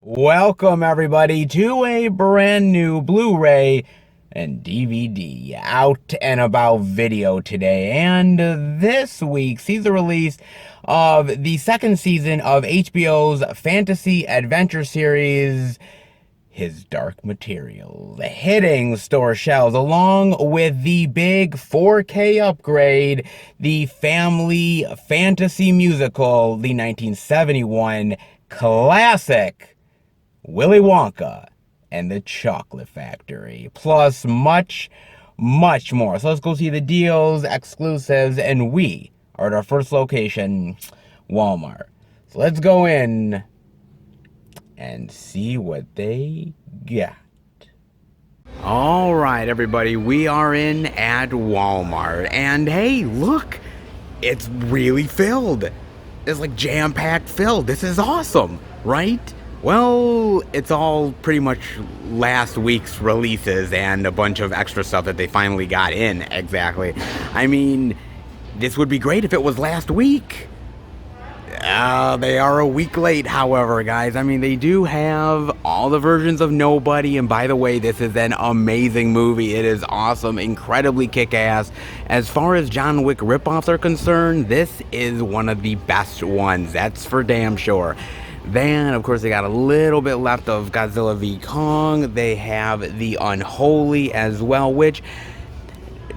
Welcome everybody to a brand new Blu-ray and DVD out and about video today. And this week sees the release of the second season of HBO's fantasy adventure series, His Dark Materials, hitting store shelves along with the big 4K upgrade, the family fantasy musical, the 1971 classic Willy Wonka and the Chocolate Factory, plus much, much more. So let's go see the deals, exclusives, and we are at our first location, Walmart. So let's go in and see what they got. All right, everybody, we are in at Walmart, and hey, look, it's really filled. It's like jam-packed filled. This is awesome, right? Well, it's all pretty much last week's releases and a bunch of extra stuff that they finally got in, exactly. I mean, this would be great if it was last week. They are a week late, however, guys. I mean, they do have all the versions of Nobody, and by the way, this is an amazing movie. It is awesome, incredibly kick-ass. As far as John Wick ripoffs are concerned, this is one of the best ones. That's for damn sure. Then, of course, they got a little bit left of Godzilla v. Kong. They have The Unholy as well, which,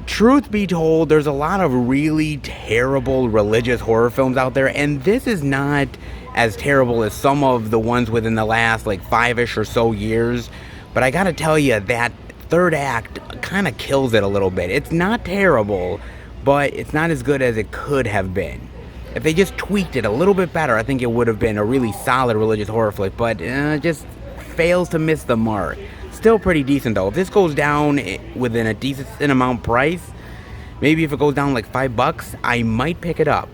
truth be told, there's a lot of really terrible religious horror films out there, and this is not as terrible as some of the ones within the last, like, 5-ish or so years. But I gotta tell you, that third act kind of kills it a little bit. It's not terrible, but it's not as good as it could have been. If they just tweaked it a little bit better, I think it would have been a really solid religious horror flick, but just fails to miss the mark. Still pretty decent, though. If this goes down within a decent amount price, maybe if it goes down like $5, I might pick it up.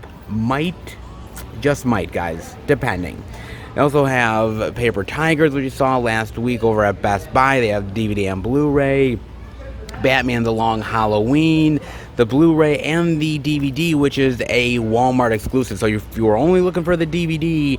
Just might, guys, depending. They also have Paper Tigers, which you saw last week over at Best Buy. They have DVD and Blu-ray. Batman The Long Halloween, the Blu-ray, and the DVD, which is a Walmart exclusive. So if you were only looking for the DVD,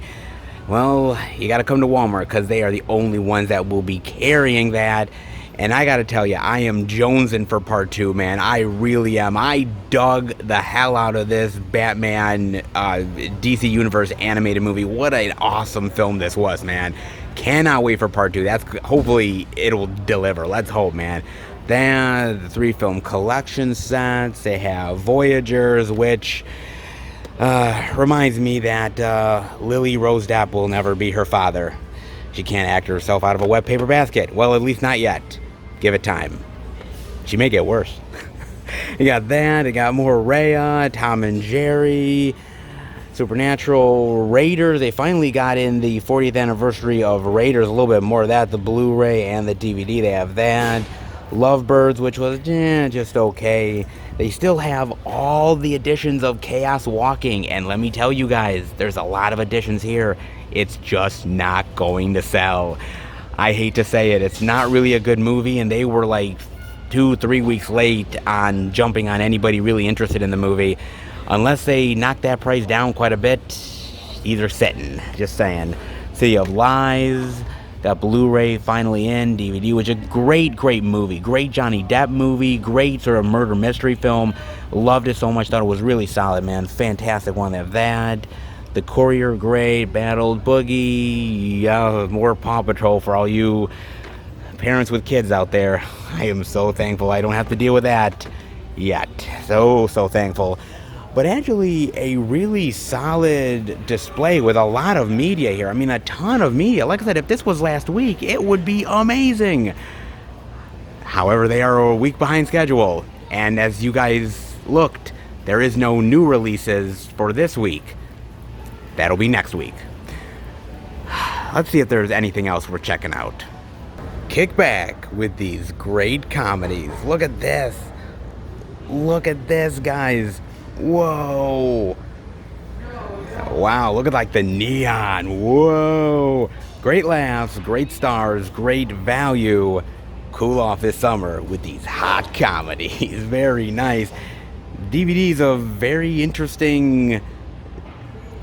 well, you got to come to Walmart because they are the only ones that will be carrying that. And I got to tell you, I am jonesing for part 2, man. I really am. I dug the hell out of this Batman DC Universe animated movie. What an awesome film this was, man. Cannot wait for part 2. Hopefully it'll deliver. Let's hope, man. Then the 3-film collection sets. They have Voyagers, which reminds me that Lily Rose Depp will never be her father. She can't act herself out of a wet paper basket. Well, at least not yet. Give it time. She may get worse. You got that. You got more Rhea, Tom and Jerry, Supernatural, Raiders. They finally got in the 40th anniversary of Raiders. A little bit more of that. The Blu-ray and the DVD. They have that. Lovebirds, which was just okay. They still have all the editions of Chaos Walking, and let me tell you guys, there's a lot of editions here. It's just not going to sell. I hate to say it, it's not really a good movie, and they were like 2-3 weeks late on jumping on anybody really interested in the movie. Unless they knock that price down quite a bit, these are sitting, just saying. City of Lies. Got Blu-ray finally in, DVD, which is a great movie. Great Johnny Depp movie, great sort of murder mystery film. Loved it so much, thought it was really solid, man. Fantastic one. They have that. The Courier, great. Battled Boogie. Yeah, more Paw Patrol for all you parents with kids out there. I am so thankful I don't have to deal with that yet. So thankful. But actually a really solid display with a lot of media here. I mean, a ton of media. Like I said, if this was last week, it would be amazing. However, they are a week behind schedule. And as you guys looked, there is no new releases for this week. That'll be next week. Let's see if there's anything else we're checking out. Kick back with these great comedies. Look at this. Look at this, guys. Whoa. Wow, look at like the neon. Whoa. Great laughs, great stars, great value. Cool off this summer with these hot comedies. Very nice. DVDs of very interesting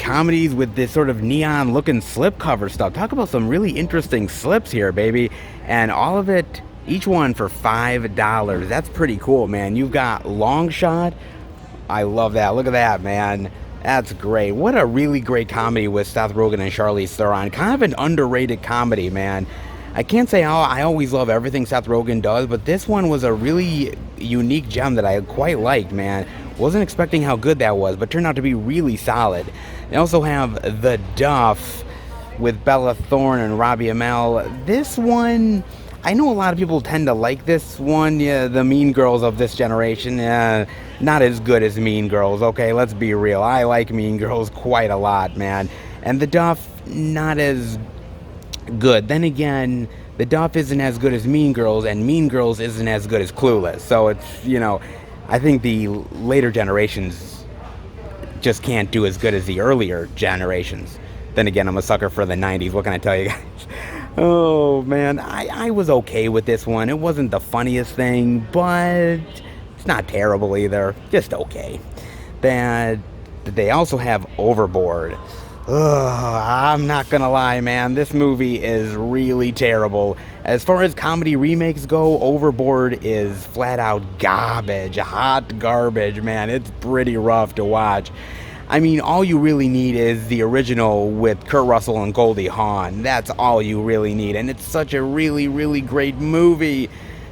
comedies with this sort of neon looking slipcover stuff. Talk about some really interesting slips here, baby. And all of it, each one for $5. That's pretty cool, man. You've got Long Shot. I love that. Look at that, man. That's great. What a really great comedy with Seth Rogen and Charlize Theron. Kind of an underrated comedy, man. I can't say I always love everything Seth Rogen does, but this one was a really unique gem that I quite liked, man. Wasn't expecting how good that was, but turned out to be really solid. They also have The Duff with Bella Thorne and Robbie Amell. This one, I know a lot of people tend to like this one. Yeah, the Mean Girls of this generation. Not as good as Mean Girls, okay? Let's be real. I like Mean Girls quite a lot, man. And The Duff, not as good. Then again, The Duff isn't as good as Mean Girls, and Mean Girls isn't as good as Clueless. So it's, you know, I think the later generations just can't do as good as the earlier generations. Then again, I'm a sucker for the 90s. What can I tell you guys? Oh, man. I was okay with this one. It wasn't the funniest thing, but it's not terrible either. Just okay. Then they also have Overboard. Ugh, I'm not gonna lie, man. This movie is really terrible. As far as comedy remakes go, Overboard is flat out garbage. Hot garbage, man. It's pretty rough to watch. I mean, all you really need is the original with Kurt Russell and Goldie Hawn. That's all you really need. And it's such a really, really great movie.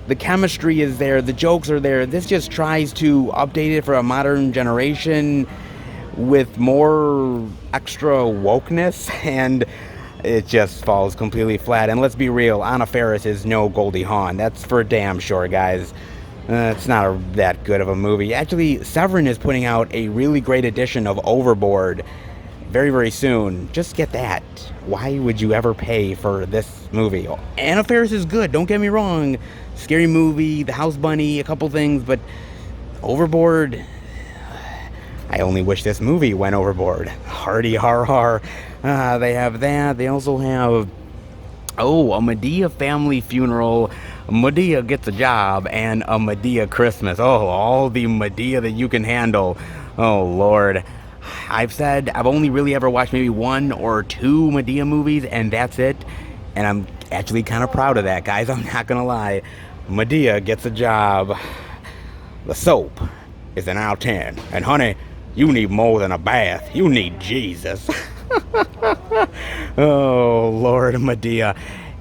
The chemistry is there. The jokes are there. This just tries to update it for a modern generation with more extra wokeness, and it just falls completely flat. And let's be real, Anna Faris is no Goldie Hawn. That's for damn sure, guys. It's not that good of a movie. Actually, Severin is putting out a really great edition of Overboard very, very soon. Just get that. Why would you ever pay for this movie? Anna Faris is good, don't get me wrong. Scary Movie, The House Bunny, a couple things, but Overboard, I only wish this movie went overboard. Hardy har har. They have that. They also have, a Medea family funeral, Medea gets a job, and a Medea Christmas. Oh, all the Medea that you can handle. Oh, Lord. I've said I've only really ever watched maybe 1 or 2 Medea movies, and that's it. And I'm actually kind of proud of that, guys. I'm not going to lie. Medea gets a job. The soap is an out of 10. And honey, you need more than a bath. You need Jesus. Oh, Lord Medea.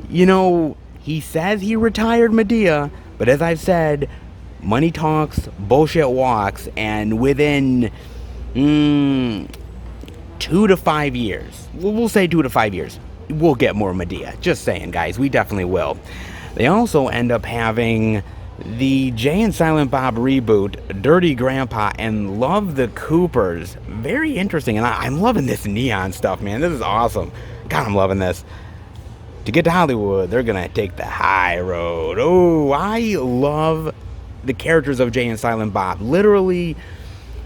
You know, he says he retired Medea, but as I've said, money talks, bullshit walks, and within 2 to 5 years, we'll say 2 to 5 years, we'll get more Medea. Just saying, guys, we definitely will. They also end up having the Jay and Silent Bob reboot, Dirty Grandpa, and Love the Coopers. Very interesting, and I'm loving this neon stuff, man. This is awesome. God, I'm loving this. To get to Hollywood, they're gonna take the high road. Oh, I love the characters of Jay and Silent Bob. Literally,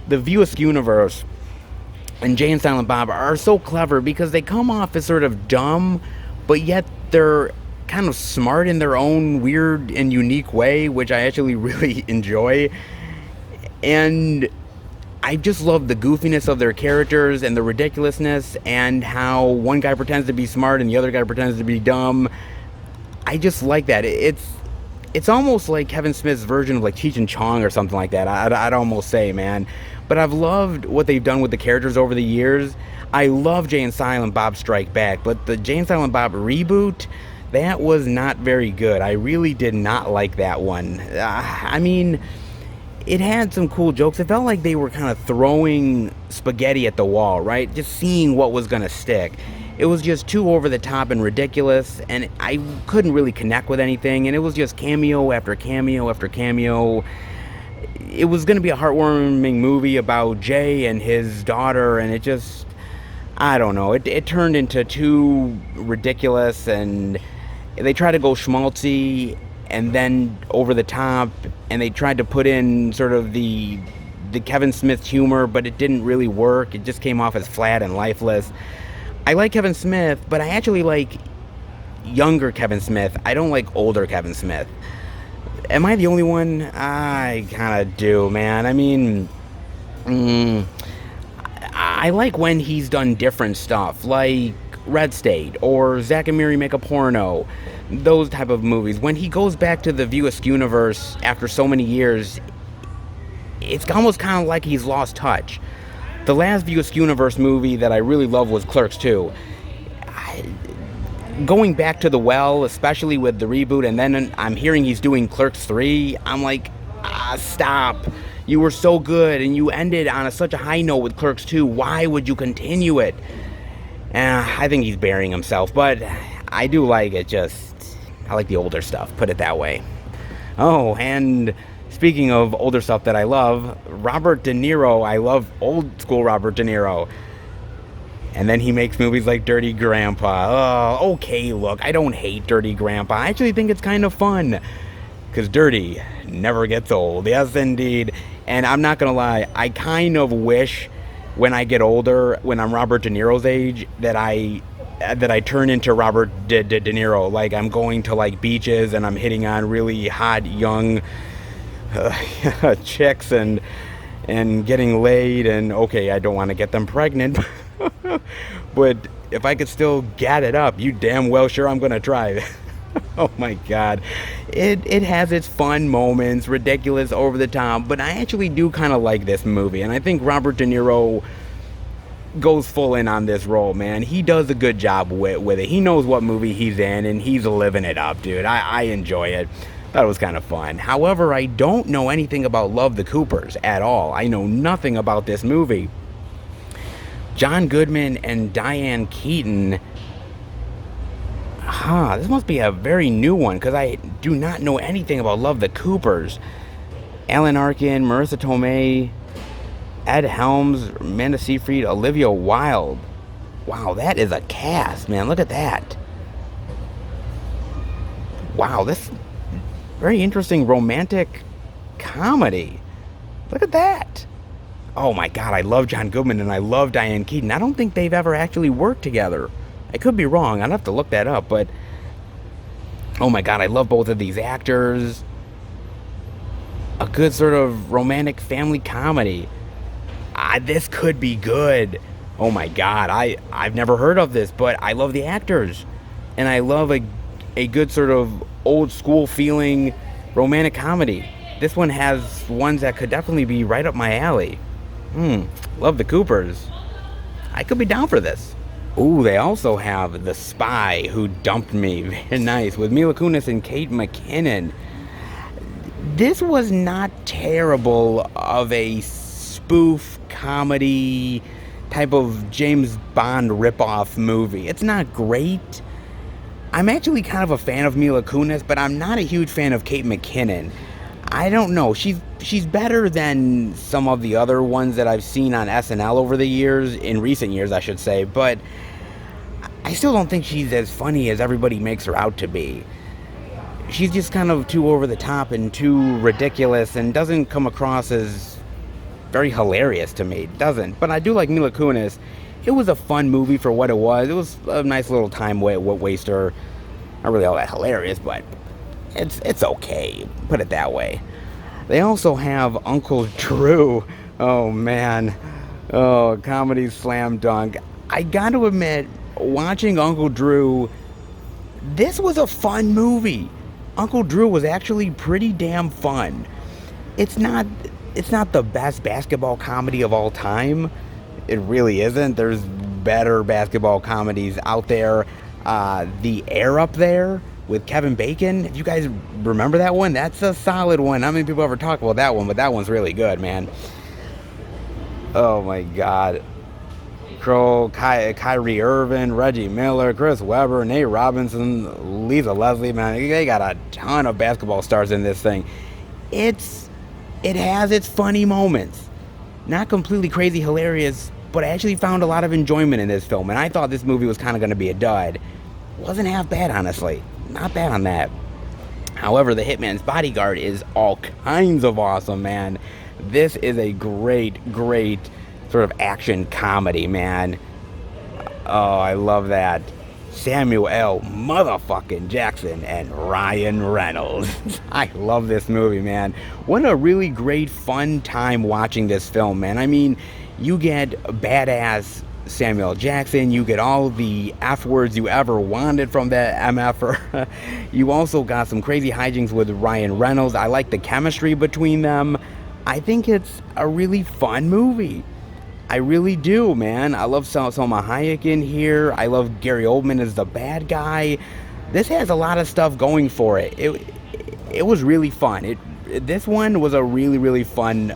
the View Askew universe and Jay and Silent Bob are so clever because they come off as sort of dumb, but yet they're kind of smart in their own weird and unique way, which I actually really enjoy. And I just love the goofiness of their characters and the ridiculousness, and how one guy pretends to be smart and the other guy pretends to be dumb. I just like that. It's almost like Kevin Smith's version of like Cheech and Chong or something like that. I'd almost say, man. But I've loved what they've done with the characters over the years. I love Jay and Silent Bob Strike Back, but the Jay and Silent Bob reboot, that was not very good. I really did not like that one. I mean, it had some cool jokes. It felt like they were kind of throwing spaghetti at the wall, right? Just seeing what was going to stick. It was just too over the top and ridiculous, and I couldn't really connect with anything, and it was just cameo after cameo after cameo. It was going to be a heartwarming movie about Jay and his daughter, and it just, I don't know. It turned into too ridiculous, and they tried to go schmaltzy and then over the top, and they tried to put in sort of the Kevin Smith humor, but it didn't really work. It just came off as flat and lifeless. I like Kevin Smith, but I actually like younger Kevin Smith. I don't like older Kevin Smith. Am I the only one? I kind of do, man. I mean, I like when he's done different stuff, like Red State or Zack and Miri Make a Porno, those type of movies. When he goes back to the View Askew universe after so many years, it's almost kind of like he's lost touch. The last View Askew universe movie that I really loved was Clerks 2. Going back to The Well, especially with the reboot, and then I'm hearing he's doing Clerks 3, I'm like, stop. You were so good, and you ended on such a high note with Clerks 2. Why would you continue it? I think he's burying himself, but I do like it. I like the older stuff, put it that way. Oh, and speaking of older stuff that I love, Robert De Niro. I love old school Robert De Niro. And then he makes movies like Dirty Grandpa. Oh, okay, look, I don't hate Dirty Grandpa. I actually think it's kind of fun. Because dirty never gets old. Yes, indeed. And I'm not going to lie, I kind of wish when I get older, when I'm Robert De Niro's age, that I turn into Robert De Niro. Like, I'm going to, like, beaches and I'm hitting on really hot, young chicks and getting laid. And, okay, I don't want to get them pregnant. But if I could still get it up, you damn well sure I'm going to try. Oh my God. It has its fun moments, ridiculous, over the top, but I actually do kind of like this movie, and I think Robert De Niro goes full in on this role, man. He does a good job with it. He knows what movie he's in, and he's living it up, dude. I enjoy it. Thought it was kind of fun. However, I don't know anything about Love the Coopers at all. I know nothing about this movie. John Goodman and Diane Keaton. This must be a very new one, because I do not know anything about Love the Coopers. Alan Arkin, Marissa Tomei, Ed Helms, Amanda Seyfried, Olivia Wilde. Wow, that is a cast, man. Look at that. Wow, this very interesting romantic comedy. Look at that. Oh my God, I love John Goodman and I love Diane Keaton. I don't think they've ever actually worked together. I could be wrong. I'd have to look that up, but oh my God, I love both of these actors. A good sort of romantic family comedy. This could be good. Oh my God, I've never heard of this, but I love the actors. And I love a good sort of old school feeling romantic comedy. This one has ones that could definitely be right up my alley. Love the Coopers. I could be down for this. Ooh, they also have The Spy Who Dumped Me. Very nice. With Mila Kunis and Kate McKinnon. This was not terrible of a spoof comedy type of James Bond ripoff movie. It's not great. I'm actually kind of a fan of Mila Kunis, but I'm not a huge fan of Kate McKinnon. I don't know. She's better than some of the other ones that I've seen on SNL over the years, in recent years, I should say, but I still don't think she's as funny as everybody makes her out to be. She's just kind of too over the top and too ridiculous and doesn't come across as very hilarious to me. It doesn't. But I do like Mila Kunis. It was a fun movie for what it was. It was a nice little time waster. Not really all that hilarious, but it's okay. Put it that way. They also have Uncle Drew. Oh, man. Oh, comedy slam dunk. I got to admit, watching Uncle Drew, this was a fun movie. Uncle Drew was actually pretty damn fun. It's not the best basketball comedy of all time. It really isn't. There's better basketball comedies out there. The Air Up There with Kevin Bacon. If you guys remember that one, that's a solid one. Not many people ever talk about that one, but that one's really good, man. Oh my God. Crow, Kyrie Irving, Reggie Miller, Chris Webber, Nate Robinson, Lisa Leslie, man. They got a ton of basketball stars in this thing. It has its funny moments. Not completely crazy hilarious, but I actually found a lot of enjoyment in this film, and I thought this movie was kind of going to be a dud. Wasn't half bad, honestly. Not bad on that. However, The Hitman's Bodyguard is all kinds of awesome, man. This is a great sort of action comedy, man. Oh, I love that. Samuel L. motherfucking Jackson and Ryan Reynolds. I love this movie, man. What a really great, fun time watching this film, man. I mean, you get badass Samuel Jackson, you get all the F words you ever wanted from that MFer. You also got some crazy hijinks with Ryan Reynolds. I like the chemistry between them. I think it's a really fun movie. I really do, man. I love Salma Hayek in here. I love Gary Oldman as the bad guy. This has a lot of stuff going for it. It was really fun. This one was a really fun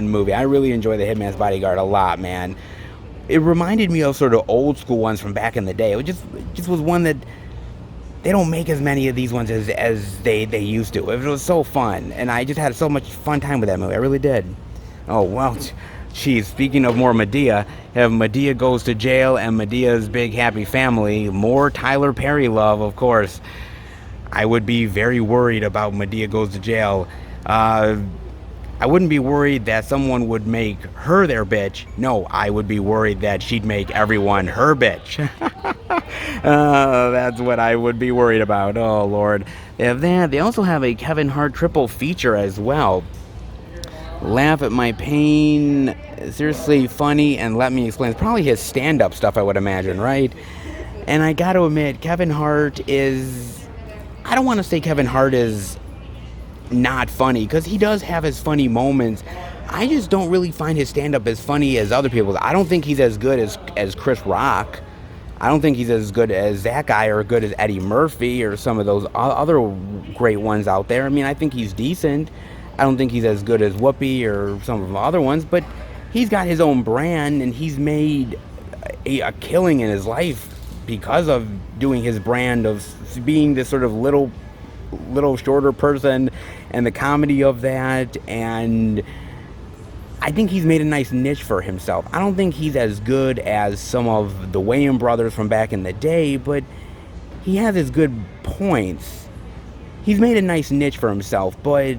movie. I really enjoy the Hitman's Bodyguard a lot, man. It reminded me of sort of old school ones from back in the day. It just was one that they don't make as many of these ones as they used to. It was so fun, and I just had so much fun time with that movie. I really did. Oh, well, geez, speaking of more Madea, have Madea Goes to Jail and Madea's Big Happy Family. More Tyler Perry love, of course. I would be very worried about Madea Goes to Jail. I wouldn't be worried that someone would make her their bitch. No, I would be worried that she'd make everyone her bitch. That's what I would be worried about. Oh, Lord. They have that. They also have a Kevin Hart triple feature as well. Laugh at My Pain, Seriously Funny, and Let Me Explain. It's probably his stand-up stuff, I would imagine, right? And I got to admit, Kevin Hart is... I don't want to say Kevin Hart is not funny, because he does have his funny moments. I just don't really find his stand-up as funny as other people's. I don't think he's as good as Chris Rock. I don't think he's as good as that guy or good as Eddie Murphy or some of those other great ones out there. I mean, I think he's decent. I don't think he's as good as Whoopi or some of the other ones, but he's got his own brand, and he's made a killing in his life because of doing his brand of being this sort of little shorter person and the comedy of that. And I think he's made a nice niche for himself. I don't think he's as good as some of the Wayans brothers from back in the day, but he has his good points. He's made a nice niche for himself, but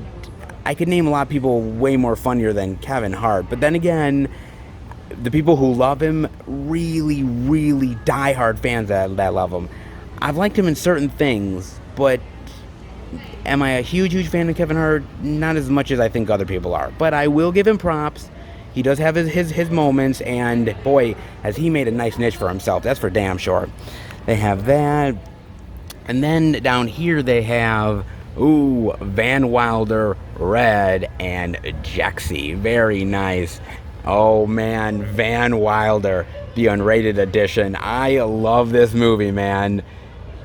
I could name a lot of people way more funnier than Kevin Hart. But then again, the people who love him, really diehard fans that love him. I've liked him in certain things, but am I a huge fan of Kevin Hart? Not as much as I think other people are. But I will give him props. He does have his moments, and boy, has he made a nice niche for himself. That's for damn sure. They have that. And then down here they have, Van Wilder, Red, and Jexy. Very nice. Oh man, Van Wilder, the unrated edition. I love this movie, man.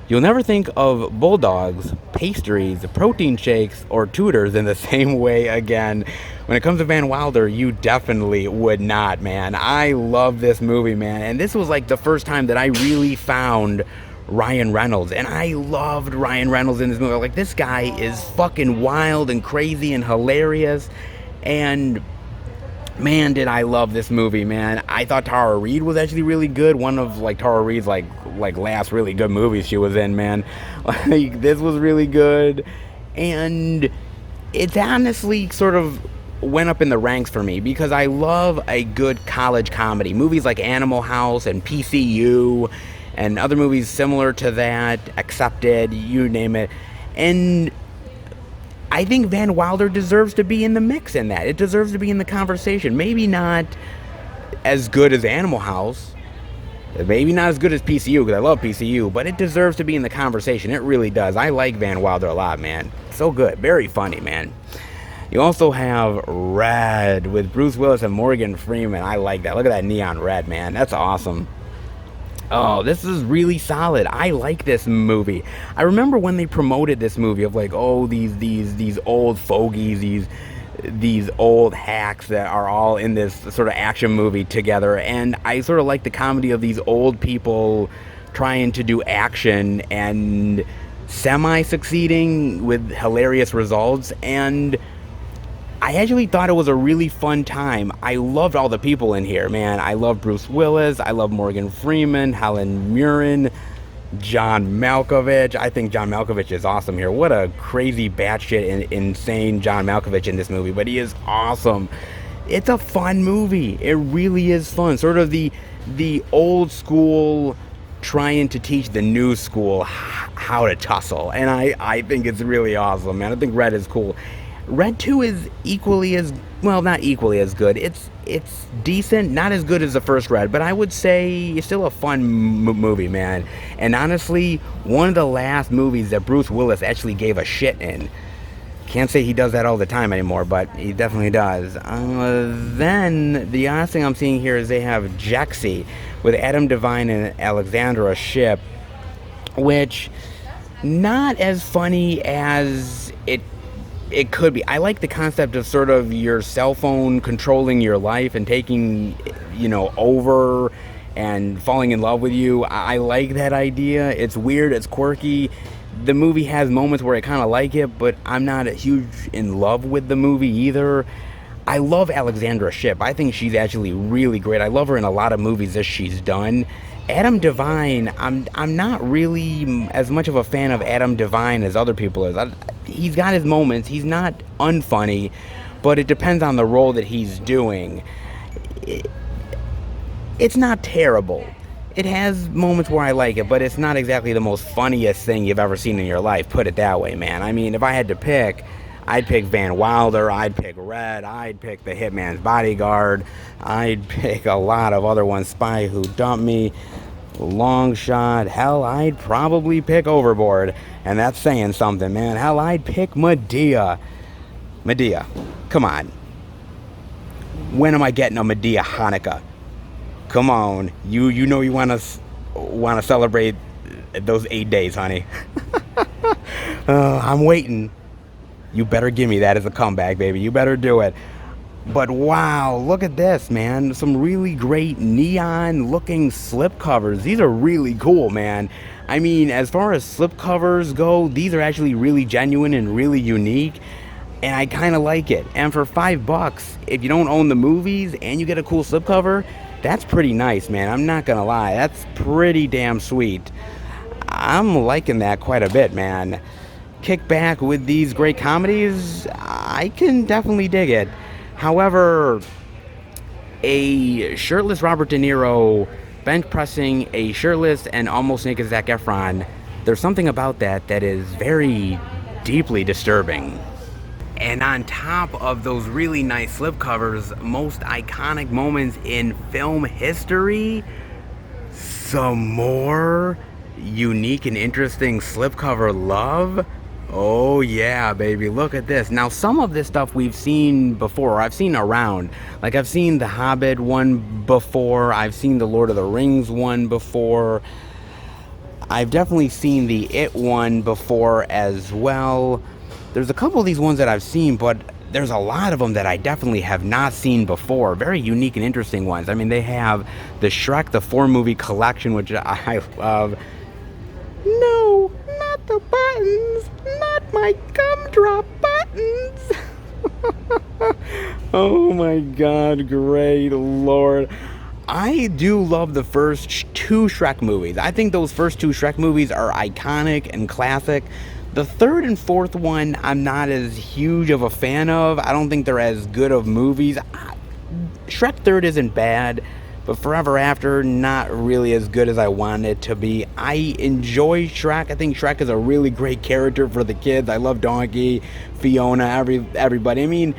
You'll never think of bulldogs, pastries, protein shakes, or tutors in the same way again. When it comes to Van Wilder, you definitely would not, man. I love this movie, man. And this was like the first time that I really found Ryan Reynolds. And I loved Ryan Reynolds in this movie. Like, this guy is fucking wild and crazy and hilarious. And man, did I love this movie, man. I thought Tara Reid was actually really good. One of like Tara Reid's like last really good movies she was in, man. Like, this was really good. And it's honestly sort of went up in the ranks for me because I love a good college comedy. Movies like Animal House and PCU and other movies similar to that, Accepted, you name it. And I think Van Wilder deserves to be in the mix in that. It deserves to be in the conversation. Maybe not as good as Animal House. Maybe not as good as PCU, because I love PCU. But it deserves to be in the conversation. It really does. I like Van Wilder a lot, man. So good. Very funny, man. You also have Red with Bruce Willis and Morgan Freeman. I like that. Look at that neon red, man. That's awesome. Oh, this is really solid. I like this movie. I remember when they promoted this movie of like, oh, these old fogies, these old hacks that are all in this sort of action movie together. And I sort of like the comedy of these old people trying to do action and semi-succeeding with hilarious results. And I actually thought it was a really fun time. I loved all the people in here, man. I love Bruce Willis. I love Morgan Freeman, Helen Mirren, John Malkovich. I think John Malkovich is awesome here. What a crazy, batshit, insane John Malkovich in this movie, but he is awesome. It's a fun movie. It really is fun. Sort of the old school trying to teach the new school how to tussle, and I think it's really awesome, man. I think Red is cool. Red 2 is equally as, well, not equally as good. It's it's decent, not as good as the first Red, but I would say it's still a fun movie, man. And honestly, one of the last movies that Bruce Willis actually gave a shit in. Can't say he does that all the time anymore, but he definitely does. Then, the last thing I'm seeing here is they have Jexy with Adam Devine and Alexandra Shipp, which, not as funny as it could be. I like the concept of sort of your cell phone controlling your life and taking, over and falling in love with you. I like that idea. It's weird, it's quirky. The movie has moments where I kind of like it, but I'm not huge in love with the movie either. I love Alexandra Shipp. I think she's actually really great. I love her in a lot of movies that she's done. Adam Devine, I'm not really as much of a fan of Adam Devine as other people is. He's got his moments. He's not unfunny, but it depends on the role that he's doing. It's not terrible. It has moments where I like it, but it's not exactly the most funniest thing you've ever seen in your life, put it that way, man. I mean, if I had to pick, I'd pick Van Wilder, I'd pick Red, I'd pick The Hitman's Bodyguard, I'd pick a lot of other ones, Spy Who Dumped Me, Long Shot, hell, I'd probably pick Overboard, and that's saying something, man. Hell, I'd pick Medea. Medea, come on. When am I getting a Medea Hanukkah? Come on, you know you want to celebrate those 8 days, honey. I'm waiting. You better give me that as a comeback, baby. You better do it. But wow, look at this, man. Some really great neon-looking slipcovers. These are really cool, man. I mean, as far as slipcovers go, these are actually really genuine and really unique. And I kind of like it. And for $5, if you don't own the movies and you get a cool slipcover, that's pretty nice, man. I'm not gonna lie. That's pretty damn sweet. I'm liking that quite a bit, man. Kick back with these great comedies, I can definitely dig it. However, a shirtless Robert De Niro bench pressing a shirtless and almost naked Zac Efron, there's something about that is very deeply disturbing. And on top of those really nice slipcovers, most iconic moments in film history, some more unique and interesting slipcover love. Oh yeah, baby, look at this. Now, some of this stuff we've seen before. I've seen around. Like, I've seen the Hobbit one before. I've seen the Lord of the Rings one before. I've definitely seen the It one before as well. There's a couple of these ones that I've seen, but there's a lot of them that I definitely have not seen before. Very unique and interesting ones. I mean, they have the Shrek, the 4-movie collection, which I love. No, not the buttons. Not my gumdrop buttons. Oh my God, great Lord. I do love the first 2 Shrek movies. I think those first 2 Shrek movies are iconic and classic. The 3rd and 4th one, I'm not as huge of a fan of. I don't think they're as good of movies. Shrek 3rd isn't bad, but Forever After, not really as good as I want it to be. I enjoy Shrek. I think Shrek is a really great character for the kids. I love Donkey, Fiona, everybody. I mean,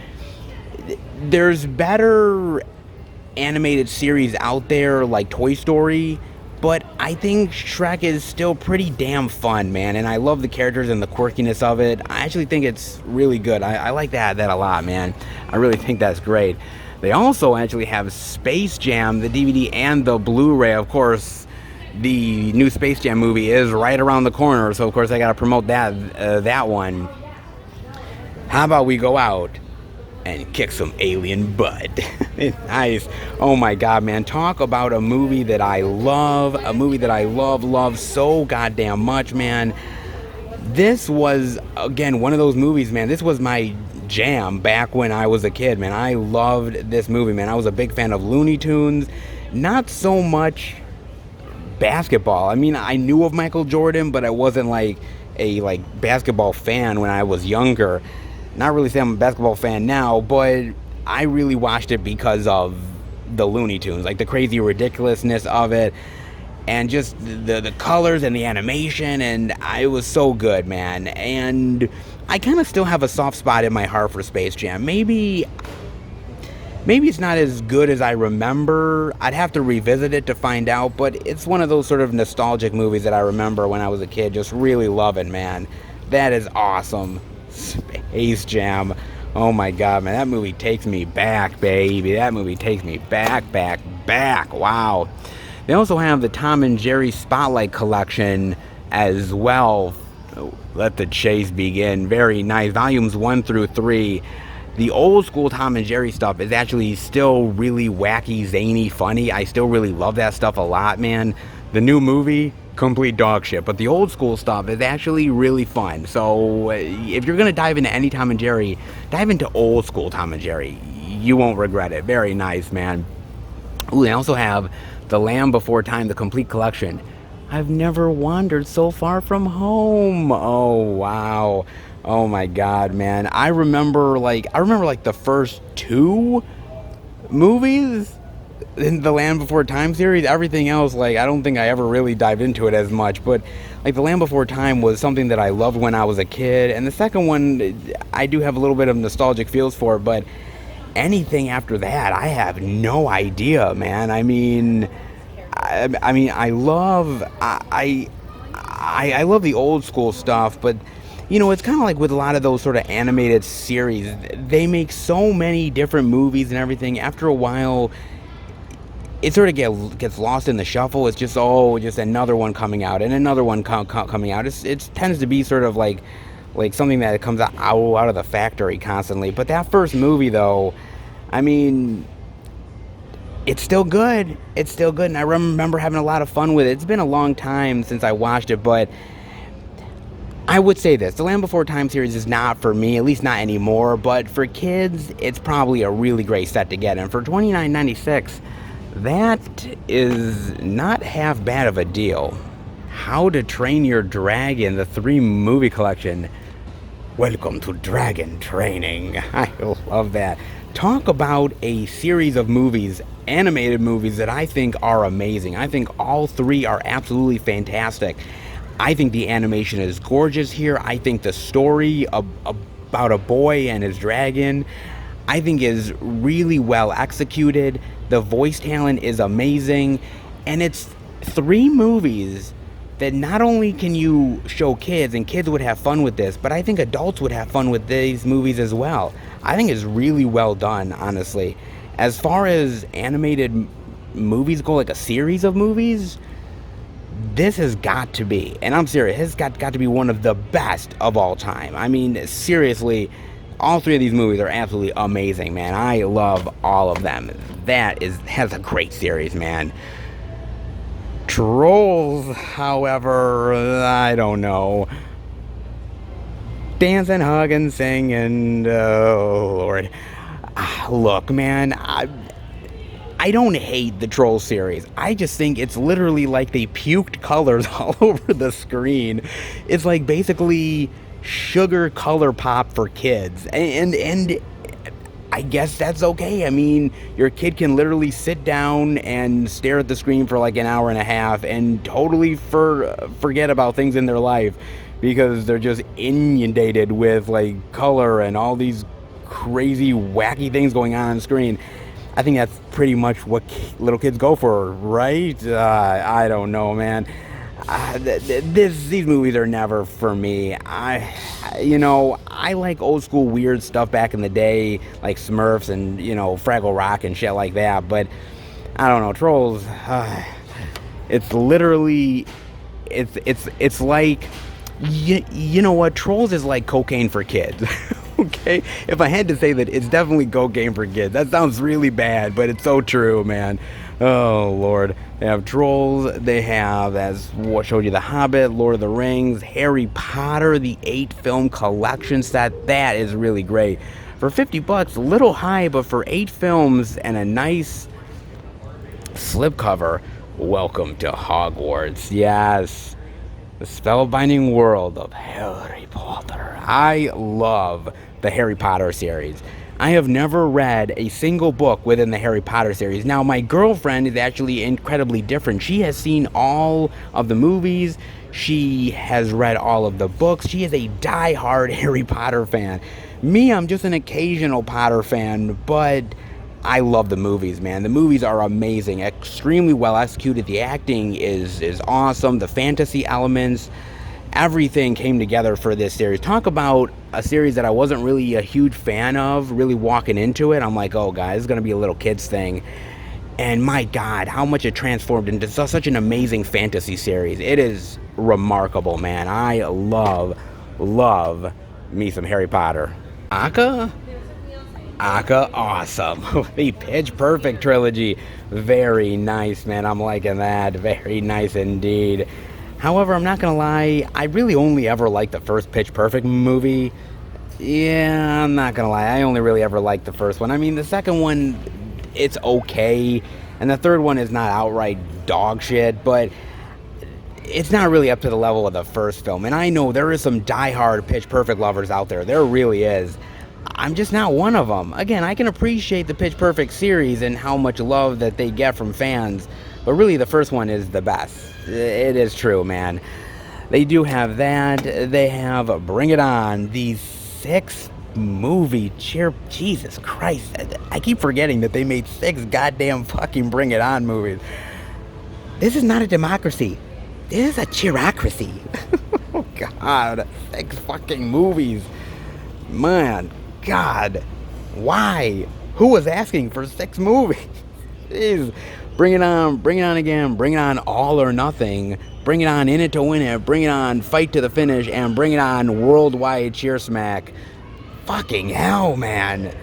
there's better animated series out there like Toy Story, but I think Shrek is still pretty damn fun, man, and I love the characters and the quirkiness of it. I actually think it's really good. I like that a lot, man. I really think that's great. They also actually have Space Jam, the DVD and the Blu-ray. Of course, the new Space Jam movie is right around the corner, so of course I gotta promote that one. How about we go out and kick some alien butt? Nice. Oh my God, man. Talk about a movie that I love. A movie that I love so goddamn much, man. This was, again, one of those movies, man. This was my jam back when I was a kid, man. I loved this movie, man. I was a big fan of Looney Tunes. Not so much basketball. I mean, I knew of Michael Jordan, but I wasn't like a basketball fan when I was younger. Not really saying I'm a basketball fan now, but I really watched it because of the Looney Tunes, like the crazy ridiculousness of it, and just the colors and the animation, and it was so good, man. And I kind of still have a soft spot in my heart for Space Jam. Maybe Maybe it's not as good as I remember. I'd have to revisit it to find out, but it's one of those sort of nostalgic movies that I remember when I was a kid just really loving, man. That is awesome. Space Jam. Oh my god, man, that movie takes me back, baby. That movie takes me back, back, back. Wow. They also have the Tom and Jerry Spotlight Collection as well. Let the chase begin. Very nice. Volumes 1 through 3. The old school Tom and Jerry stuff is actually still really wacky, zany, funny. I still really love that stuff a lot, man. The new movie, complete dog shit. But the old school stuff is actually really fun. So if you're going to dive into any Tom and Jerry, dive into old school Tom and Jerry. You won't regret it. Very nice, man. Ooh, they also have The Land Before Time, the complete collection. I've never wandered so far from home. Oh, wow. Oh my god, man. I remember like the first 2 movies in the Land Before Time series. Everything else, like, I don't think I ever really dived into it as much, but like the Land Before Time was something that I loved when I was a kid, and the second one I do have a little bit of nostalgic feels for, but anything after that I have no idea, man. I mean I love I love the old school stuff, but you know, it's kind of like with a lot of those sort of animated series. They make so many different movies and everything. After a while, it sort of gets lost in the shuffle. It's just, just another one coming out and another one coming out. It tends to be sort of like something that comes out of the factory constantly. But that first movie, though, I mean, it's still good. It's still good, and I remember having a lot of fun with it. It's been a long time since I watched it, but I would say this, the Land Before Time series is not for me, at least not anymore, but for kids, it's probably a really great set to get. And for $29.96, that is not half bad of a deal. How to Train Your Dragon, the 3-movie collection. Welcome to Dragon Training. I love that. Talk about a series of movies, animated movies, that I think are amazing. I think all 3 are absolutely fantastic. I think the animation is gorgeous here. I think the story about a boy and his dragon, I think, is really well executed. The voice talent is amazing. And it's 3 movies that not only can you show kids, and kids would have fun with this, but I think adults would have fun with these movies as well. I think it's really well done, honestly. As far as animated movies go, like a series of movies, this has got to be, and I'm serious, has got to be one of the best of all time. I mean, seriously, all 3 of these movies are absolutely amazing, man. I love all of them. Has a great series, man. Trolls, however, I don't know. Dancing, hugging, singing, oh Lord. Look, man, I don't hate the Troll series. I just think it's literally like they puked colors all over the screen. It's like basically sugar color pop for kids. And I guess that's okay. I mean, your kid can literally sit down and stare at the screen for like an hour and a half and totally forget about things in their life because they're just inundated with like color and all these crazy, wacky things going on the screen. I think that's pretty much what little kids go for, right? I don't know, man. These movies are never for me. I like old school weird stuff back in the day, like Smurfs and, Fraggle Rock and shit like that. But I don't know, Trolls. It's literally, it's like, you know what? Trolls is like cocaine for kids. Okay, if I had to say that, it's definitely cocaine for kids. That sounds really bad, but it's so true, man. Oh Lord, they have Trolls. They have, as what showed you, The Hobbit, Lord of the Rings, Harry Potter, the 8-film collection set. That is really great. For $50, a little high, but for 8 films and a nice slipcover. Welcome to Hogwarts. Yes, the spellbinding world of Harry Potter. I love the Harry Potter series. I have never read a single book within the Harry Potter series. Now, my girlfriend is actually incredibly different. She has seen all of the movies. She has read all of the books. She is a die-hard Harry Potter fan. Me, I'm just an occasional Potter fan, but I love the movies, man. The movies are amazing, extremely well executed. The acting is awesome. The fantasy elements, everything came together for this series. Talk about a series that I wasn't really a huge fan of, really walking into it. I'm like, oh, guys, this is going to be a little kids thing. And my God, how much it transformed into such an amazing fantasy series. It is remarkable, man. I love me some Harry Potter. Aka, awesome. The Pitch Perfect trilogy. Very nice, man. I'm liking that. Very nice indeed. However, I'm not going to lie, I really only ever liked the first Pitch Perfect movie. Yeah, I'm not going to lie, I only really ever liked the first one. I mean, the second one, it's okay. And the third one is not outright dog shit, but it's not really up to the level of the first film. And I know there is some diehard Pitch Perfect lovers out there. There really is. I'm just not one of them. Again, I can appreciate the Pitch Perfect series and how much love that they get from fans, but really the first one is the best. It is true, man. They do have that. They have Bring It On, the 6-movie Jesus Christ. I keep forgetting that they made 6 goddamn fucking Bring It On movies. This is not a democracy. This is a cheerocracy. Oh, God. 6 fucking movies. Man, God. Why? Who was asking for 6 movies? Jeez. Bring It On again, Bring It On All or Nothing, Bring It On In It to Win It, Bring It On Fight to the Finish, and Bring It On Worldwide Cheer Smack. Fucking hell, man.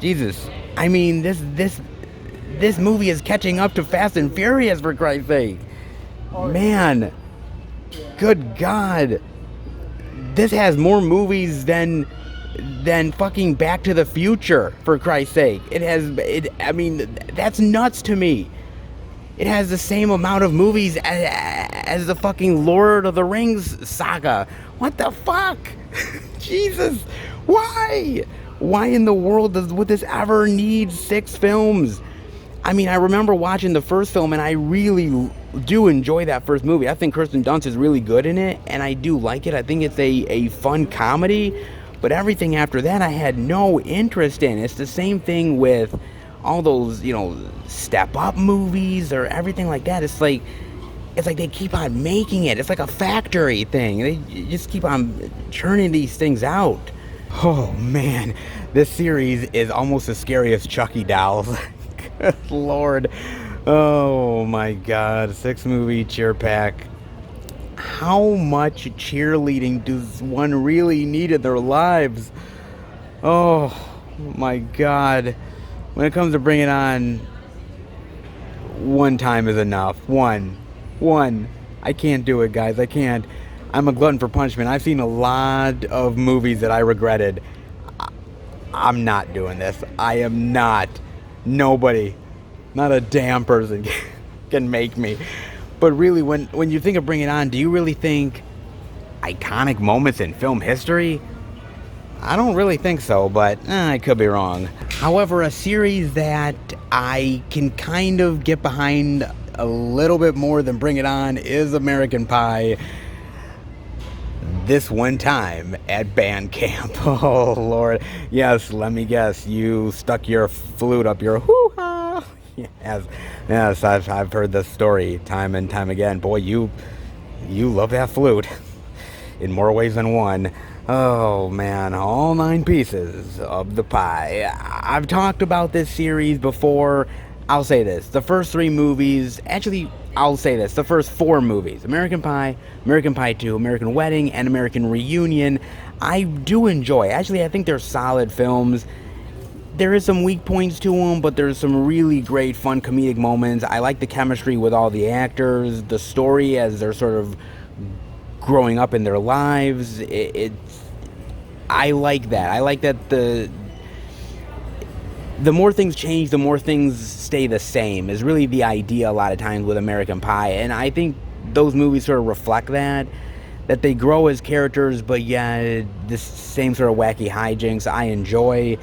Jesus. I mean, this movie is catching up to Fast and Furious, for Christ's sake. Man. Good God. This has more movies than fucking Back to the Future, for Christ's sake. I mean, that's nuts to me. It has the same amount of movies as the fucking Lord of the Rings saga. What the fuck? Jesus. Why? Why in the world would this ever need 6 films? I mean, I remember watching the first film, and I really do enjoy that first movie. I think Kirsten Dunst is really good in it, and I do like it. I think it's a fun comedy, but everything after that I had no interest in. It's the same thing with all those, Step Up movies or everything like that. It's like they keep on making it. It's like a factory thing. They just keep on churning these things out. Oh, man. This series is almost as scary as Chucky dolls. Good Lord. Oh, my God. 6-movie cheer pack. How much cheerleading does one really need in their lives? Oh, my God. When it comes to Bring It On, one time is enough. One. I can't do it, guys. I can't. I'm a glutton for punishment. I've seen a lot of movies that I regretted. I'm not doing this. I am not. Nobody. Not a damn person can make me. But really, when you think of Bring It On, do you really think iconic moments in film history? I don't really think so, but I could be wrong. However, a series that I can kind of get behind a little bit more than Bring It On is American Pie. This one time at band camp. Oh, Lord. Yes, let me guess. You stuck your flute up your hoo-ha. Yes, I've heard this story time and time again. Boy, you love that flute in more ways than one. Oh, man, all 9 pieces of the pie. I've talked about this series before. I'll say this. The first 3 movies, actually, I'll say this. The first 4 movies, American Pie, American Pie 2, American Wedding, and American Reunion, I do enjoy. Actually, I think they're solid films. There is some weak points to them, but there's some really great, fun comedic moments. I like the chemistry with all the actors, the story as they're sort of growing up in their lives. I like that. I like that the more things change, the more things stay the same is really the idea a lot of times with American Pie. And I think those movies sort of reflect that they grow as characters, but yeah, this same sort of wacky hijinks I enjoy.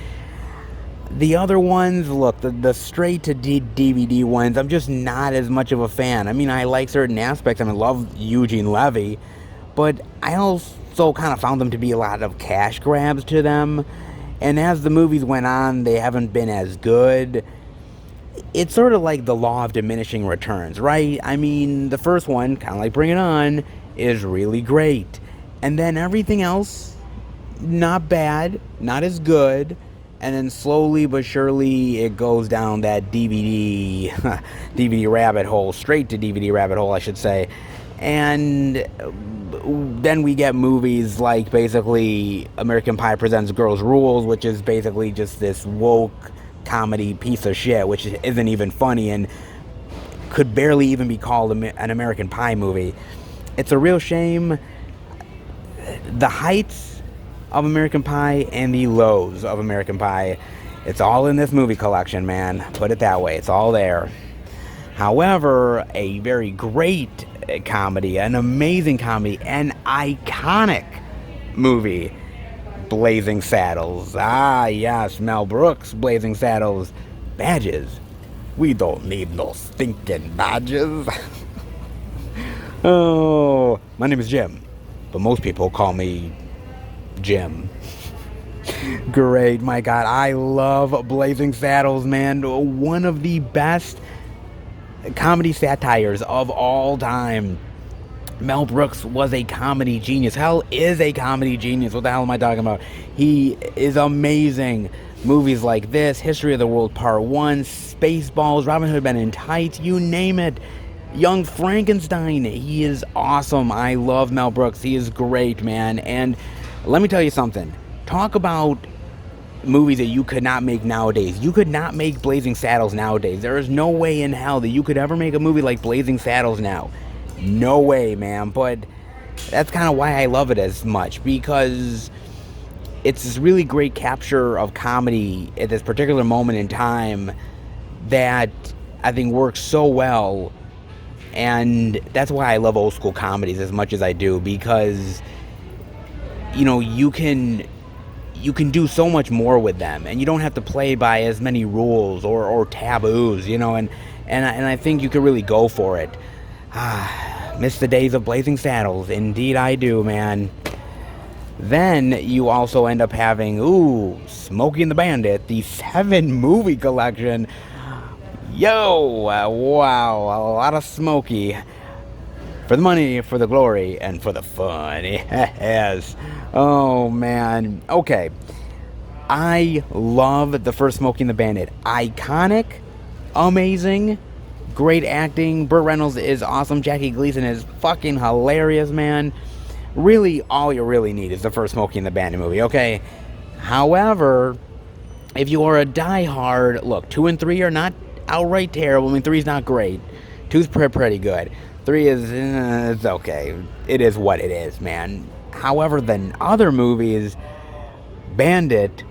The other ones, look, the straight to DVD ones, I'm just not as much of a fan. I mean, I like certain aspects. I mean, I love Eugene Levy, but I also kind of found them to be a lot of cash grabs to them. And as the movies went on, they haven't been as good. it's sort of like the law of diminishing returns, right? I mean, the first one, kind of like Bring It On, is really great. And then everything else, not bad, not as good. And then slowly but surely it goes down that DVD DVD rabbit hole, straight to DVD rabbit hole, I should say. And then we get movies like basically American Pie Presents Girls Rules, which is basically just this woke comedy piece of shit, which isn't even funny and could barely even be called an American Pie movie. It's a real shame. The heights of American Pie and the lows of American Pie, it's all in this movie collection, man. Put it that way. It's all there. However, a very great comedy, an amazing comedy, an iconic movie, Blazing Saddles. Ah, yes, Mel Brooks, Blazing Saddles. Badges. We don't need no stinking badges. Oh, my name is Jim, but most people call me Jim. Great, my God, I love Blazing Saddles, man. One of the best comedy satires of all time. Mel Brooks was a comedy genius. Hell, is a comedy genius. What the hell am I talking about? He is amazing. Movies like this, History of the World Part 1, Spaceballs, Robin Hood Men in Tights, you name it. Young Frankenstein, he is awesome. I love Mel Brooks. He is great, man. And let me tell you something. Talk about movies that you could not make nowadays. You could not make Blazing Saddles nowadays. There is no way in hell that you could ever make a movie like Blazing Saddles now. No way, man. But that's kind of why I love it as much, because it's this really great capture of comedy at this particular moment in time that I think works so well. And that's why I love old school comedies as much as I do, because you know, you can do so much more with them, and you don't have to play by as many rules or taboos, you know, and I think you could really go for it. Miss the days of Blazing Saddles. Indeed I do, man. Then you also end up having, Smokey and the Bandit, the 7 movie collection. Yo, wow, a lot of Smokey. For the money, for the glory, and for the fun. Yes. Oh, man. Okay. I love the first Smokey and the Bandit. Iconic. Amazing. Great acting. Burt Reynolds is awesome. Jackie Gleason is fucking hilarious, man. Really, all you really need is the first Smokey and the Bandit movie, okay? However, if you are a diehard, look, 2 and 3 are not outright terrible. I mean, 3's not great. 2's pretty good. 3 is, it's okay. It is what it is, man. However, the other movies, Bandit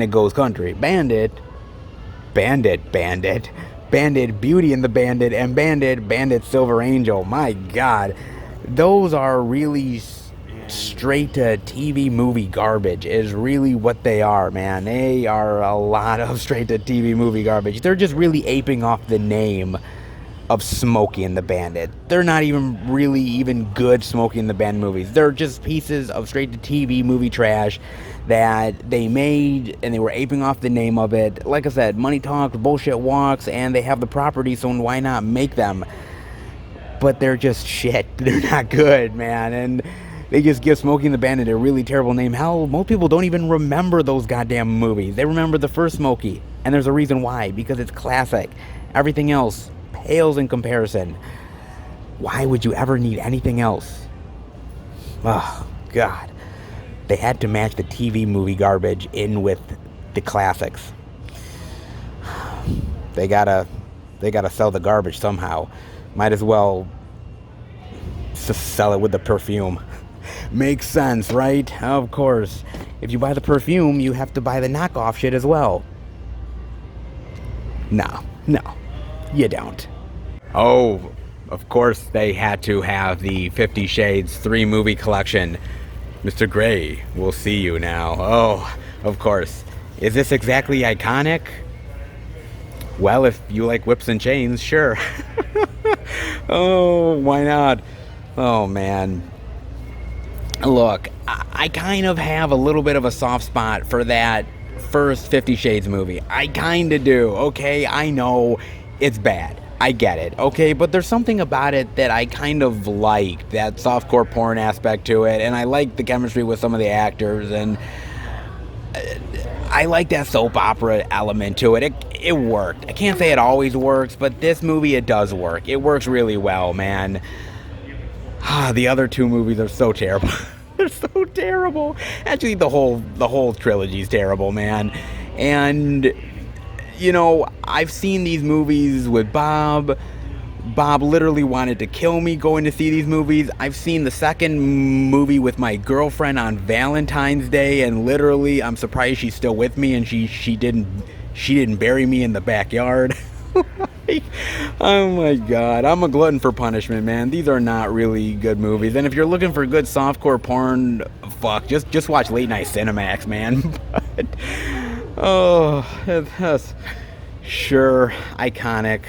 Goes Country, Bandit, Beauty and the Bandit, and Bandit Silver Angel. My God, those are really straight to TV movie garbage is really what they are, man. They are a lot of straight to TV movie garbage. They're just really aping off the name of Smokey and the Bandit. They're not even really even good Smokey and the Bandit movies. They're just pieces of straight to TV movie trash that they made, and they were aping off the name of it. Like I said, money talks, bullshit walks, and they have the property, so why not make them? But they're just shit. They're not good, man. And they just give Smokey and the Bandit a really terrible name. Hell, most people don't even remember those goddamn movies. They remember the first Smokey, and there's a reason why. Because it's classic. Everything else pales in comparison. Why would you ever need anything else? Oh, God. They had to match the TV movie garbage in with the classics. They gotta sell the garbage somehow. Might as well just sell it with the perfume. Makes sense, right? Of course. If you buy the perfume, you have to buy the knockoff shit as well. No, you don't. Oh, of course they had to have the 50 Shades 3 movie collection. Mr. Gray, we'll see you now. Oh, of course. Is this exactly iconic? Well, if you like whips and chains, sure. Oh, why not? Oh, man. Look, I kind of have a little bit of a soft spot for that first 50 Shades movie. I kinda do, okay? I know it's bad. I get it, okay? But there's something about it that I kind of like, that softcore porn aspect to it, and I like the chemistry with some of the actors, and I like that soap opera element to it. It worked. I can't say it always works, but this movie, it does work. It works really well, man. The other two movies are so terrible. They're so terrible. Actually, the whole trilogy is terrible, man. And you know, I've seen these movies with Bob. Bob literally wanted to kill me going to see these movies. I've seen the second movie with my girlfriend on Valentine's Day, and literally, I'm surprised she's still with me, and she didn't bury me in the backyard. Oh my god, I'm a glutton for punishment, man. These are not really good movies. And if you're looking for good softcore porn, fuck, just watch Late Night Cinemax, man. But, oh, that's sure, iconic.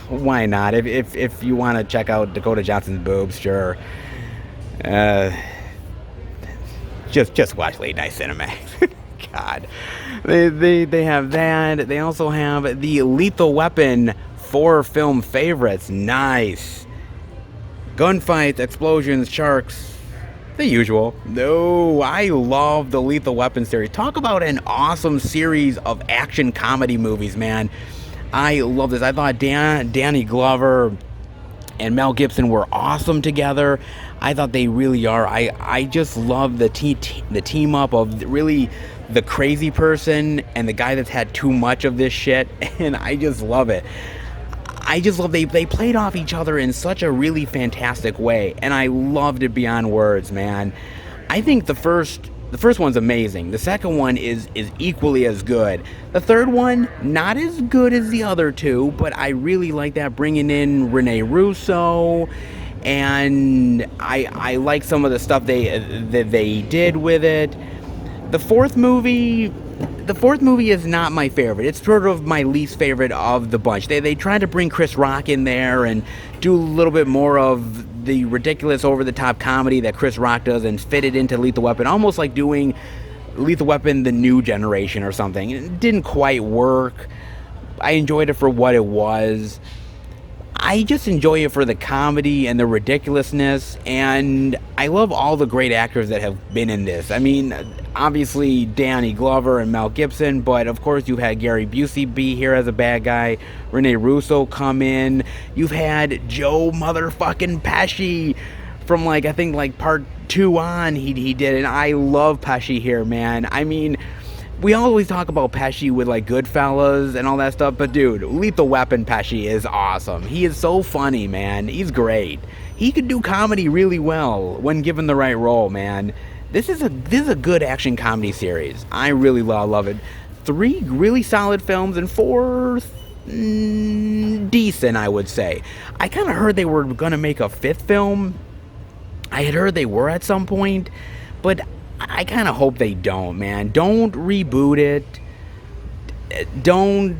Why not? If you want to check out Dakota Johnson's boobs, sure. Just watch Late Night Cinemax. God, they have that. They also have the Lethal Weapon 4 film favorites. Nice. Gunfights, explosions, sharks, the usual. No, I love the Lethal Weapon series. Talk about an awesome series of action comedy movies, man. I love this. I thought Danny Glover and Mel Gibson were awesome together. I thought they really are. I just love the team up of really the crazy person and the guy that's had too much of this shit, and I just love it. I just love they played off each other in such a really fantastic way, and I loved it beyond words, man. I think the first one's amazing. The second one is equally as good. The third one, not as good as the other two, but I really like that, bringing in Rene Russo, and I like some of the stuff they did with it. The fourth movie is not my favorite. It's sort of my least favorite of the bunch. They tried to bring Chris Rock in there and do a little bit more of the ridiculous, over-the-top comedy that Chris Rock does and fit it into Lethal Weapon, almost like doing Lethal Weapon The New Generation or something. It didn't quite work. I enjoyed it for what it was. I just enjoy it for the comedy and the ridiculousness, and I love all the great actors that have been in this. I mean, obviously Danny Glover and Mel Gibson, but of course you've had Gary Busey be here as a bad guy, Rene Russo come in, you've had Joe motherfucking Pesci from I think part 2 on, he did, and I love Pesci here, man. I mean, we always talk about Pesci with Goodfellas and all that stuff, but dude, Lethal Weapon Pesci is awesome. He is so funny, man. He's great. He could do comedy really well when given the right role, man. This is a good action comedy series. I really love it. 3 really solid films and 4 decent, I would say. I kind of heard they were gonna make a 5th film. I had heard they were at some point, but I kind of hope they don't, man. Don't reboot it. Don't,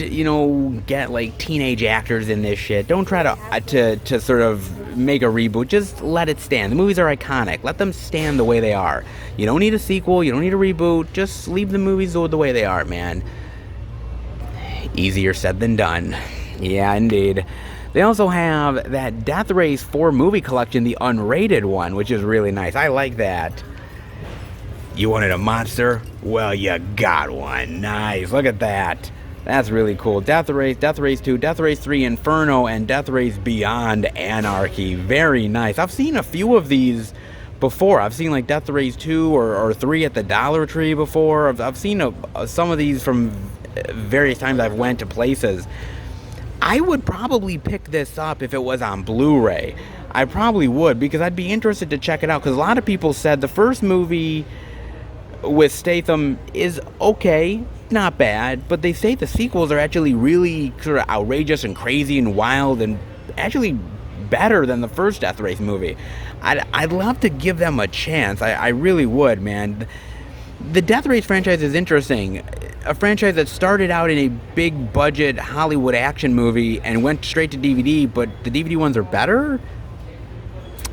get teenage actors in this shit. Don't try to sort of make a reboot. Just let it stand. The movies are iconic. Let them stand the way they are. You don't need a sequel. You don't need a reboot. Just leave the movies the way they are, man. Easier said than done. Yeah, indeed. They also have that Death Race 4 movie collection, the unrated one, which is really nice. I like that. You wanted a monster? Well, you got one. Nice. Look at that. That's really cool. Death Race 2, Death Race 3 Inferno, and Death Race Beyond Anarchy. Very nice. I've seen a few of these before. I've seen Death Race 2 or 3 at the Dollar Tree before. I've seen some of these from various times I've went to places. I would probably pick this up if it was on Blu-ray. I probably would, because I'd be interested to check it out, because a lot of people said the first movie with Statham is okay, not bad, but they say the sequels are actually really sort of outrageous and crazy and wild and actually better than the first Death Race movie. I'd love to give them a chance. I really would, man. The Death Race franchise is interesting. A franchise that started out in a big budget Hollywood action movie and went straight to DVD, but the DVD ones are better?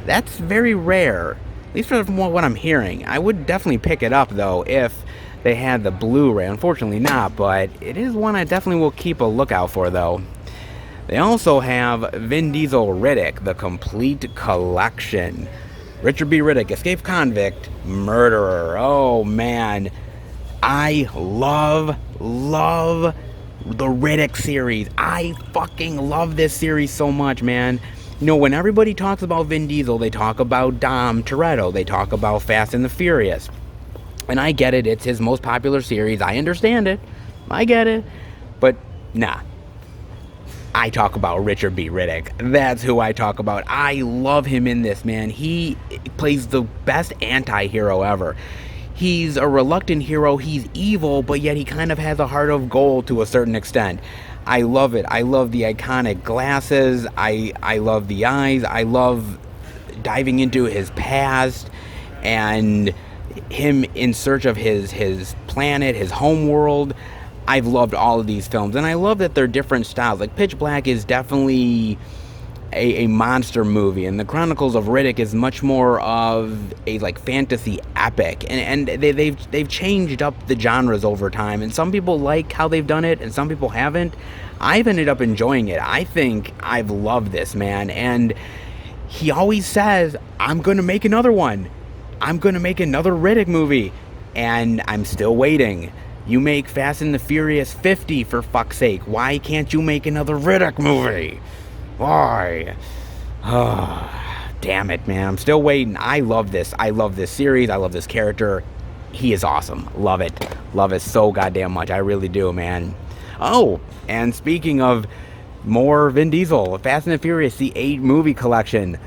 That's very rare. At least from what I'm hearing. I would definitely pick it up, though, if they had the Blu-ray. Unfortunately not, but it is one I definitely will keep a lookout for, though. They also have Vin Diesel Riddick, the complete collection. Richard B. Riddick, escaped convict, murderer. Oh, man. I love the Riddick series. I fucking love this series so much, man. You know, when everybody talks about Vin Diesel, they talk about Dom Toretto. They talk about Fast and the Furious. And I get it. It's his most popular series. I understand it. I get it. But, nah. I talk about Richard B. Riddick. That's who I talk about. I love him in this, man. He plays the best anti-hero ever. He's a reluctant hero. He's evil, but yet he kind of has a heart of gold to a certain extent. I love it. I love the iconic glasses. I love the eyes. I love diving into his past and him in search of his planet, his home world. I've loved all of these films, and I love that they're different styles. Like, Pitch Black is definitely a monster movie, and The Chronicles of Riddick is much more of a, like, fantasy epic. And they've changed up the genres over time, and some people like how they've done it, and some people haven't. I've ended up enjoying it. I think I've loved this, man, and he always says, I'm going to make another one. I'm going to make another Riddick movie, and I'm still waiting. You make Fast and the Furious 50, for fuck's sake. Why can't you make another Riddick movie? Why? Oh, damn it, man. I'm still waiting. I love this. I love this series. I love this character. He is awesome. Love it. Love it so goddamn much. I really do, man. Oh, and speaking of more Vin Diesel, Fast and the Furious, the 8 movie collection.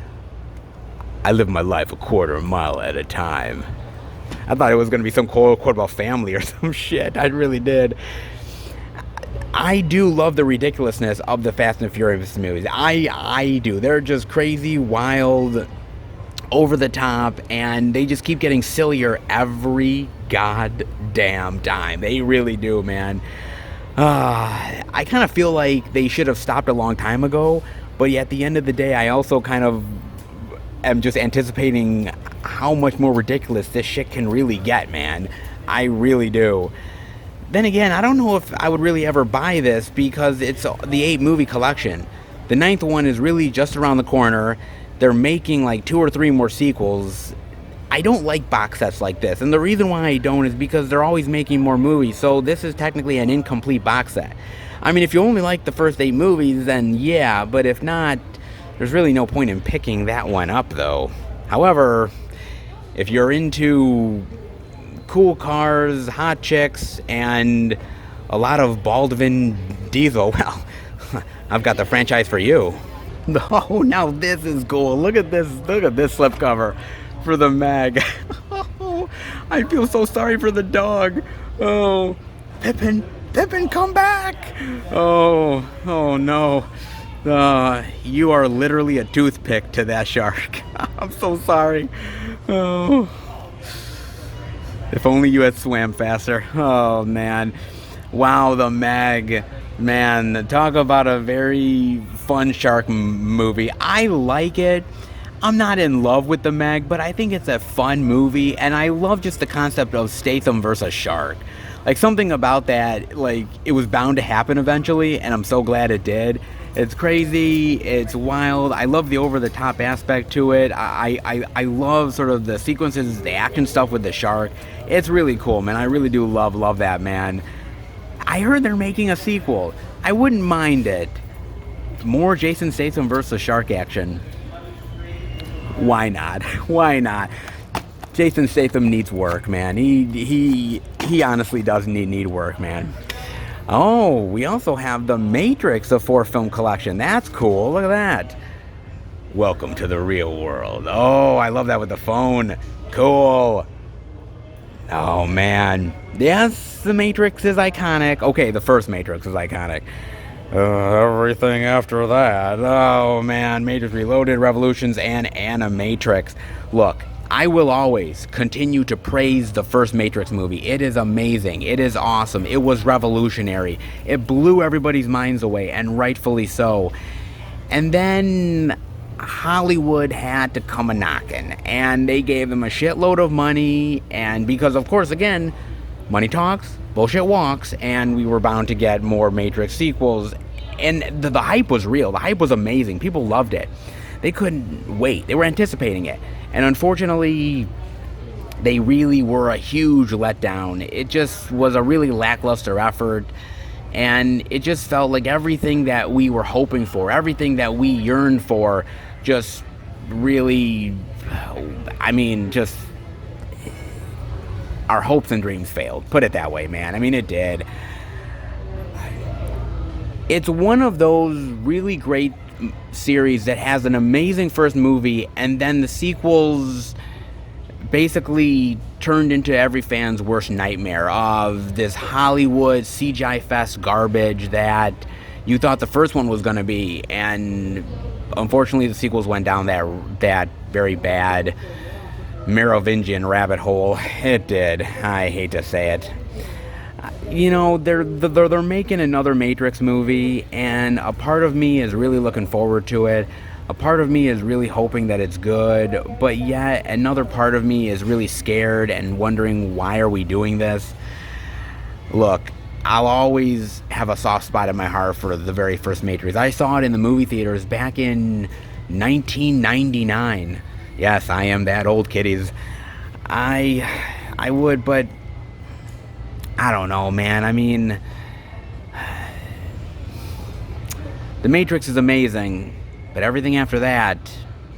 I live my life a quarter mile at a time. I thought it was going to be some quote about family or some shit. I really did. I do love the ridiculousness of the Fast and Furious movies. I do. They're just crazy, wild, over the top, and they just keep getting sillier every goddamn time. They really do, man. I kind of feel like they should have stopped a long time ago, but yet at the end of the day, I also kind of am just anticipating how much more ridiculous this shit can really get, man. I really do. Then again, I don't know if I would really ever buy this because it's the 8 movie collection. The 9th one is really just around the corner. They're making like 2 or 3 more sequels. I don't like box sets like this, and the reason why I don't is because they're always making more movies, so this is technically an incomplete box set. I mean, if you only like the first 8 movies, then yeah, but if not, there's really no point in picking that one up, though. However, if you're into cool cars, hot chicks, and a lot of bald Vin Diesel, well, I've got the franchise for you. Oh, now this is cool. Look at this slipcover for the mag. Oh, I feel so sorry for the dog. Oh, Pippin, come back. Oh no. You are literally a toothpick to that shark. I'm so sorry. Oh. If only you had swam faster. Oh, man. Wow, the Meg. Man, talk about a very fun shark movie. I like it. I'm not in love with the Meg, but I think it's a fun movie, and I love just the concept of Statham versus shark. Like, something about that, like, it was bound to happen eventually, and I'm so glad it did. It's crazy, it's wild. I love the over-the-top aspect to it. I love sort of the sequences, the action stuff with the shark. It's really cool, man. I really do love that, man. I heard they're making a sequel. I wouldn't mind it. More Jason Statham versus shark action. Why not? Why not? Jason Statham needs work, man. He honestly does need work, man. Oh, we also have The Matrix, a 4-film collection. That's cool. Look at that. Welcome to the real world. Oh, I love that with the phone. Cool. Oh, man. Yes, The Matrix is iconic. Okay, the first Matrix is iconic. Everything after that. Oh, man. Matrix Reloaded, Revolutions, and Animatrix. Look, I will always continue to praise the first Matrix movie. It is amazing. It is awesome. It was revolutionary. It blew everybody's minds away, and rightfully so. And then Hollywood had to come a knocking, and they gave them a shitload of money, and because, of course, again, money talks, bullshit walks, and we were bound to get more Matrix sequels. And the hype was real. The hype was amazing. People loved it. They couldn't wait. They were anticipating it. And unfortunately, they really were a huge letdown. It just was a really lackluster effort. And it just felt like everything that we were hoping for, everything that we yearned for, just really, just our hopes and dreams failed. Put it that way, man. I mean, it did. It's one of those really great series that has an amazing first movie, and then the sequels basically turned into every fan's worst nightmare of this Hollywood CGI fest garbage that you thought the first one was going to be. And unfortunately, the sequels went down that very bad Merovingian rabbit hole. It did. I hate to say it. They're making another Matrix movie, and a part of me is really looking forward to it. A part of me is really hoping that it's good, but yet another part of me is really scared and wondering, why are we doing this? Look, I'll always have a soft spot in my heart for the very first Matrix. I saw it in the movie theaters back in 1999. Yes, I am that old, kiddies. I would, but I don't know, man. I mean, The Matrix is amazing, but everything after that,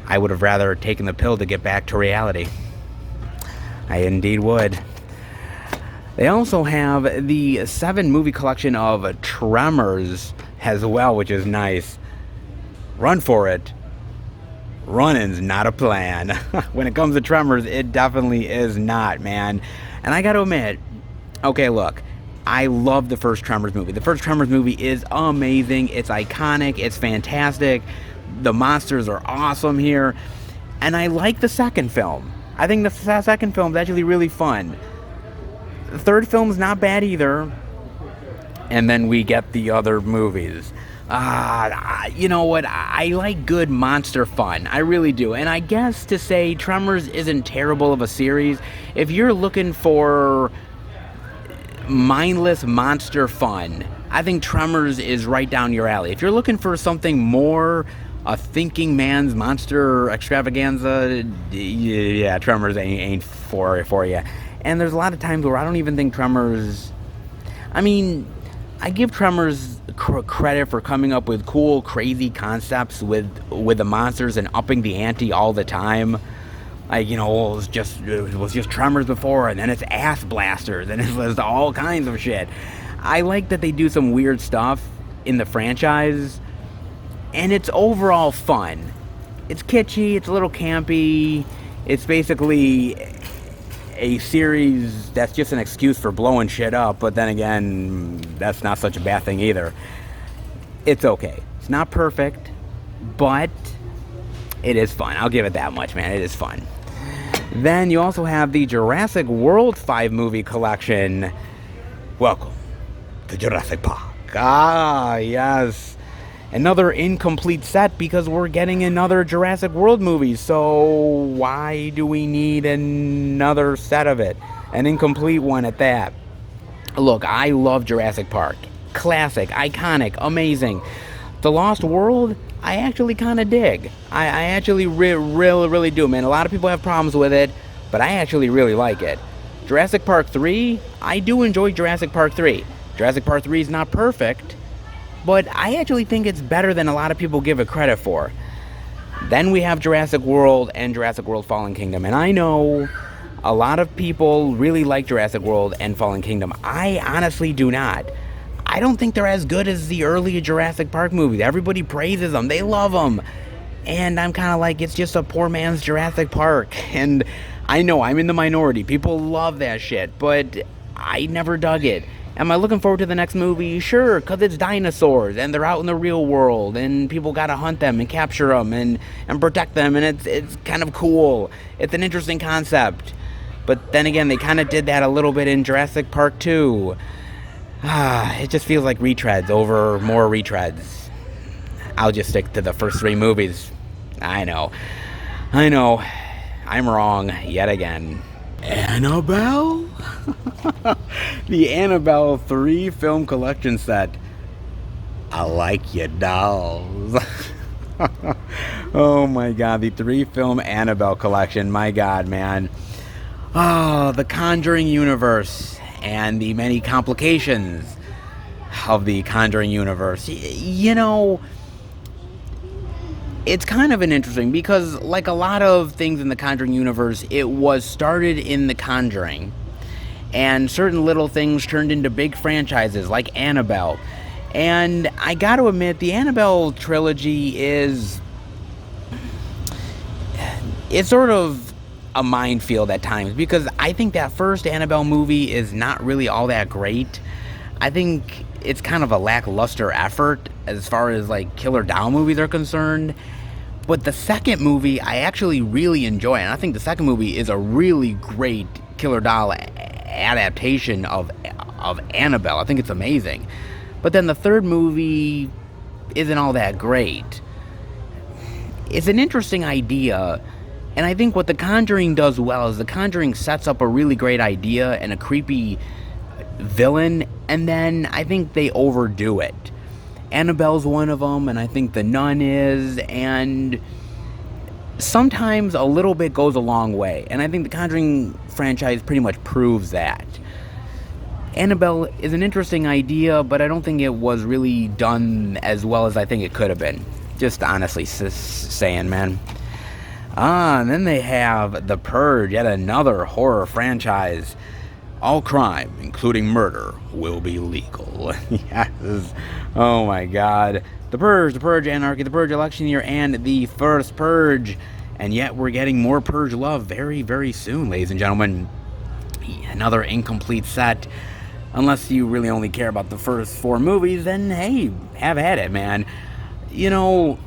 I would have rather taken the pill to get back to reality. I indeed would. They also have the 7-movie collection of Tremors as well, which is nice. Run for it. Running's not a plan. When it comes to Tremors, it definitely is not, man. And I gotta admit, okay, look, I love the first Tremors movie. The first Tremors movie is amazing. It's iconic. It's fantastic. The monsters are awesome here. And I like the second film. I think the second film is actually really fun. The third film's not bad either. And then we get the other movies. You know what? I like good monster fun. I really do. And I guess to say Tremors isn't terrible of a series, if you're looking for mindless monster fun, I think Tremors is right down your alley. If you're looking for something more a thinking man's monster extravaganza, yeah, Tremors ain't for you. And there's a lot of times where I don't even think Tremors... I give Tremors credit for coming up with cool, crazy concepts with the monsters and upping the ante all the time. Like, it was just Tremors before, and then it's ass blasters, and it was all kinds of shit. I like that they do some weird stuff in the franchise, and it's overall fun. It's kitschy, it's a little campy, it's basically a series that's just an excuse for blowing shit up, but then again, that's not such a bad thing either. It's okay. It's not perfect, but it is fun. I'll give it that much, man. It is fun. Then you also have the Jurassic World 5-movie collection. Welcome to Jurassic Park. Ah, yes. Another incomplete set because we're getting another Jurassic World movie. So why do we need another set of it? An incomplete one at that. Look, I love Jurassic Park. Classic, iconic, amazing. The Lost World, I actually kind of dig. I actually really do, man. A lot of people have problems with it, but I actually really like it. Jurassic Park 3, I do enjoy Jurassic Park 3. Jurassic Park 3 is not perfect, but I actually think it's better than a lot of people give it credit for. Then we have Jurassic World and Jurassic World Fallen Kingdom. And I know a lot of people really like Jurassic World and Fallen Kingdom. I honestly do not. I don't think they're as good as the early Jurassic Park movies. Everybody praises them. They love them. And I'm kind of like, it's just a poor man's Jurassic Park. And I know I'm in the minority. People love that shit. But I never dug it. Am I looking forward to the next movie? Sure, because it's dinosaurs, and they're out in the real world, and people gotta hunt them and capture them and protect them, and it's kind of cool. It's an interesting concept. But then again, they kind of did that a little bit in Jurassic Park 2. It just feels like retreads over more retreads. I'll just stick to the first 3 movies. I know. I'm wrong yet again. Annabelle? The Annabelle 3 film collection set. I like your dolls. Oh my god, the 3 film Annabelle collection. My god, man. Oh, the Conjuring universe and the many complications of the Conjuring universe. You know, it's kind of an interesting, because like a lot of things in the Conjuring universe, it was started in the Conjuring, and certain little things turned into big franchises like Annabelle. And I gotta admit, the Annabelle trilogy it's sort of a minefield at times, because I think that first Annabelle movie is not really all that great. I think it's kind of a lackluster effort as far as like killer doll movies are concerned. But the second movie I actually really enjoy, and I think the second movie is a really great killer doll adaptation of Annabelle. I think it's amazing. But then the third movie isn't all that great. It's an interesting idea, and I think what The Conjuring does well is The Conjuring sets up a really great idea and a creepy villain, and then I think they overdo it. Annabelle's one of them, and I think The Nun is, and sometimes a little bit goes a long way, and I think the Conjuring franchise pretty much proves that. Annabelle is an interesting idea, but I don't think it was really done as well as I think it could have been. Just honestly saying, man. And then they have The Purge, yet another horror franchise. All crime, including murder, will be legal. Yes. Oh my god. The Purge Anarchy, The Purge Election Year, and the first Purge. And yet we're getting more Purge love very, very soon, ladies and gentlemen. Another incomplete set. Unless you really only care about the first 4 movies, then hey, have at it, man. You know,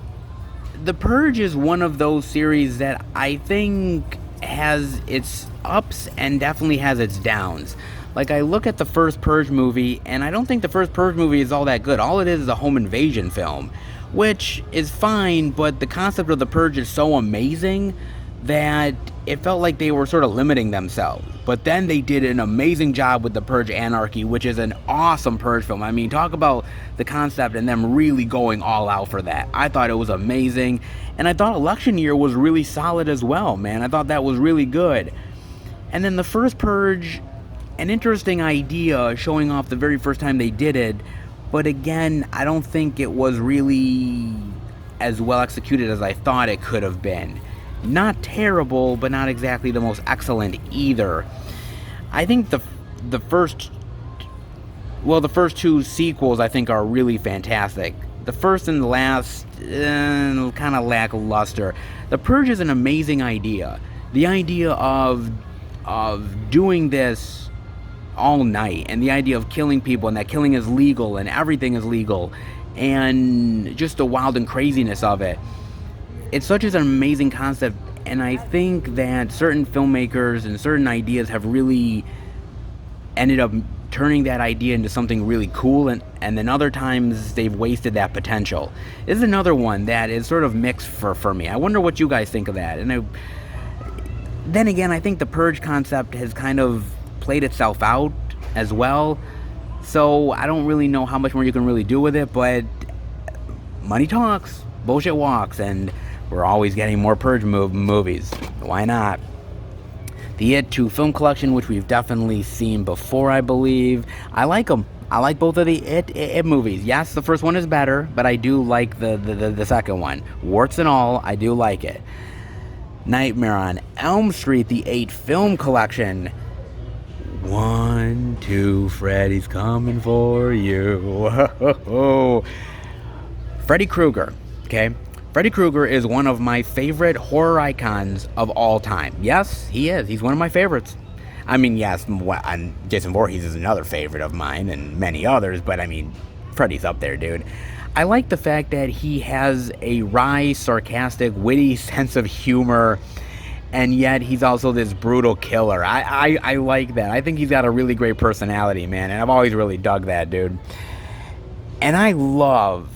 The Purge is one of those series that I think has its ups and definitely has its downs. Like, I look at the first Purge movie, and I don't think the first Purge movie is all that good. All it is a home invasion film, which is fine, but the concept of The Purge is so amazing that it felt like they were sort of limiting themselves. But then they did an amazing job with The Purge Anarchy, which is an awesome Purge film. I mean, talk about the concept and them really going all out for that. I thought it was amazing. And I thought Election Year was really solid as well, man. I thought that was really good. And then the first Purge, an interesting idea showing off the very first time they did it. But again, I don't think it was really as well executed as I thought it could have been. Not terrible, but not exactly the most excellent either. I think the first 2 sequels I think are really fantastic. The first and the last, kind of lackluster. The Purge is an amazing idea. The idea of doing this all night, and the idea of killing people, and that killing is legal, and everything is legal, and just the wild and craziness of it. It's such an amazing concept, and I think that certain filmmakers and certain ideas have really ended up turning that idea into something really cool, and then other times they've wasted that potential. This is another one that is sort of mixed for me. I wonder what you guys think of that. And then again, I think the Purge concept has kind of played itself out as well, so I don't really know how much more you can really do with it, but money talks, bullshit walks, and we're always getting more Purge movies. Why not? The It 2 film collection, which we've definitely seen before, I believe. I like them. I like both of the It movies. Yes, the first one is better, but I do like the second one. Warts and all, I do like it. Nightmare on Elm Street, the 8 film collection. 1, 2, Freddy's coming for you. Freddy Krueger, okay? Freddy Krueger is one of my favorite horror icons of all time. Yes, he is. He's one of my favorites. I mean, yes, Jason Voorhees is another favorite of mine and many others, but I mean, Freddy's up there, dude. I like the fact that he has a wry, sarcastic, witty sense of humor, and yet he's also this brutal killer. I like that. I think he's got a really great personality, man, and I've always really dug that, dude. And I love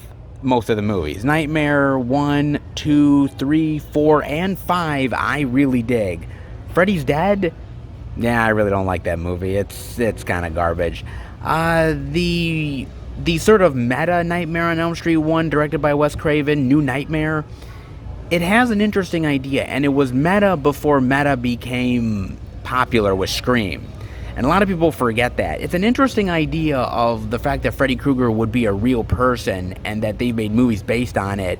most of the movies. Nightmare 1, 2, 3, 4, and 5, I really dig. Freddy's Dead, Yeah, I really don't like that movie. It's kind of garbage. The sort of meta Nightmare on Elm Street one, directed by Wes Craven, New Nightmare, it has an interesting idea, and it was meta before meta became popular with Scream. And a lot of people forget that. It's an interesting idea of the fact that Freddy Krueger would be a real person and that they made movies based on it,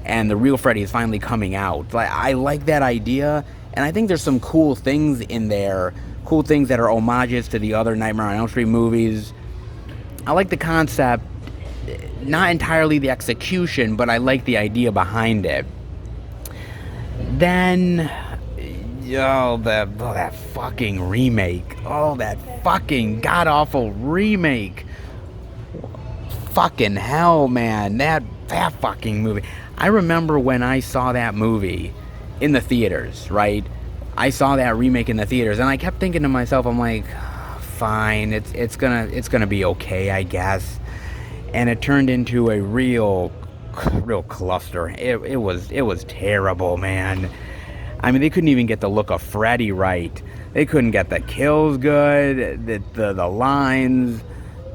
and the real Freddy is finally coming out. I like that idea, and I think there's some cool things in there, cool things that are homages to the other Nightmare on Elm Street movies. I like the concept, not entirely the execution, but I like the idea behind it. Then, that fucking remake. Oh, that fucking god-awful remake. Fucking hell, man. That fucking movie. I remember when I saw that movie in the theaters, right? I saw that remake in the theaters, and I kept thinking to myself, I'm like, fine, it's gonna be okay, I guess. And it turned into a real cluster. It was terrible, man. I mean, they couldn't even get the look of Freddy right. They couldn't get the kills good, the lines.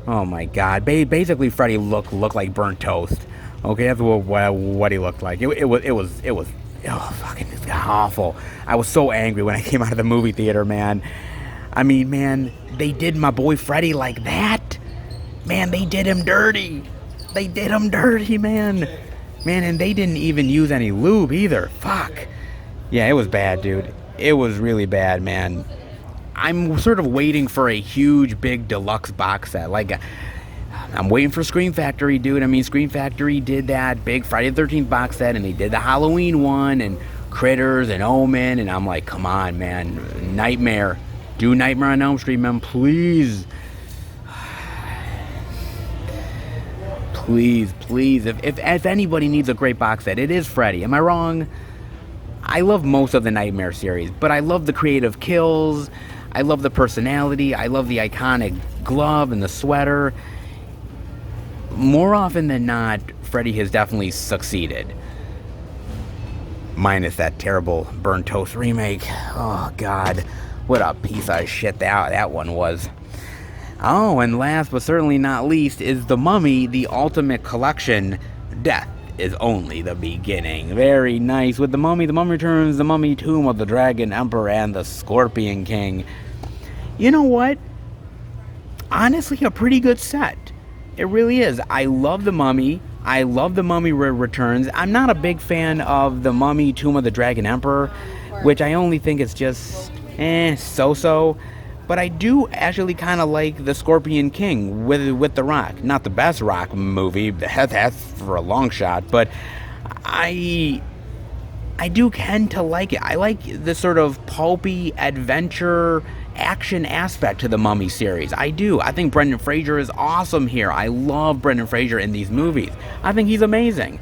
Oh my god. Basically, Freddy looked like burnt toast. Okay, that's what he looked like. It was fucking awful. I was so angry when I came out of the movie theater, man. I mean, man, they did my boy Freddy like that. Man, they did him dirty. They did him dirty, man. Man, and they didn't even use any lube either. Fuck. Yeah, it was bad, dude. It was really bad, man. I'm sort of waiting for a huge, big deluxe box set. I'm waiting for Scream Factory, dude. I mean, Scream Factory did that big Friday the 13th box set, and they did the Halloween one, and Critters, and Omen, and I'm like, come on, man. Nightmare. Do Nightmare on Elm Street, man, please. Please. If anybody needs a great box set, it is Freddy. Am I wrong? I love most of the Nightmare series, but I love the creative kills. I love the personality. I love the iconic glove and the sweater. More often than not, Freddy has definitely succeeded. Minus that terrible burnt toast remake. Oh, God. What a piece of shit that one was. Oh, and last but certainly not least is The Mummy, the Ultimate Collection. Death is only the beginning. Very nice. With The Mummy Returns, The Mummy, Tomb of the Dragon Emperor, and the Scorpion King. You know what? Honestly, a pretty good set. It really is. I love The Mummy. I love The Mummy Returns. I'm not a big fan of The Mummy, Tomb of the Dragon Emperor, which I only think is just so-so. But I do actually kind of like The Scorpion King with The Rock. Not the best Rock movie, that's for a long shot, but I do tend to like it. I like the sort of pulpy adventure action aspect to the Mummy series. I do. I think Brendan Fraser is awesome here. I love Brendan Fraser in these movies. I think he's amazing.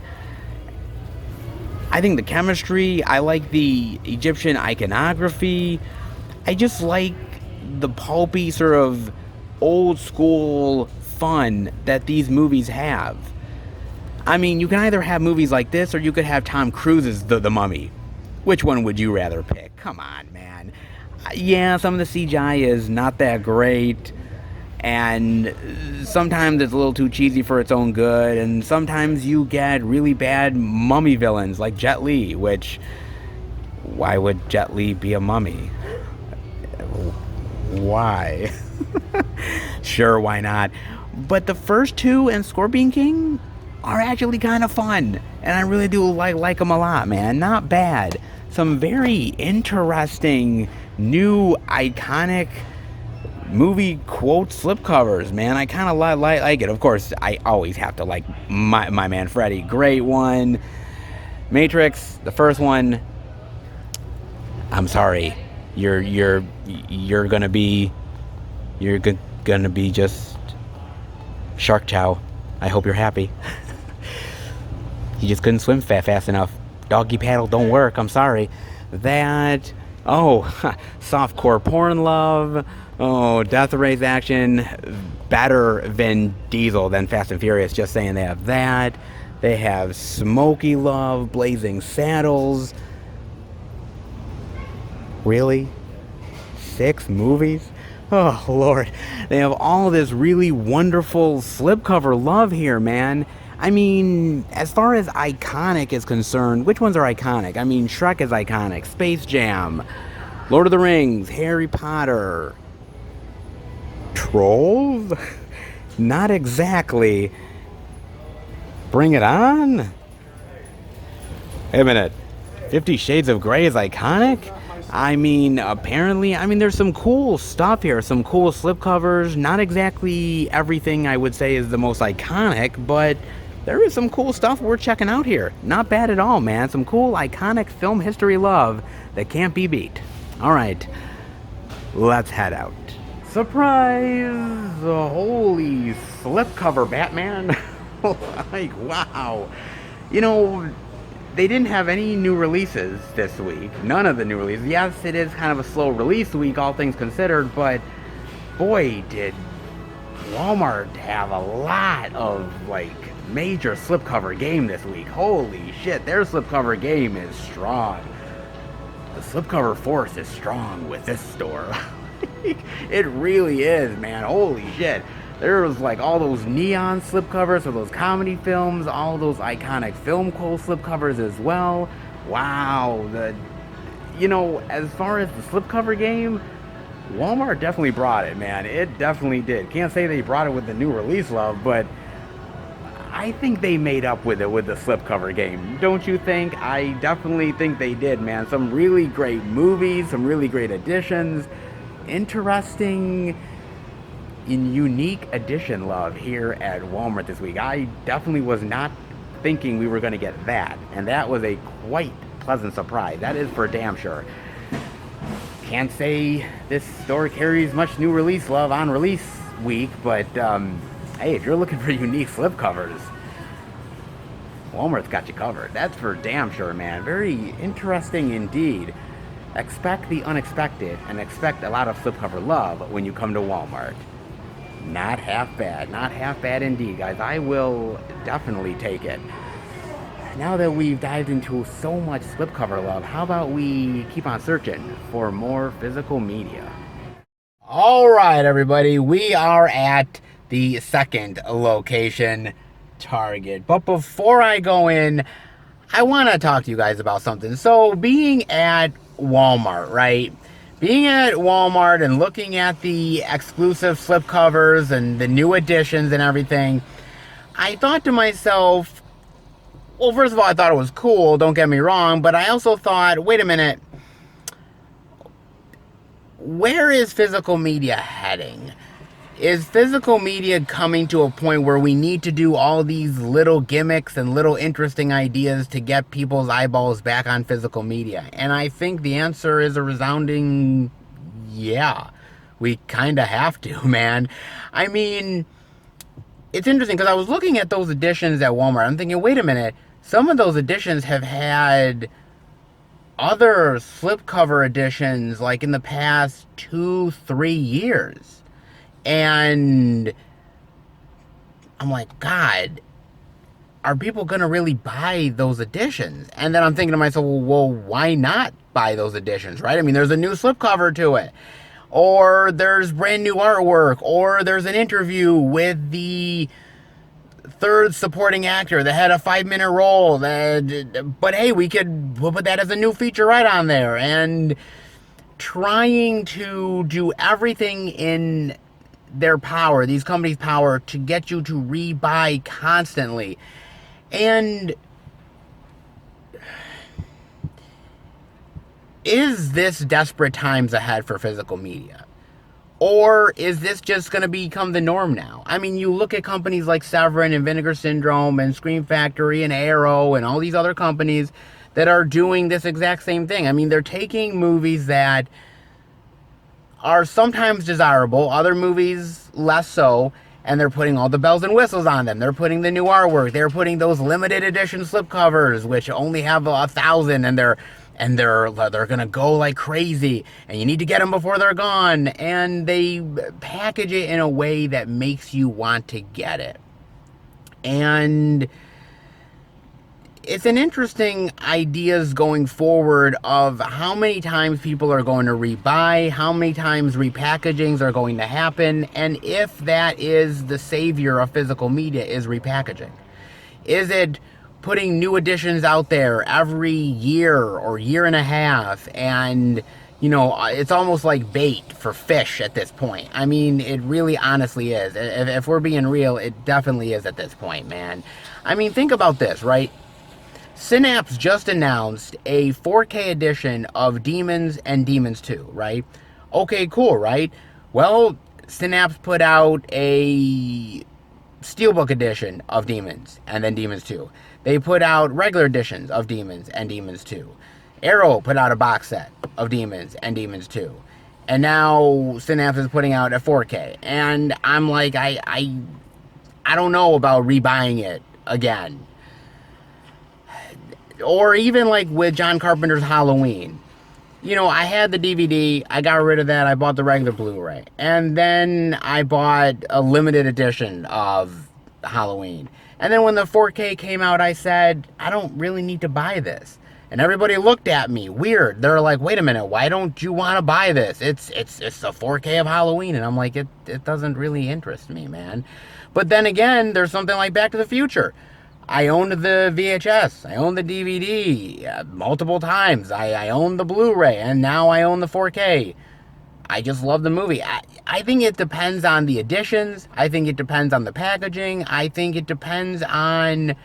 I think the chemistry, I like the Egyptian iconography. I just like the pulpy sort of old school fun that these movies have. I mean, you can either have movies like this or you could have Tom Cruise's The Mummy. Which one would you rather pick? Come on, man. Yeah, some of the CGI is not that great, and sometimes it's a little too cheesy for its own good, and sometimes you get really bad mummy villains like Jet Li, which, why would Jet Li be a mummy? Why? Sure, why not? But the first two and Scorpion King are actually kind of fun, and I really do like them a lot, man. Not bad. Some very interesting, new, iconic movie quote slipcovers, man. I kind of like it. Of course, I always have to like my man Freddy. Great one. Matrix, the first one. I'm sorry. You're gonna be just Shark Chow. I hope you're happy. You just couldn't swim fast enough. Doggy paddle don't work. I'm sorry. That. Oh, softcore porn love. Oh, Death Race action. Better Vin Diesel than Fast and Furious. Just saying, they have that. They have Smokey love, Blazing Saddles. Really? 6 movies. Oh, Lord. They have all this really wonderful slipcover love here, man. I mean, as far as iconic is concerned, which ones are iconic? I mean, Shrek is iconic, Space Jam, Lord of the Rings, Harry Potter. Trolls? Not exactly. Bring It On? Wait a minute. 50 Shades of Grey is iconic? I mean, apparently, there's some cool stuff here, some cool slipcovers. Not exactly everything I would say is the most iconic, but there is some cool stuff worth checking out here. Not bad at all, man. Some cool, iconic film history love that can't be beat. All right, let's head out. Surprise! Holy slipcover, Batman. Like, wow. You know, they didn't have any new releases this week. None of the new releases. Yes, it is kind of a slow release week, all things considered, but boy, did Walmart have a lot of, like, major slipcover game this week. Holy shit, their slipcover game is strong. The slipcover force is strong with this store. It really is, man. Holy shit. There was like all those neon slipcovers for those comedy films, all those iconic film coal slipcovers as well. Wow. You know, as far as the slipcover game, Walmart definitely brought it, man. It definitely did. Can't say they brought it with the new release love, but I think they made up with it with the slipcover game. Don't you think? I definitely think they did, man. Some really great movies, some really great additions, interesting and unique edition love here at Walmart this week. I definitely was not thinking we were going to get that, and that was a quite pleasant surprise. That is for damn sure. Can't say this store carries much new release love on release week, but hey, if you're looking for unique slipcovers, Walmart's got you covered. That's for damn sure, man. Very interesting indeed. Expect the unexpected and expect a lot of slipcover love when you come to Walmart. Not half bad. Not half bad indeed, guys. I will definitely take it. Now that we've dived into so much slipcover love, how about we keep on searching for more physical media? All right, everybody. We are at the second location, Target. But before I go in, I want to talk to you guys about something. So being at Walmart, right? Being at Walmart and looking at the exclusive slipcovers and the new editions and everything, I thought to myself, well, first of all, I thought it was cool, don't get me wrong, but I also thought, wait a minute, where is physical media heading? Is physical media coming to a point where we need to do all these little gimmicks and little interesting ideas to get people's eyeballs back on physical media? And I think the answer is a resounding yeah. We kind of have to, man. I mean, it's interesting because I was looking at those editions at Walmart. I'm thinking, wait a minute. Some of those editions have had other slipcover editions like in the past 2-3 years. And I'm like, God, are people going to really buy those editions? And then I'm thinking to myself, well, why not buy those editions, right? I mean, there's a new slipcover to it. Or there's brand new artwork. Or there's an interview with the third supporting actor that had a 5-minute role. But hey, we'll put that as a new feature right on there. And trying to do everything in their power, these companies' power, to get you to rebuy constantly. And is this desperate times ahead for physical media? Or is this just going to become the norm now? I mean, you look at companies like Severin and Vinegar Syndrome and Scream Factory and Arrow and all these other companies that are doing this exact same thing. I mean, they're taking movies that are sometimes desirable, other movies less so, and they're putting all the bells and whistles on them. They're putting the new artwork. They're putting those limited edition slipcovers, which only have 1,000, and they're gonna go like crazy, and you need to get them before they're gone. And they package it in a way that makes you want to get it. And it's an interesting ideas going forward of how many times people are going to rebuy, how many times repackagings are going to happen, and if that is the savior of physical media, is repackaging. Is it putting new editions out there every year or year and a half, and you know, it's almost like bait for fish at this point. I mean, it really honestly is. If we're being real, it definitely is at this point, man. I mean, think about this, right? Synapse just announced a 4K edition of Demons and Demons 2, right? Okay, cool, right? Well, Synapse put out a Steelbook edition of Demons and then Demons 2. They put out regular editions of Demons and Demons 2. Arrow put out a box set of Demons and Demons 2. And now Synapse is putting out a 4K. And I'm like, I don't know about rebuying it again. Or even like with John Carpenter's Halloween. You know, I had the DVD, I got rid of that, I bought the regular Blu-ray. And then I bought a limited edition of Halloween. And then when the 4K came out, I said, I don't really need to buy this. And everybody looked at me weird. They're like, wait a minute, why don't you want to buy this? It's a 4K of Halloween. And I'm like, it doesn't really interest me, man. But then again, there's something like Back to the Future. I owned the VHS. I owned the DVD multiple times. I owned the Blu-ray, and now I own the 4K. I just love the movie. I think it depends on the editions. I think it depends on the packaging. I think it depends on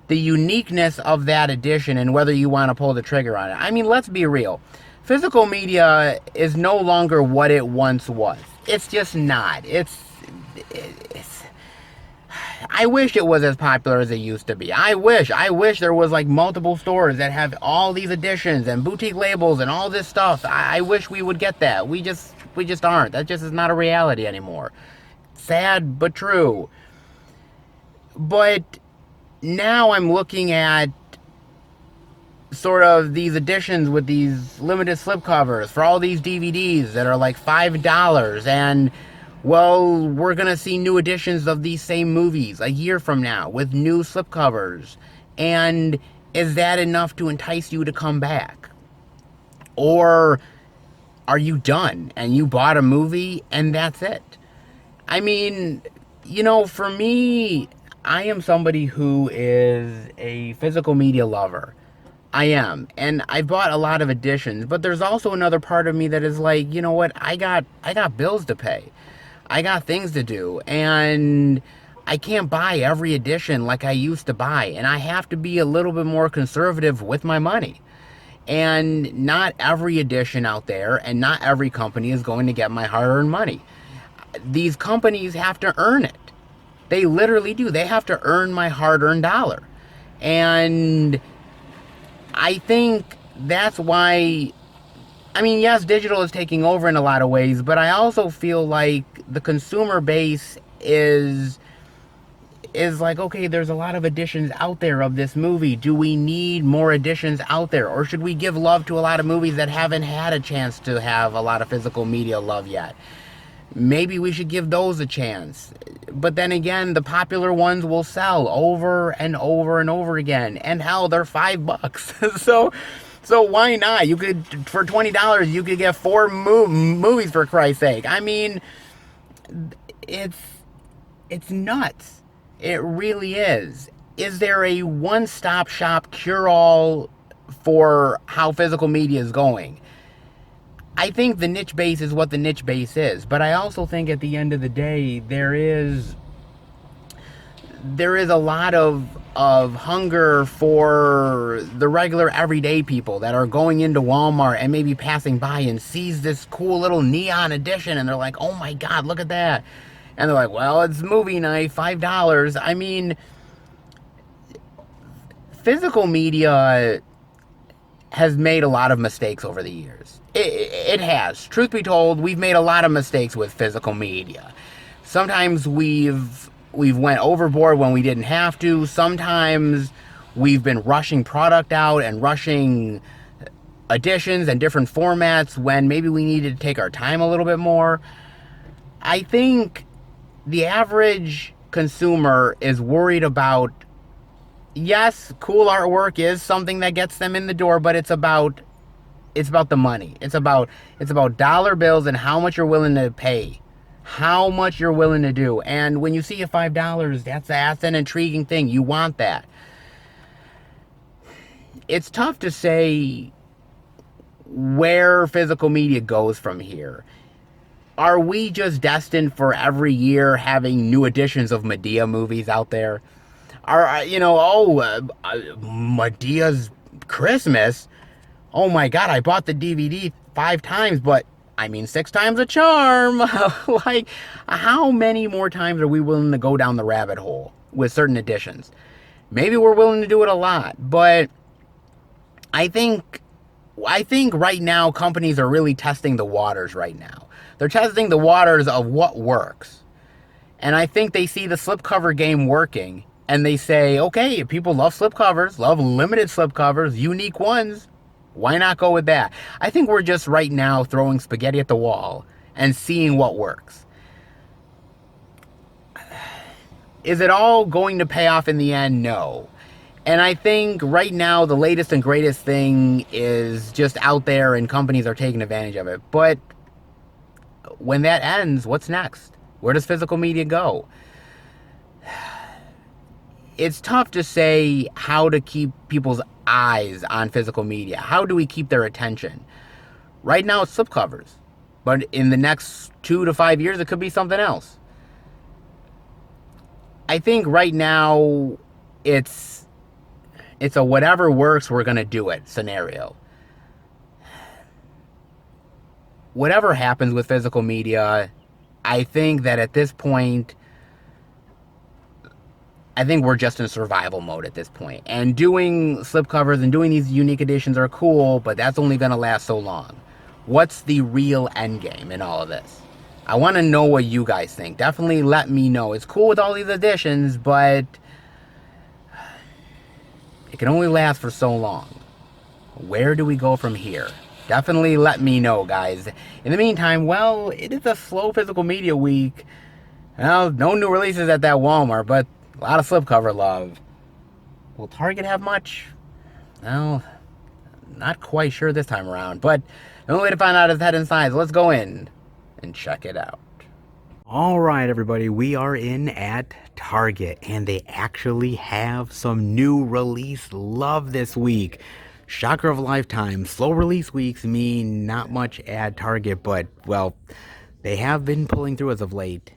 the uniqueness of that edition and whether you want to pull the trigger on it. I mean, let's be real. Physical media is no longer what it once was. It's just not. I wish it was as popular as it used to be. I wish there was like multiple stores that have all these editions and boutique labels and all this stuff. I wish we would get that. We just aren't. That just is not a reality anymore. Sad but true. But now I'm looking at sort of these editions with these limited slipcovers for all these DVDs that are like $5, and well, we're gonna see new editions of these same movies a year from now with new slipcovers. And is that enough to entice you to come back? Or are you done and you bought a movie and that's it? I mean, you know, for me, I am somebody who is a physical media lover. I am. And I bought a lot of editions, but there's also another part of me that is like, you know what? I got bills to pay. I got things to do, and I can't buy every edition like I used to buy, and I have to be a little bit more conservative with my money. And not every edition out there and not every company is going to get my hard-earned money. These companies have to earn it. They literally do. They have to earn my hard-earned dollar. And I think that's why, I mean, yes, digital is taking over in a lot of ways, but I also feel like the consumer base is like, okay, there's a lot of editions out there of this movie. Do we need more editions out there? Or should we give love to a lot of movies that haven't had a chance to have a lot of physical media love yet? Maybe we should give those a chance. But then again, the popular ones will sell over and over and over again. And hell, they're $5. So why not? You could, for $20, you could get 4 movies, for Christ's sake. I mean, it's nuts. It really is. Is there a one-stop shop cure-all for how physical media is going? I think the niche base is what the niche base is, but I also think at the end of the day, there is a lot of hunger for the regular everyday people that are going into Walmart and maybe passing by and sees this cool little neon edition, and they're like, oh my God, look at that. And they're like, well, it's movie night, $5. I mean, physical media has made a lot of mistakes over the years. It has. Truth be told, we've made a lot of mistakes with physical media. Sometimes we've went overboard when we didn't have to. Sometimes we've been rushing product out and rushing editions and different formats when maybe we needed to take our time a little bit more. I think the average consumer is worried about yes, cool artwork is something that gets them in the door, but it's about the money. It's about dollar bills and how much you're willing to pay. How much you're willing to do. And when you see a $5, that's an intriguing thing. You want that. It's tough to say where physical media goes from here. Are we just destined for every year having new editions of Medea movies out there? Medea's Christmas. Oh my God, I bought the DVD 5 times, but I mean, 6 times a charm. Like, how many more times are we willing to go down the rabbit hole with certain editions? Maybe we're willing to do it a lot, but I think right now companies are really testing the waters right now. They're testing the waters of what works. And I think they see the slipcover game working, and they say, okay, if people love slipcovers, love limited slipcovers, unique ones, why not go with that? I think we're just right now throwing spaghetti at the wall and seeing what works. Is it all going to pay off in the end? No. And I think right now the latest and greatest thing is just out there and companies are taking advantage of it. But when that ends, what's next? Where does physical media go? It's tough to say how to keep people's eyes on physical media. How do we keep their attention? Right now it's slipcovers. But in the next 2 to 5 years, it could be something else. I think right now it's a whatever works, we're going to do it scenario. Whatever happens with physical media, I think that at this point, I think we're just in survival mode at this point. And doing slipcovers and doing these unique editions are cool, but that's only going to last so long. What's the real end game in all of this? I want to know what you guys think. Definitely let me know. It's cool with all these editions, but it can only last for so long. Where do we go from here? Definitely let me know, guys. In the meantime, well, it is a slow physical media week. Well, no new releases at that Walmart, but a lot of slipcover love. Will Target have much? Well, not quite sure this time around, but the only way to find out is head inside. So let's go in and check it out. All right, everybody, we are in at Target, and they actually have some new release love this week. Shocker of a lifetime. Slow release weeks mean not much at Target, but, well, they have been pulling through as of late.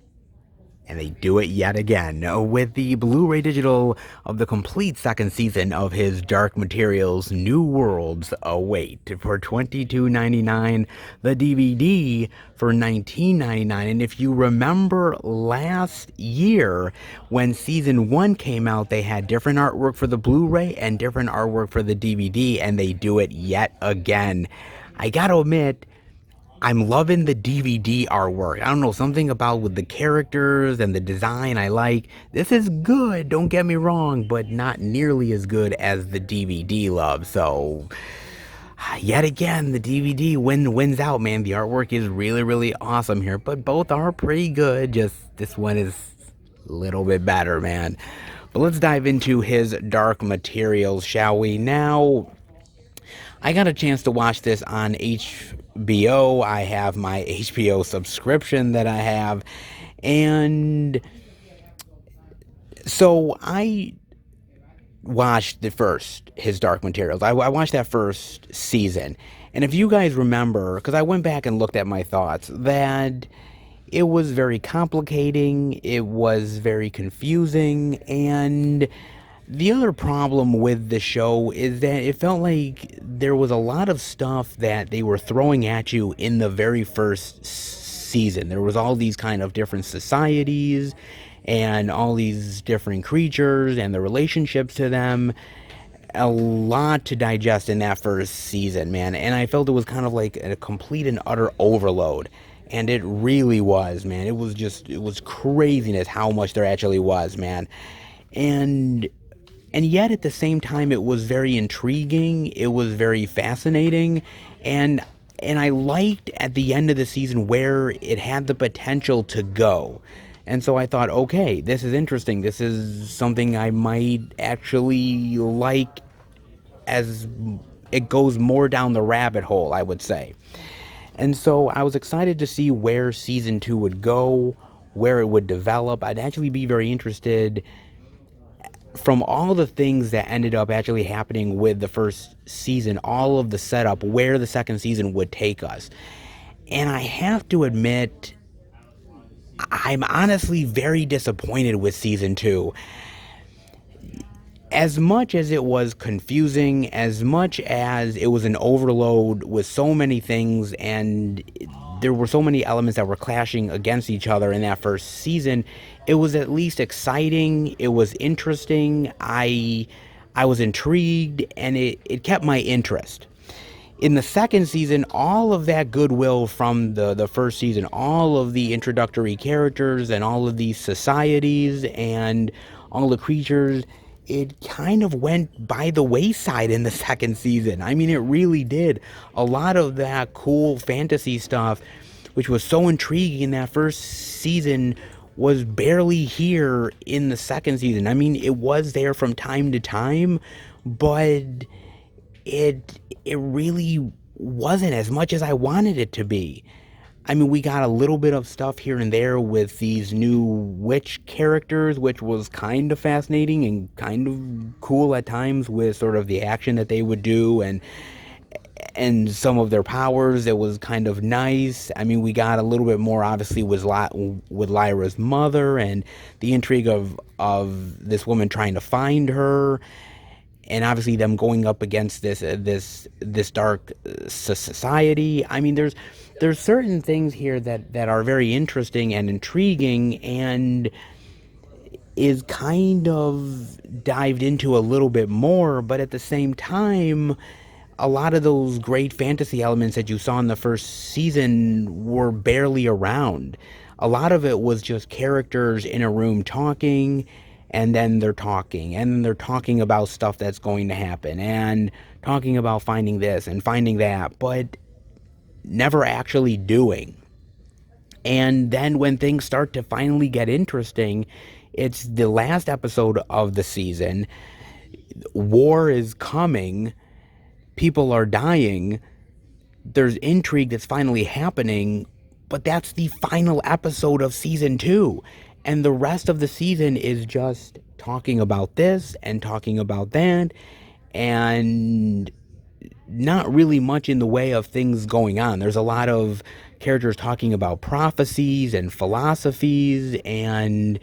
And they do it yet again with the Blu-ray digital of the complete second season of his Dark Materials New Worlds await for $22.99, the DVD for $19.99. And if you remember last year when season 1 came out, they had different artwork for the Blu-ray and different artwork for the DVD, and they do it yet again. I gotta admit, I'm loving the DVD artwork. I don't know, something about with the characters and the design I like. This is good, don't get me wrong, but not nearly as good as the DVD love. So, yet again, the DVD wins out, man. The artwork is really, really awesome here, but both are pretty good. Just this one is a little bit better, man. But let's dive into his Dark Materials, shall we? Now, I got a chance to watch this on HBO. I have my HBO subscription that I have. And so I watched his Dark Materials. I watched that first season. And if you guys remember, because I went back and looked at my thoughts, that it was very complicating, it was very confusing, and the other problem with the show is that it felt like there was a lot of stuff that they were throwing at you in the very first season. There was all these kind of different societies and all these different creatures and the relationships to them. A lot to digest in that first season, man. And I felt it was kind of like a complete and utter overload. And it really was, man. It was craziness how much there actually was, man. And yet at the same time, it was very intriguing. It was very fascinating. And I liked at the end of the season where it had the potential to go. And so I thought, okay, this is interesting. This is something I might actually like, as it goes more down the rabbit hole, I would say. And so I was excited to see where season 2 would go, where it would develop. I'd actually be very interested from all the things that ended up actually happening with the first season, all of the setup, where the second season would take us. And I have to admit, I'm honestly very disappointed with season 2. As much as it was confusing, as much as it was an overload with so many things, and there were so many elements that were clashing against each other in that first season, it was at least exciting, it was interesting, I was intrigued, and it kept my interest. In the second season, all of that goodwill from the first season, all of the introductory characters and all of these societies and all the creatures, it kind of went by the wayside in the second season. I mean, it really did. A lot of that cool fantasy stuff, which was so intriguing in that first season, was barely here in the second season. I mean, it was there from time to time, but it really wasn't as much as I wanted it to be. I mean, we got a little bit of stuff here and there with these new witch characters, which was kind of fascinating and kind of cool at times, with sort of the action that they would do and some of their powers. It was kind of nice. I mean, we got a little bit more obviously with Lyra's mother and the intrigue of this woman trying to find her, and obviously them going up against this dark society. I mean, there's certain things here that are very interesting and intriguing, and is kind of dived into a little bit more, but at the same time, a lot of those great fantasy elements that you saw in the first season were barely around. A lot of it was just characters in a room talking, and then they're talking, and they're talking about stuff that's going to happen, and talking about finding this and finding that, but never actually doing. And then when things start to finally get interesting, it's the last episode of the season. War is coming. People are dying. There's intrigue that's finally happening, but that's the final episode of season 2. And the rest of the season is just talking about this and talking about that, and not really much in the way of things going on. There's a lot of characters talking about prophecies and philosophies and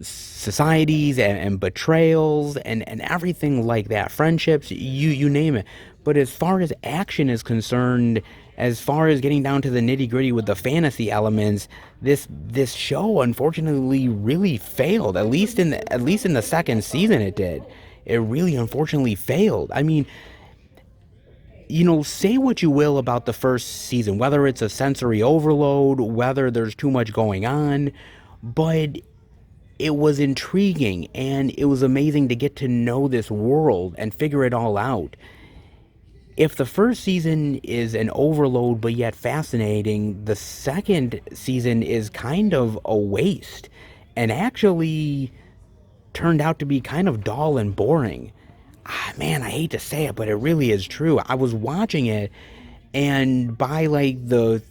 societies and betrayals and everything like that, friendships, you name it. But as far as action is concerned, as far as getting down to the nitty gritty with the fantasy elements, this show unfortunately really failed. At least in the second season, it did. It really unfortunately failed. I mean, say what you will about the first season, whether it's a sensory overload, whether there's too much going on, but it was intriguing, and it was amazing to get to know this world and figure it all out. If the first season is an overload but yet fascinating, the second season is kind of a waste, and actually turned out to be kind of dull and boring. Man, I hate to say it, but it really is true. I was watching it, and by like the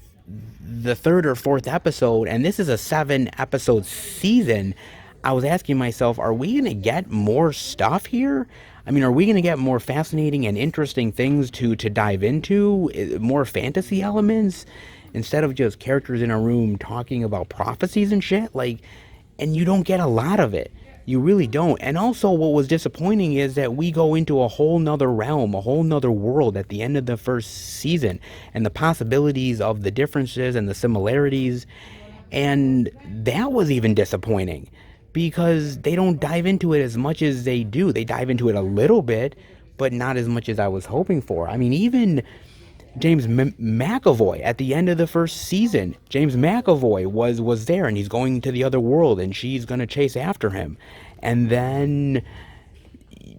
third or fourth episode, and this is a 7-episode season, I was asking myself, are we going to get more stuff here? I mean, are we going to get more fascinating and interesting things to dive into? More fantasy elements? Instead of just characters in a room talking about prophecies and shit? And you don't get a lot of it. You really don't. And also, what was disappointing is that we go into a whole nother realm, a whole nother world at the end of the first season, and the possibilities of the differences and the similarities. And that was even disappointing, because they don't dive into it as much as they do. They dive into it a little bit, but not as much as I was hoping for. I mean, even James McAvoy at the end of the first season, James McAvoy was there, and he's going to the other world, and she's going to chase after him. And then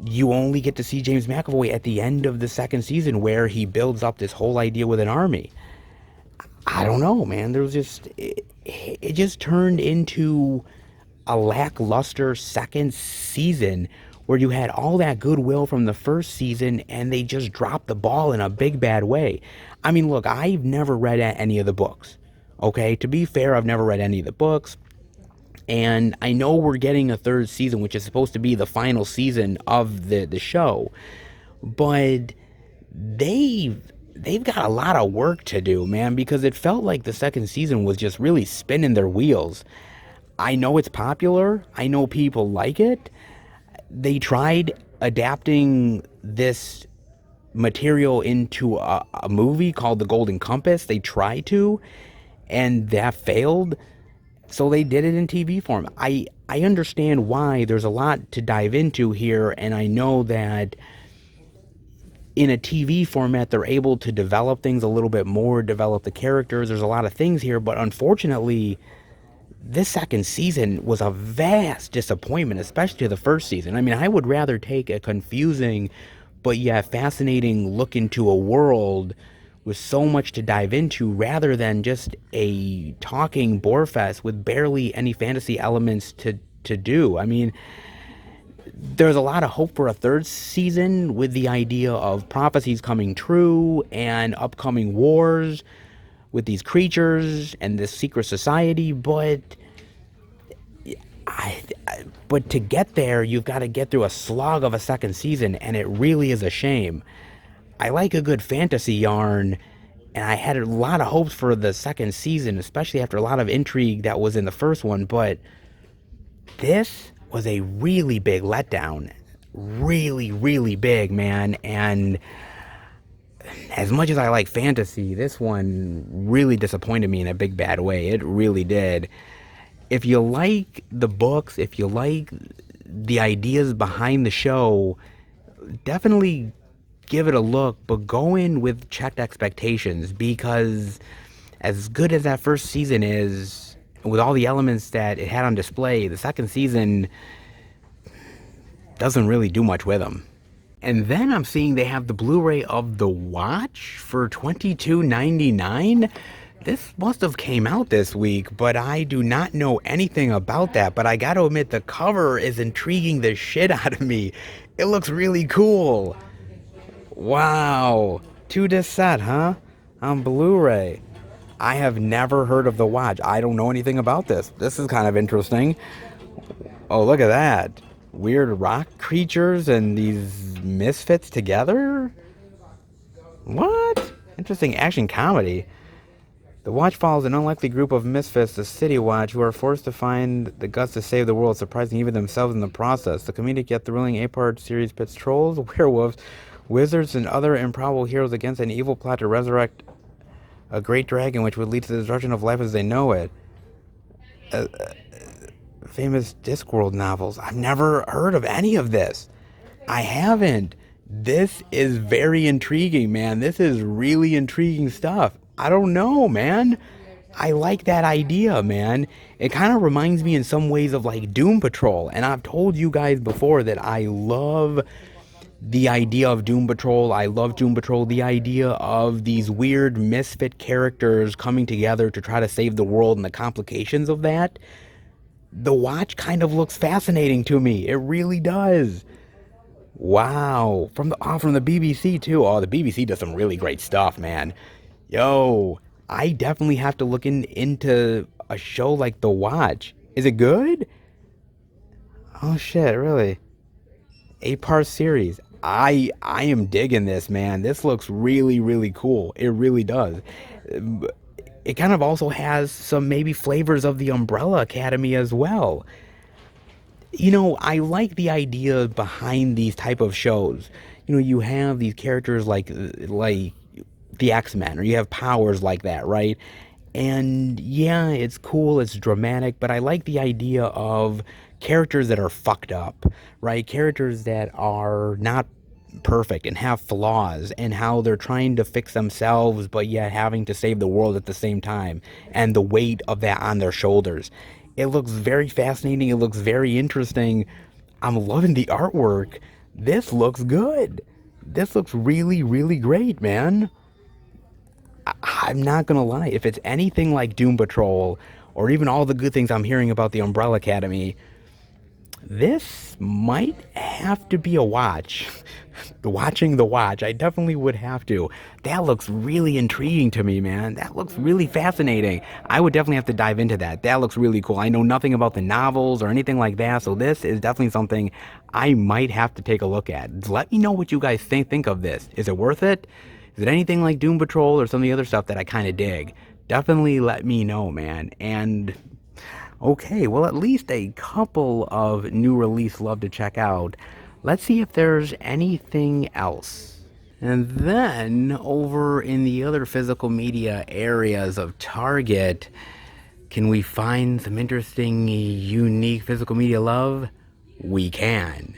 you only get to see James McAvoy at the end of the second season, where he builds up this whole idea with an army. I don't know, man. There was just it just turned into a lackluster second season where you had all that goodwill from the first season and they just dropped the ball in a big bad way. I mean, look, I've never read any of the books. Okay, to be fair, I've never read any of the books. And I know we're getting a third season, which is supposed to be the final season of the show. But they've got a lot of work to do, man, because it felt like the second season was just really spinning their wheels. I know it's popular. I know people like it. They tried adapting this material into a movie called The Golden Compass. They tried to, and that failed. So they did it in TV form. I understand why there's a lot to dive into here, and I know that in a TV format, they're able to develop things a little bit more, develop the characters. There's a lot of things here, but unfortunately, this second season was a vast disappointment, especially the first season. I mean, I would rather take a confusing but yet fascinating look into a world with so much to dive into rather than just a talking bore fest with barely any fantasy elements to do. I mean, there's a lot of hope for a third season with the idea of prophecies coming true and upcoming wars with these creatures and this secret society, but but to get there, you've got to get through a slog of a second season, and it really is a shame. I like a good fantasy yarn, and I had a lot of hopes for the second season, especially after a lot of intrigue that was in the first one, but this was a really big letdown. Really, really big, man. And as much as I like fantasy, this one really disappointed me in a big bad way. It really did. If you like the books, if you like the ideas behind the show, definitely give it a look, but go in with checked expectations, because as good as that first season is, with all the elements that it had on display, the second season doesn't really do much with them. And then I'm seeing they have the Blu-ray of The Watch for $22.99. This must have came out this week, but I do not know anything about that. But I gotta admit, the cover is intriguing the shit out of me. It looks really cool. Wow. 2-disc set, huh? On Blu-ray. I have never heard of The Watch. I don't know anything about this. This is kind of interesting. Oh, look at that. Weird rock creatures and these misfits together? What? Interesting action comedy. The Watch follows an unlikely group of misfits, the City Watch, who are forced to find the guts to save the world, surprising even themselves in the process. The comedic yet thrilling 8-part series pits trolls, werewolves, wizards, and other improbable heroes against an evil plot to resurrect a great dragon which would lead to the destruction of life as they know it. Famous Discworld novels. I've never heard of any of this. I haven't. This is very intriguing, man. This is really intriguing stuff. I don't know, man. I like that idea, man. It kind of reminds me in some ways of like Doom Patrol. And I've told you guys before that I love the idea of Doom Patrol. I love Doom Patrol. The idea of these weird misfit characters coming together to try to save the world and the complications of that. The Watch kind of looks fascinating to me. It really does. Wow. From the BBC too. Oh, the BBC does some really great stuff, man. Yo, I definitely have to look into a show like The Watch. Is it good? Oh shit, really? 8-part series. I am digging this, man. This looks really, really cool. It really does. It kind of also has some maybe flavors of the Umbrella Academy as well. You know, I like the idea behind these type of shows. You know, you have these characters like the X-Men, or you have powers like that, right? And yeah, it's cool, it's dramatic, but I like the idea of characters that are fucked up, right? Characters that are not perfect and have flaws, and how they're trying to fix themselves but yet having to save the world at the same time, and the weight of that on their shoulders. It looks very fascinating. It looks very interesting. I'm loving the artwork. This looks good. This looks really, really great, man. I'm not gonna lie. If it's anything like Doom Patrol, or even all the good things I'm hearing about the Umbrella Academy, this might have to be a watch. Watching the watch, I definitely would have to. That looks really intriguing to me, man. That looks really fascinating. I would definitely have to dive into that. That looks really cool. I know nothing about the novels or anything like that, so this is definitely something I might have to take a look at. Let me know what you guys think of this. Is it worth it? Is it anything like Doom Patrol or some of the other stuff that I kind of dig? Definitely let me know, man. And okay, well, at least a couple of new release love to check out. Let's see if there's anything else. And then over in the other physical media areas of Target, can we find some interesting, unique physical media love? We can.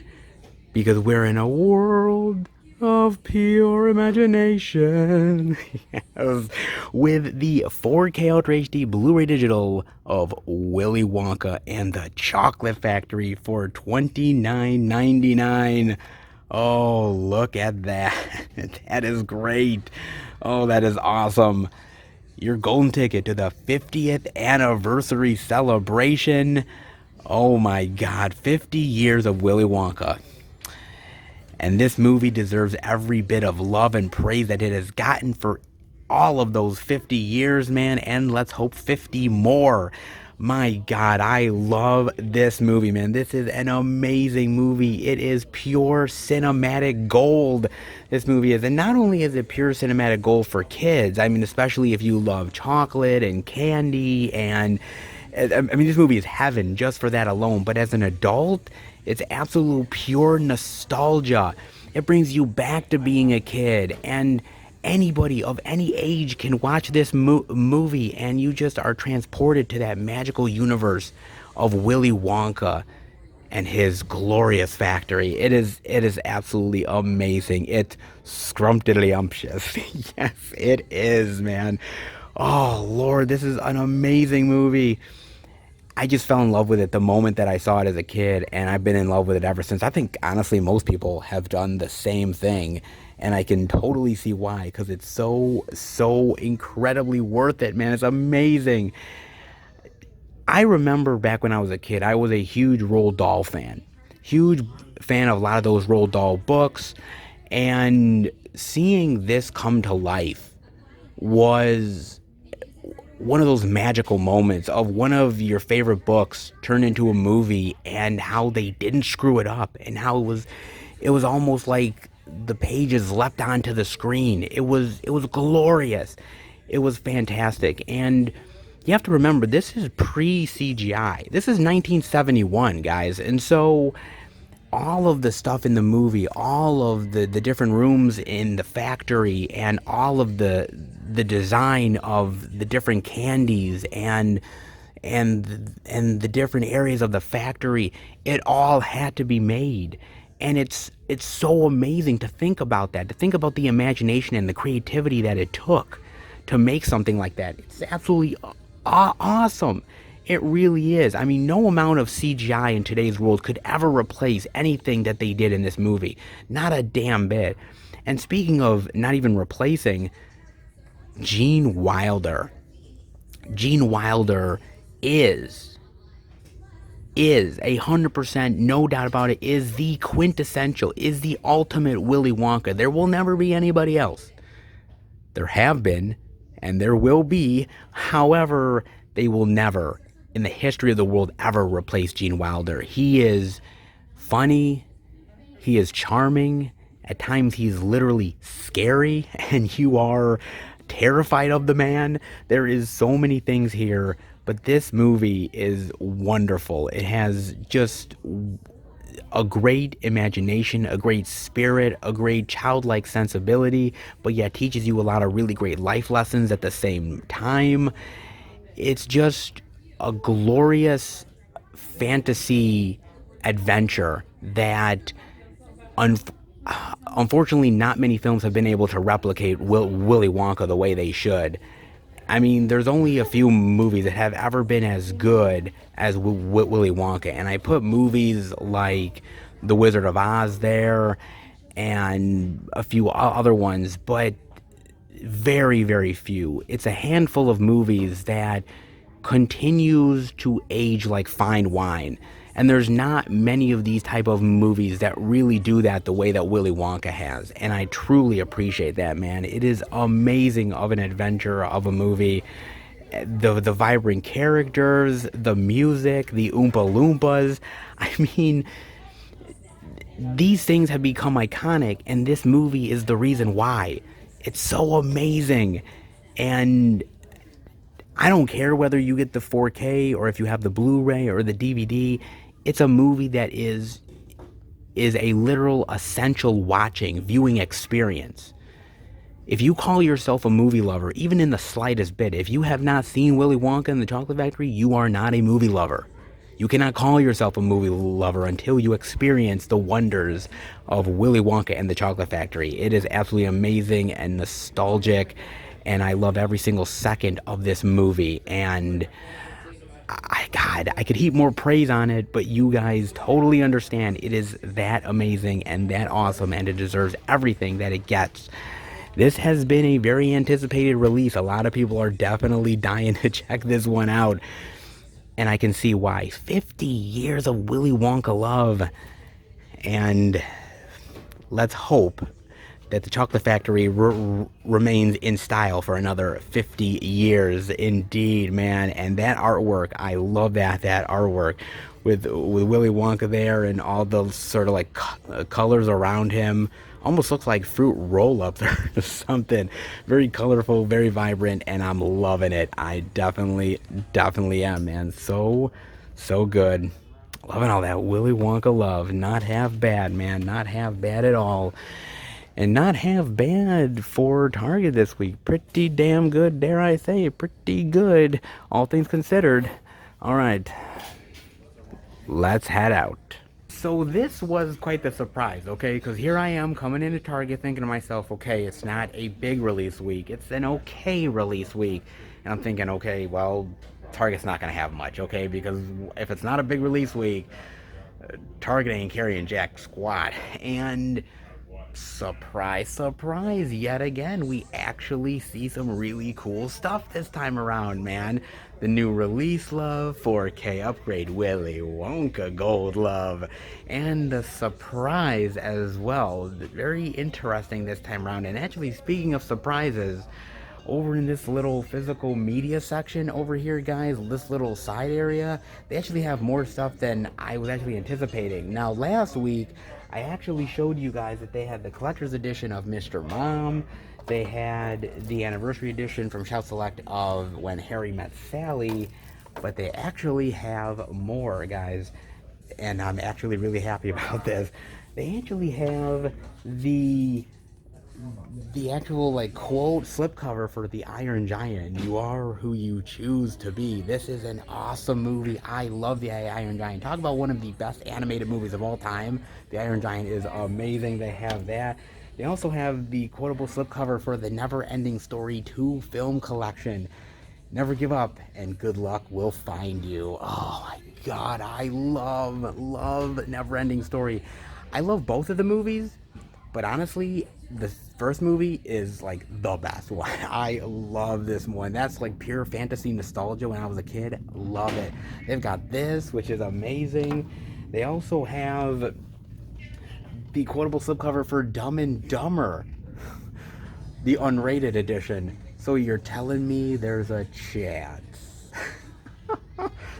Because we're in a world of pure imagination. Yes. With the 4K Ultra HD Blu-ray digital of Willy Wonka and the Chocolate Factory for $29.99. Oh, look at that. That is great. Oh, that is awesome. Your golden ticket to the 50th anniversary celebration. Oh my God, 50 years of Willy Wonka. And this movie deserves every bit of love and praise that it has gotten for all of those 50 years, man. And let's hope 50 more. My God, I love this movie, man. This is an amazing movie. It is pure cinematic gold. This movie is. And not only is it pure cinematic gold for kids, I mean, especially if you love chocolate and candy and I mean, this movie is heaven just for that alone. But as an adult, it's absolute pure nostalgia. It brings you back to being a kid. And anybody of any age can watch this movie and you just are transported to that magical universe of Willy Wonka and his glorious factory. It is absolutely amazing. It's scrumptious. Yes, it is, man. Oh, Lord, this is an amazing movie. I just fell in love with it the moment that I saw it as a kid, and I've been in love with it ever since. I think, honestly, most people have done the same thing, and I can totally see why, because it's so incredibly worth it, man. It's amazing. I remember back when I was a kid, I was a huge Roald Dahl fan. Huge fan of a lot of those Roald Dahl books, and seeing this come to life was one of those magical moments of one of your favorite books turned into a movie, and how they didn't screw it up, and how it was almost like the pages leapt onto the screen. It was glorious. It was fantastic. And you have to remember, this is pre-CGI. This is 1971, guys. And so all of the stuff in the movie, all of the different rooms in the factory, and all of the design of the different candies and the different areas of the factory, it all had to be made. And it's so amazing to think about that, to think about the imagination and the creativity that it took to make something like that. It's absolutely awesome. It really is. I mean, no amount of CGI in today's world could ever replace anything that they did in this movie. Not a damn bit. And speaking of not even replacing, Gene Wilder. Gene Wilder is 100%, no doubt about it, is the quintessential, is the ultimate Willy Wonka. There will never be anybody else. There have been, and there will be. However, they will never, in the history of the world, ever replace Gene Wilder. He is funny. He is charming. At times, he's literally scary, and you are terrified of the man. There is so many things here, but this movie is wonderful. It has just a great imagination, a great spirit, a great childlike sensibility, but yet teaches you a lot of really great life lessons at the same time. It's just a glorious fantasy adventure that unfortunately not many films have been able to replicate Willy Wonka the way they should. I mean, there's only a few movies that have ever been as good as Willy Wonka, and I put movies like The Wizard of Oz there and a few other ones, but very, very few. It's a handful of movies that continues to age like fine wine. And there's not many of these type of movies that really do that the way that Willy Wonka has. And I truly appreciate that, man. It is amazing of an adventure of a movie. The vibrant characters, the music, the Oompa Loompas. I mean, these things have become iconic, and this movie is the reason why. It's so amazing. And I don't care whether you get the 4K or if you have the Blu-ray or the DVD. It's a movie that is a literal essential viewing experience. If you call yourself a movie lover, even in the slightest bit, if you have not seen Willy Wonka and the Chocolate Factory, you are not a movie lover. You cannot call yourself a movie lover until you experience the wonders of Willy Wonka and the Chocolate Factory. It is absolutely amazing and nostalgic, and I love every single second of this movie. And God, I could heap more praise on it, but you guys totally understand it is that amazing and that awesome, and it deserves everything that it gets. This has been a very anticipated release. A lot of people are definitely dying to check this one out. And I can see why. 50 years of Willy Wonka love. And let's hope that the Chocolate Factory remains in style for another 50 years. Indeed, man. And that artwork, I love that artwork. With Willy Wonka there and all the sort of like colors around him. Almost looks like fruit roll-up or something. Very colorful, very vibrant, and I'm loving it. I definitely am, man. So good. Loving all that Willy Wonka love. Not half bad, man. Not half bad at all. And not half bad for Target this week. Pretty damn good, dare I say. Pretty good, all things considered. All right. Let's head out. So this was quite the surprise, okay? Because here I am coming into Target thinking to myself, okay, it's not a big release week. It's an okay release week. And I'm thinking, okay, well, Target's not going to have much, okay? Because if it's not a big release week, Target ain't carrying jack squat. And surprise, yet again, we actually see some really cool stuff this time around, man. The new release love, 4K upgrade, Willy Wonka gold love, and the surprise as well. Very interesting this time around. And actually, speaking of surprises, over in this little physical media section over here, guys, this little side area, they actually have more stuff than I was actually anticipating. Now, last week, I actually showed you guys that they had the collector's edition of Mr. Mom. They had the anniversary edition from Shout Select of When Harry Met Sally. But they actually have more, guys. And I'm actually really happy about this. They actually have the actual like quote slipcover for the Iron Giant. You are who you choose to be. This is an awesome movie. I love the Iron Giant. Talk about one of the best animated movies of all time. The Iron Giant is amazing. They have that. They also have the quotable slipcover for the Never Ending Story 2 film collection. Never give up and good luck will find you. Oh my God, I love Never Ending Story. I love both of the movies, but honestly, the first movie is like the best one. I love this one. That's like pure fantasy nostalgia when I was a kid. Love it. They've got this, which is amazing. They also have the quotable slipcover for Dumb and Dumber, the unrated edition. So you're telling me there's a chance?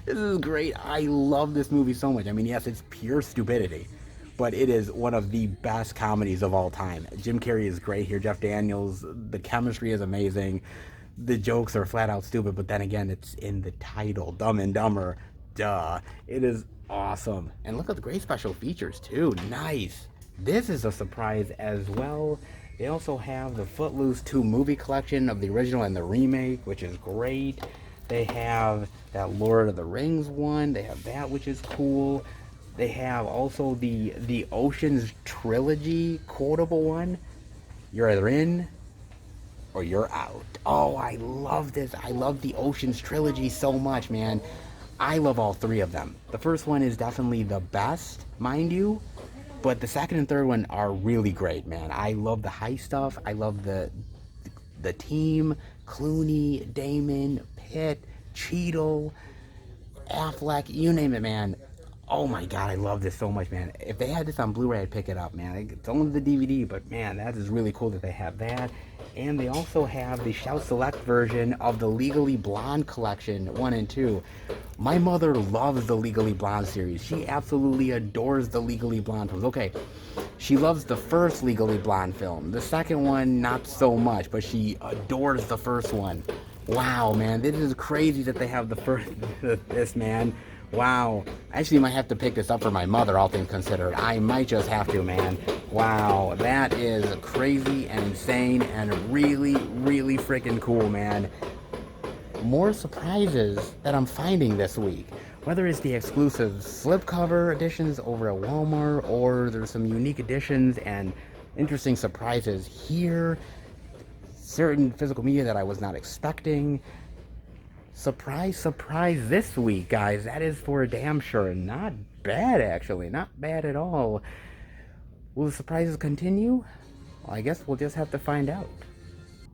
This is great. I love this movie so much. I mean, yes, it's pure stupidity, but it is one of the best comedies of all time. Jim Carrey is great here. Jeff Daniels, the chemistry is amazing. The jokes are flat out stupid, but then again, it's in the title, Dumb and Dumber. Duh. It is awesome. And look at the great special features, too. Nice. This is a surprise as well. They also have the Footloose 2 movie collection of the original and the remake, which is great. They have that Lord of the Rings one. They have that, which is cool. They have also the Ocean's Trilogy quotable one. You're either in or you're out. Oh, I love this. I love the Ocean's Trilogy so much, man. I love all three of them. The first one is definitely the best, mind you. But the second and third one are really great, man. I love the heist stuff. I love the the team, Clooney, Damon, Pitt, Cheadle, Affleck, you name it, man. Oh my god, I love this so much, man. If they had this on Blu-ray, I'd pick it up, man. It's only the DVD, but man, that is really cool that they have that. And they also have the Shout Select version of the Legally Blonde collection 1 and 2. My mother loves the Legally Blonde series. She absolutely adores the Legally Blonde films. Okay, she loves the first Legally Blonde film. The second one, not so much, but she adores the first one. Wow, man, this is crazy that they have the first, this, man. Wow. I actually might have to pick this up for my mother, all things considered. I might just have to, man. Wow, that is crazy and insane and really, really freaking cool, man. More surprises that I'm finding this week. Whether it's the exclusive slipcover editions over at Walmart, or there's some unique editions and interesting surprises here. Certain physical media that I was not expecting. Surprise, surprise this week, guys. That is for damn sure. Not bad, actually. Not bad at all. Will the surprises continue? Well, I guess we'll just have to find out.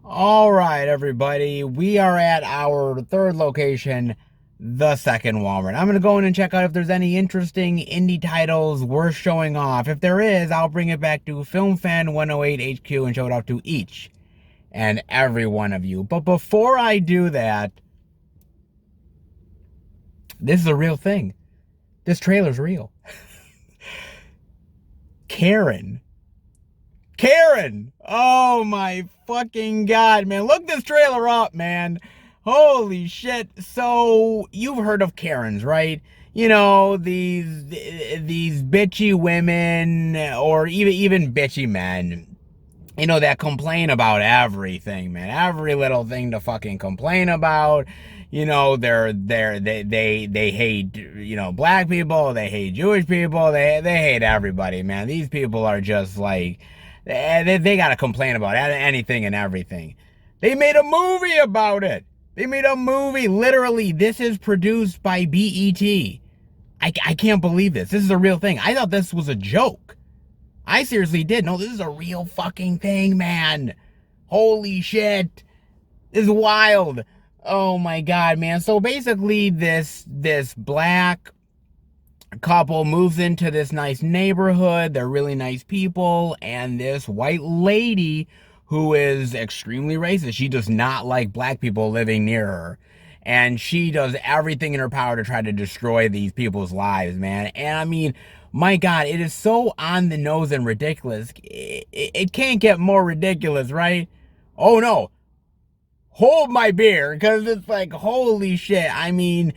All right, everybody. We are at our third location, the second Walmart. I'm going to go in and check out if there's any interesting indie titles worth showing off. If there is, I'll bring it back to Film Fan 108 HQ and show it off to each and every one of you. But before I do that, this is a real thing. This trailer's real. Karen. Oh my fucking god, man. Look this trailer up, man. Holy shit. So, you've heard of Karens, right? You know, these bitchy women, or even bitchy men, you know, that complain about everything, man. Every little thing to fucking complain about. You know, they hate, you know, black people, they hate Jewish people, they hate everybody, man. These people are just like, they gotta complain about anything and everything. They made a movie about it. They made a movie, literally. This is produced by BET. I can't believe this. This is a real thing. I thought this was a joke. I seriously did. No, this is a real fucking thing, man. Holy shit. This is wild. Oh my god, man. So basically this black couple moves into this nice neighborhood. They're really nice people, and this white lady who is extremely racist, she does not like black people living near her, and she does everything in her power to try to destroy these people's lives, man. And I mean, my god, it is so on the nose and ridiculous. It can't get more ridiculous, right? Oh no, hold my beer, because it's like, holy shit. I mean,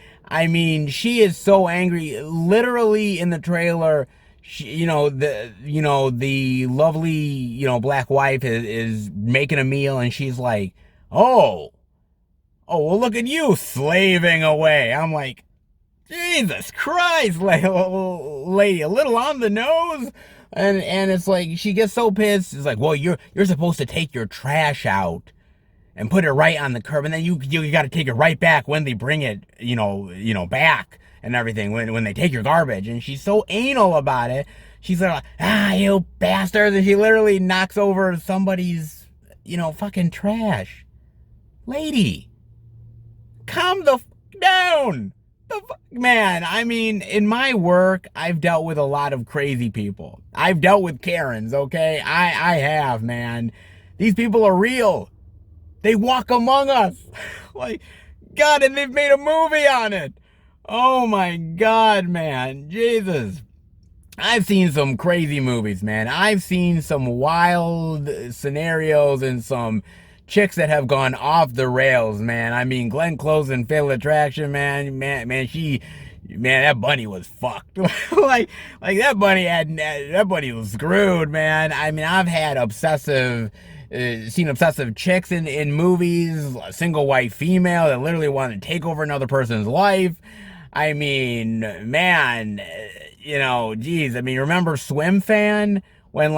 she is so angry. Literally in the trailer, she, the lovely, black wife is making a meal, and she's like, oh, well, look at you slaving away. I'm like, Jesus Christ, lady, a little on the nose. And it's like, she gets so pissed. It's like, well, you're supposed to take your trash out and put it right on the curb, and then you got to take it right back when they bring it, back and everything, when they take your garbage. And she's so anal about it. She's like, you bastards, and she literally knocks over somebody's, fucking trash. Lady, calm the down. Man, I mean, in my work, I've dealt with a lot of crazy people. I've dealt with Karens, okay? I have, man. These people are real. They walk among us. Like, God, and they've made a movie on it. Oh my God, man. Jesus. I've seen some crazy movies, man. I've seen some wild scenarios and some chicks that have gone off the rails, man. I mean, Glenn Close and Fatal Attraction, man, that bunny was fucked. like that bunny was screwed, man. I mean, I've had seen obsessive chicks in movies, a single white female that literally wanted to take over another person's life. I mean, man, geez. I mean, remember Swim Fan? When,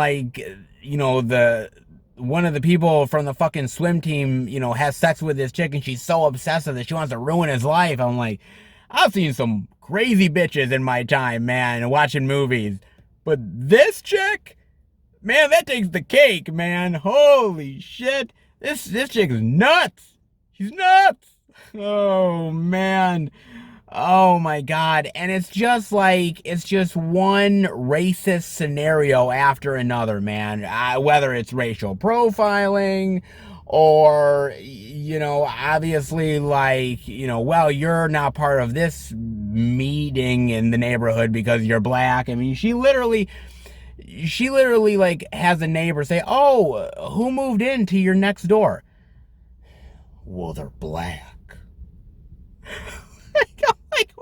one of the people from the fucking swim team, has sex with this chick, and she's so obsessive that she wants to ruin his life. I'm like, I've seen some crazy bitches in my time, man, watching movies. But this chick, man, that takes the cake, man. Holy shit. This chick is nuts. She's nuts. Oh man. Oh my God. And it's just like, it's just one racist scenario after another, man. Whether it's racial profiling or, obviously, like, well, you're not part of this meeting in the neighborhood because you're black. I mean, she literally like has a neighbor say, "Oh, who moved into your next door?" Well, they're black. Like,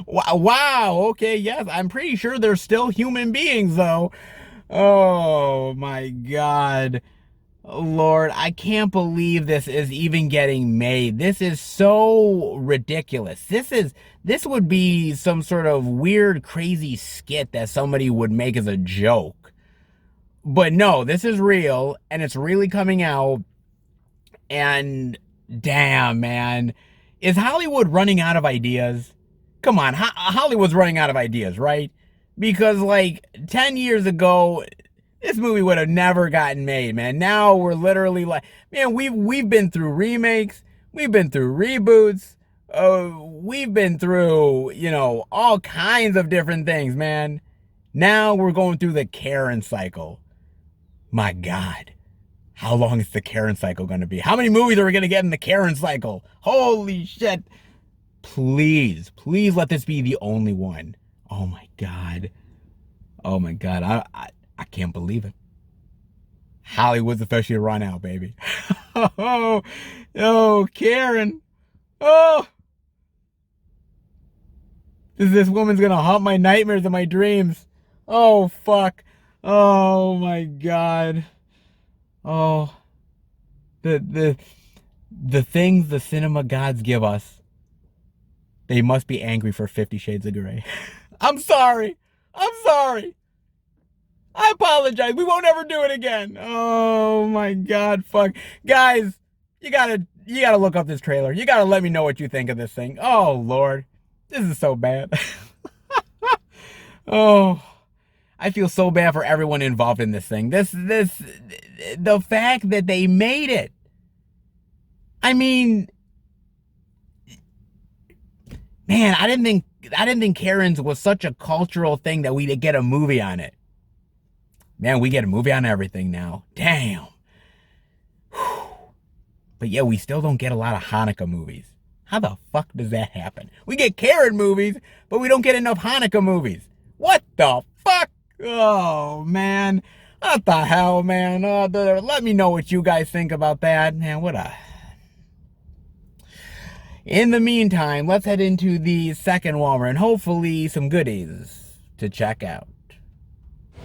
wow, okay, yes, I'm pretty sure they're still human beings, though. Oh my God. Lord, I can't believe this is even getting made. This is so ridiculous. This would be some sort of weird, crazy skit that somebody would make as a joke. But no, this is real, and it's really coming out. And damn, man, is Hollywood running out of ideas? Come on, Hollywood's running out of ideas, right? Because like 10 years ago, this movie would have never gotten made, man. Now we're literally like, man, we've been through remakes, we've been through reboots, we've been through, all kinds of different things, man. Now we're going through the Karen cycle. My God. How long is the Karen cycle going to be? How many movies are we going to get in the Karen cycle? Holy shit. Please, please let this be the only one. Oh my God. Oh my God. I can't believe it. Hollywood's officially run out, baby. Oh, Karen. Oh. This woman's going to haunt my nightmares and my dreams. Oh, fuck. Oh my God. Oh, the things the cinema gods give us, they must be angry for 50 Shades of Grey. I'm sorry. I'm sorry. I apologize. We won't ever do it again. Oh my God, fuck. Guys, you gotta look up this trailer. You gotta let me know what you think of this thing. Oh Lord. This is so bad. Oh. I feel so bad for everyone involved in this thing. The fact that they made it. I mean, man, I didn't think Karen's was such a cultural thing that we'd get a movie on it. Man, we get a movie on everything now. Damn. Whew. But yeah, we still don't get a lot of Hanukkah movies. How the fuck does that happen? We get Karen movies, but we don't get enough Hanukkah movies. What the fuck? Oh, man. What the hell, man? Let me know what you guys think about that. Man, what a... In the meantime, let's head into the second Walmart and hopefully some goodies to check out.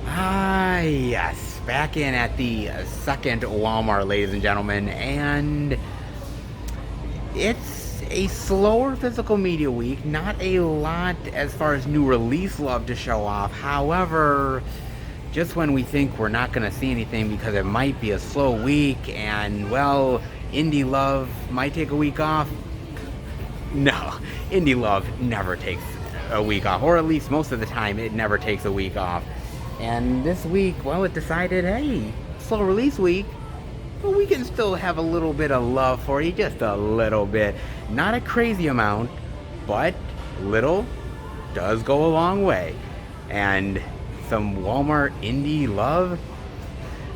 Ah, yes. Back in at the second Walmart, ladies and gentlemen. And it's a slower physical media week. Not a lot as far as new release love to show off. However, just when we think we're not going to see anything because it might be a slow week and, well, indie love might take a week off. No, indie love never takes a week off, or at least most of the time it never takes a week off. And this week, well, it decided, hey, slow release week, but we can still have a little bit of love for you, just a little bit. Not a crazy amount, but little does go a long way. And some Walmart indie love,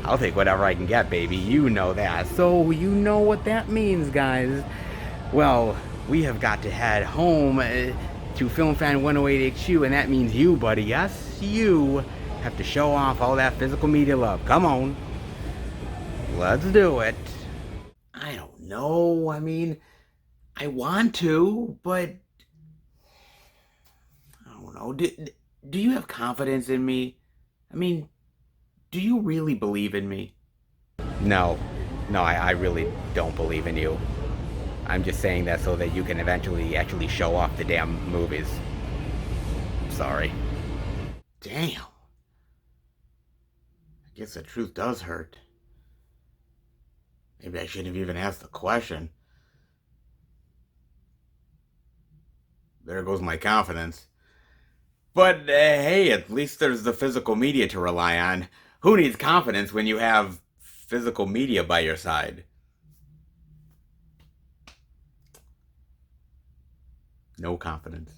I'll take whatever I can get, baby. You know that. So you know what that means, guys. Well, we have got to head home to Film Fan 108 HQ, and that means you, buddy. Yes, you have to show off all that physical media love. Come on. Let's do it. I don't know. I mean, I want to, but I don't know. Do you have confidence in me? I mean, do you really believe in me? No, I really don't believe in you. I'm just saying that so that you can eventually actually show off the damn movies. Sorry. Damn. I guess the truth does hurt. Maybe I shouldn't have even asked the question. There goes my confidence. But hey, at least there's the physical media to rely on. Who needs confidence when you have physical media by your side? No confidence.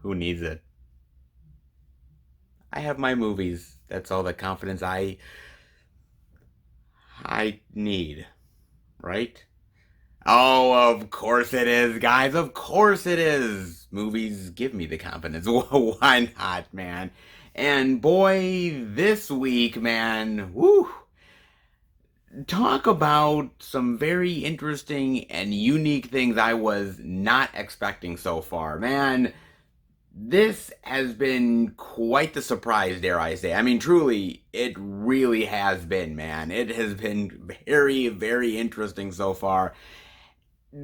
Who needs it? I have my movies. That's all the confidence I need, right? Oh, of course it is, guys. Of course it is. Movies give me the confidence. Why not, man? And boy, this week, man, woo, talk about some very interesting and unique things I was not expecting so far. Man, this has been quite the surprise, dare I say. I mean, truly, it really has been, man. It has been very, very interesting so far.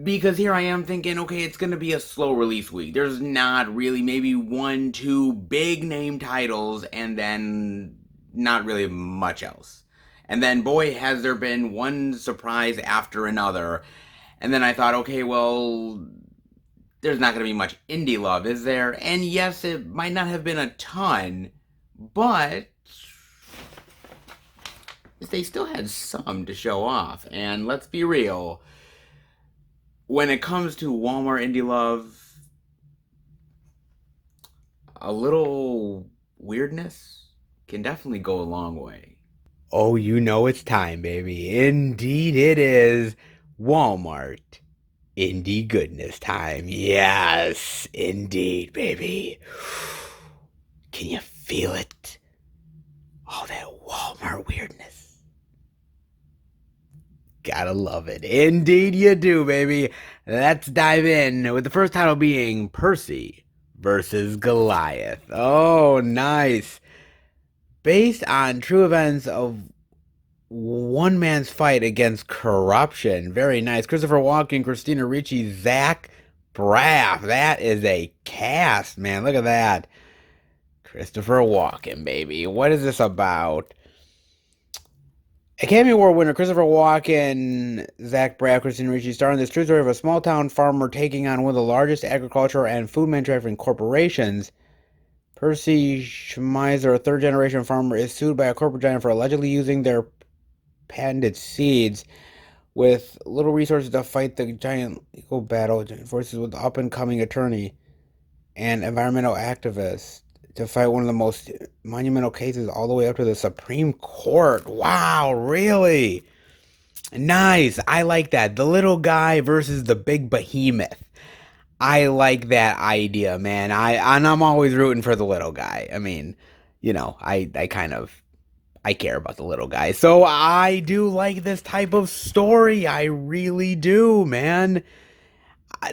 Because here I am thinking, okay, it's going to be a slow release week. There's not really maybe one, two big name titles, and then not really much else. And then, boy, has there been one surprise after another. And then I thought, okay, well, there's not going to be much indie love, is there? And yes, it might not have been a ton, but they still had some to show off. And let's be real, when it comes to Walmart indie love, a little weirdness can definitely go a long way. Oh, you know it's time, baby. Indeed it is. Walmart indie goodness time. Yes, indeed, baby. Can you feel it? All that Walmart weirdness. Gotta love it. Indeed you do, baby. Let's dive in with the first title being Percy versus Goliath. Oh, nice. Based on true events of one man's fight against corruption. Very nice. Christopher Walken, Christina Ricci, Zach Braff. That is a cast, man. Look at that. Christopher Walken, baby. What is this about? Academy Award winner Christopher Walken, Zach Braff, Christina Ricci star in this true story of a small town farmer taking on one of the largest agricultural and food manufacturing corporations. Percy Schmeiser, a third generation farmer, is sued by a corporate giant for allegedly using their patented seeds. With little resources to fight the giant legal battle, forces with up and coming attorney and environmental activist to fight one of the most monumental cases all the way up to the Supreme Court. Wow, really? Nice. I like that. The little guy versus the big behemoth. I like that idea, man. I'm always rooting for the little guy. I mean, you know, I care about the little guy. So I do like this type of story. I really do, man.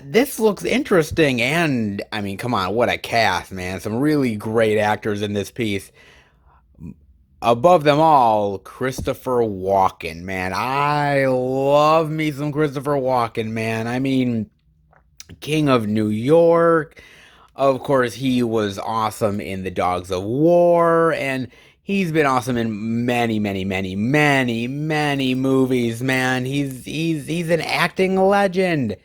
This looks interesting, and I mean, come on, what a cast, man. Some really great actors in this piece. Above them all, Christopher Walken, man. I love me some Christopher Walken, man. I mean, King of New York. Of course, he was awesome in The Dogs of War, and he's been awesome in many, many, many, many, many movies, man. He's an acting legend.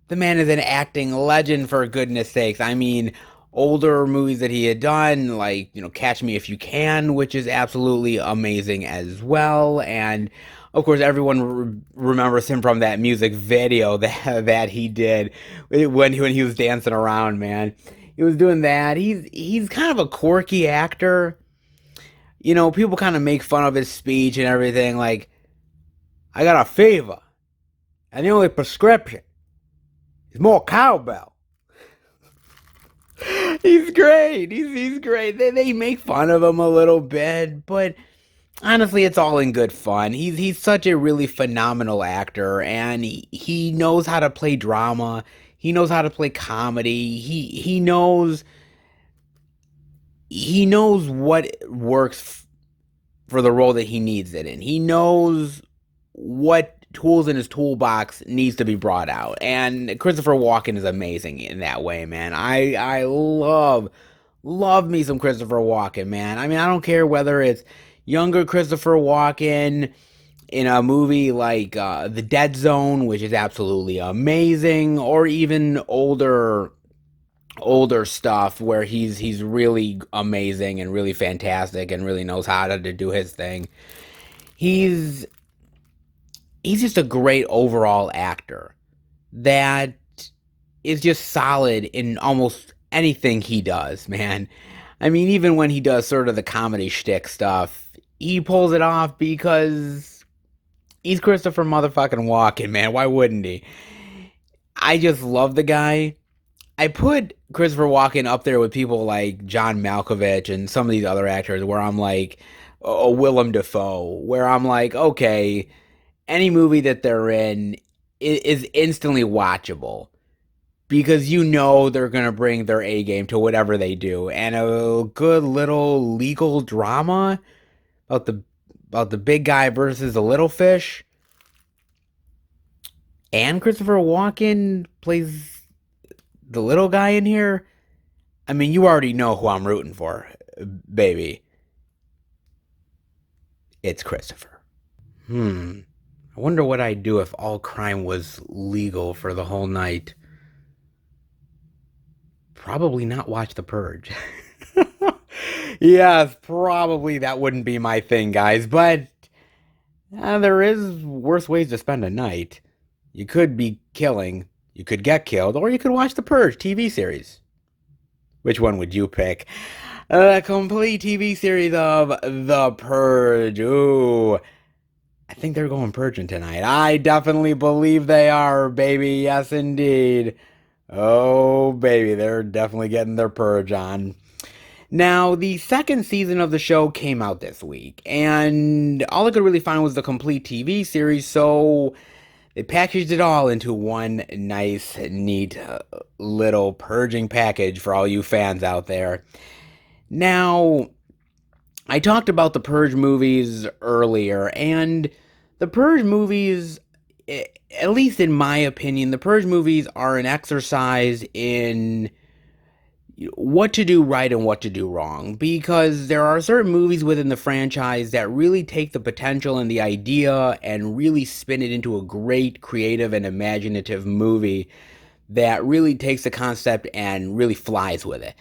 The man is an acting legend, for goodness sakes. I mean, older movies that he had done, like, you know, Catch Me If You Can, which is absolutely amazing as well. And, of course, everyone remembers him from that music video that he did when he was dancing around, man. He was doing that. He's kind of a quirky actor. You know, people kind of make fun of his speech and everything, like, I got a fever, and the only prescription is more cowbell. He's great. He's great. They make fun of him a little bit, but honestly, it's all in good fun. He's such a really phenomenal actor, and he knows how to play drama. He knows how to play comedy. He knows what works for the role that he needs it in. He knows what tools in his toolbox needs to be brought out, and Christopher Walken is amazing in that way, man. I love me some Christopher Walken, man. I mean, I don't care whether it's younger Christopher Walken in a movie like The Dead Zone, which is absolutely amazing, or even older stuff where he's really amazing and really fantastic and really knows how to do his thing. He's just a great overall actor that is just solid in almost anything he does, man. I mean, even when he does sort of the comedy shtick stuff, he pulls it off because he's Christopher motherfucking Walken, man. Why wouldn't he? I just love the guy. I put Christopher Walken up there with people like John Malkovich and some of these other actors where I'm like, oh, Willem Dafoe, where I'm like, okay, any movie that they're in is instantly watchable because you know they're going to bring their A game to whatever they do. And a good little legal drama about the big guy versus the little fish. And Christopher Walken plays the little guy in here. I mean, you already know who I'm rooting for, baby. It's Christopher. I wonder what I'd do if all crime was legal for the whole night. Probably not watch The Purge. Yes, probably that wouldn't be my thing, guys, but there is worse ways to spend a night. You could be killing, you could get killed, or you could watch The Purge TV series. Which one would you pick? A complete TV series of The Purge. Ooh, I think they're going purging tonight. I definitely believe they are, baby. Yes, indeed. Oh, baby, they're definitely getting their purge on. Now, the second season of the show came out this week, and all I could really find was the complete TV series, so they packaged it all into one nice, neat little purging package for all you fans out there. Now, I talked about the Purge movies earlier, and the Purge movies, at least in my opinion, the Purge movies are an exercise in what to do right and what to do wrong, because there are certain movies within the franchise that really take the potential and the idea and really spin it into a great creative and imaginative movie that really takes the concept and really flies with it.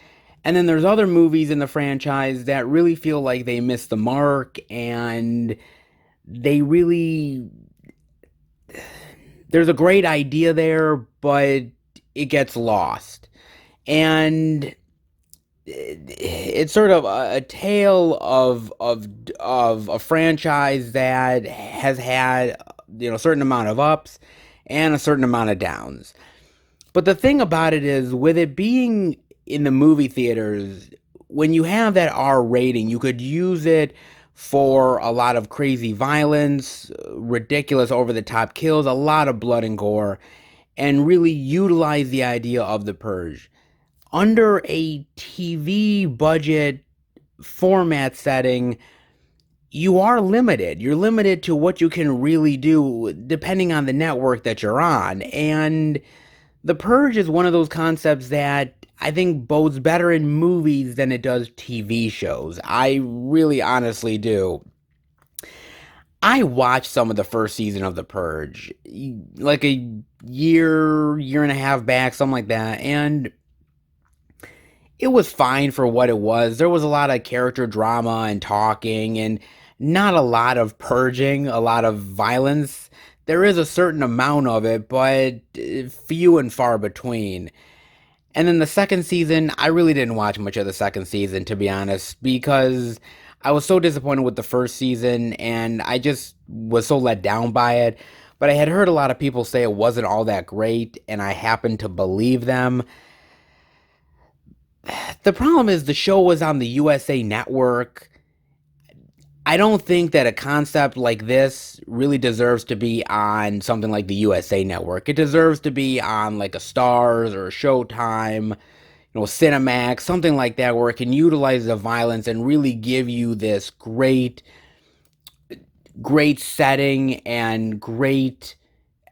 And then there's other movies in the franchise that really feel like they missed the mark and they really, there's a great idea there, but it gets lost. And it's sort of a tale of a franchise that has had, a certain amount of ups and a certain amount of downs. But the thing about it is, with it being in the movie theaters, when you have that R rating, you could use it for a lot of crazy violence, ridiculous over-the-top kills, a lot of blood and gore, and really utilize the idea of the Purge. Under a TV budget format setting, you are limited. You're limited to what you can really do depending on the network that you're on. And The Purge is one of those concepts that I think bodes better in movies than it does TV shows. I really honestly do. I watched some of the first season of The Purge, like a year and a half back, something like that, and it was fine for what it was. There was a lot of character drama and talking and not a lot of purging, a lot of violence. There is a certain amount of it, but few and far between. And then the second season, I really didn't watch much of the second season, to be honest, because I was so disappointed with the first season and I just was so let down by it. But I had heard a lot of people say it wasn't all that great, and I happened to believe them. The problem is the show was on the USA Network. I don't think that a concept like this really deserves to be on something like the USA Network. It deserves to be on like a Starz or a Showtime, Cinemax, something like that, where it can utilize the violence and really give you this great setting and great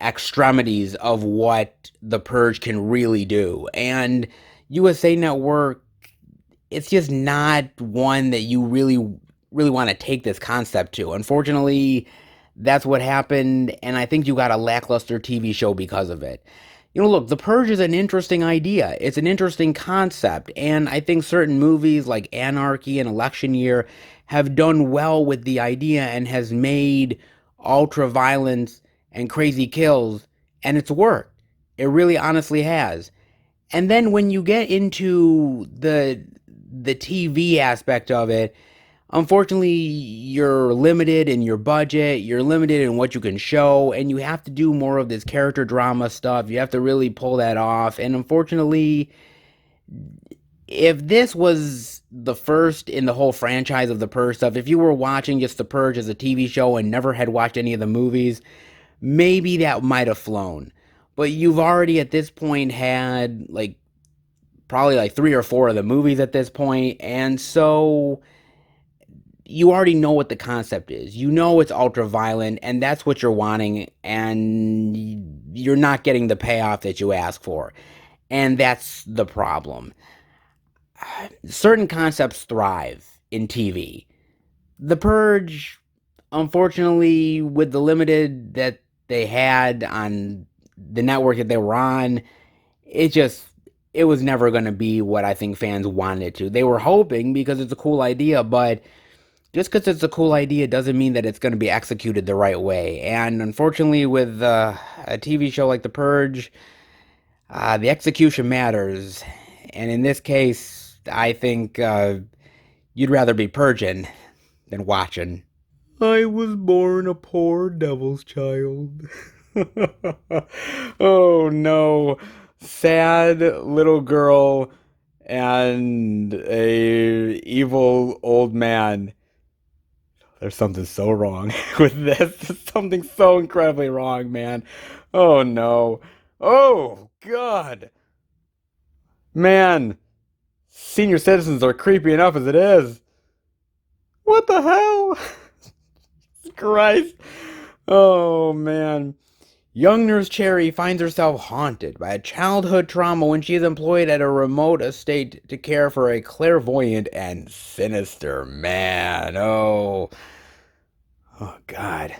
extremities of what the Purge can really do. And USA Network, it's just not one that you really want to take this concept to. Unfortunately, that's what happened, and I think you got a lackluster TV show because of it. Look, The Purge is an interesting idea. It's an interesting concept, and I think certain movies like Anarchy and Election Year have done well with the idea and has made ultra violence and crazy kills, and it's worked. It really honestly has. And then when you get into the TV aspect of it, unfortunately, you're limited in your budget, you're limited in what you can show, and you have to do more of this character drama stuff. You have to really pull that off. And unfortunately, if this was the first in the whole franchise of the Purge stuff, if you were watching just the Purge as a TV show and never had watched any of the movies, maybe that might have flown. But you've already at this point had like probably like 3 or 4 of the movies at this point, and so you already know what the concept is. You know it's ultra violent, and that's what you're wanting, and you're not getting the payoff that you ask for. And that's the problem. Certain concepts thrive in TV. The Purge, unfortunately, with the limited that they had on the network that they were on, it was never going to be what I think fans wanted it to. They were hoping because it's a cool idea, but just because it's a cool idea doesn't mean that it's going to be executed the right way. And unfortunately, with a TV show like The Purge, the execution matters. And in this case, I think you'd rather be purging than watching. I was born a poor devil's child. Oh no. Sad little girl and a evil old man. There's something so wrong with this. There's something so incredibly wrong, man. Oh no. Oh God. Man. Senior citizens are creepy enough as it is. What the hell? Christ. Oh man. Young nurse Cherry finds herself haunted by a childhood trauma when she is employed at a remote estate to care for a clairvoyant and sinister man. Oh God.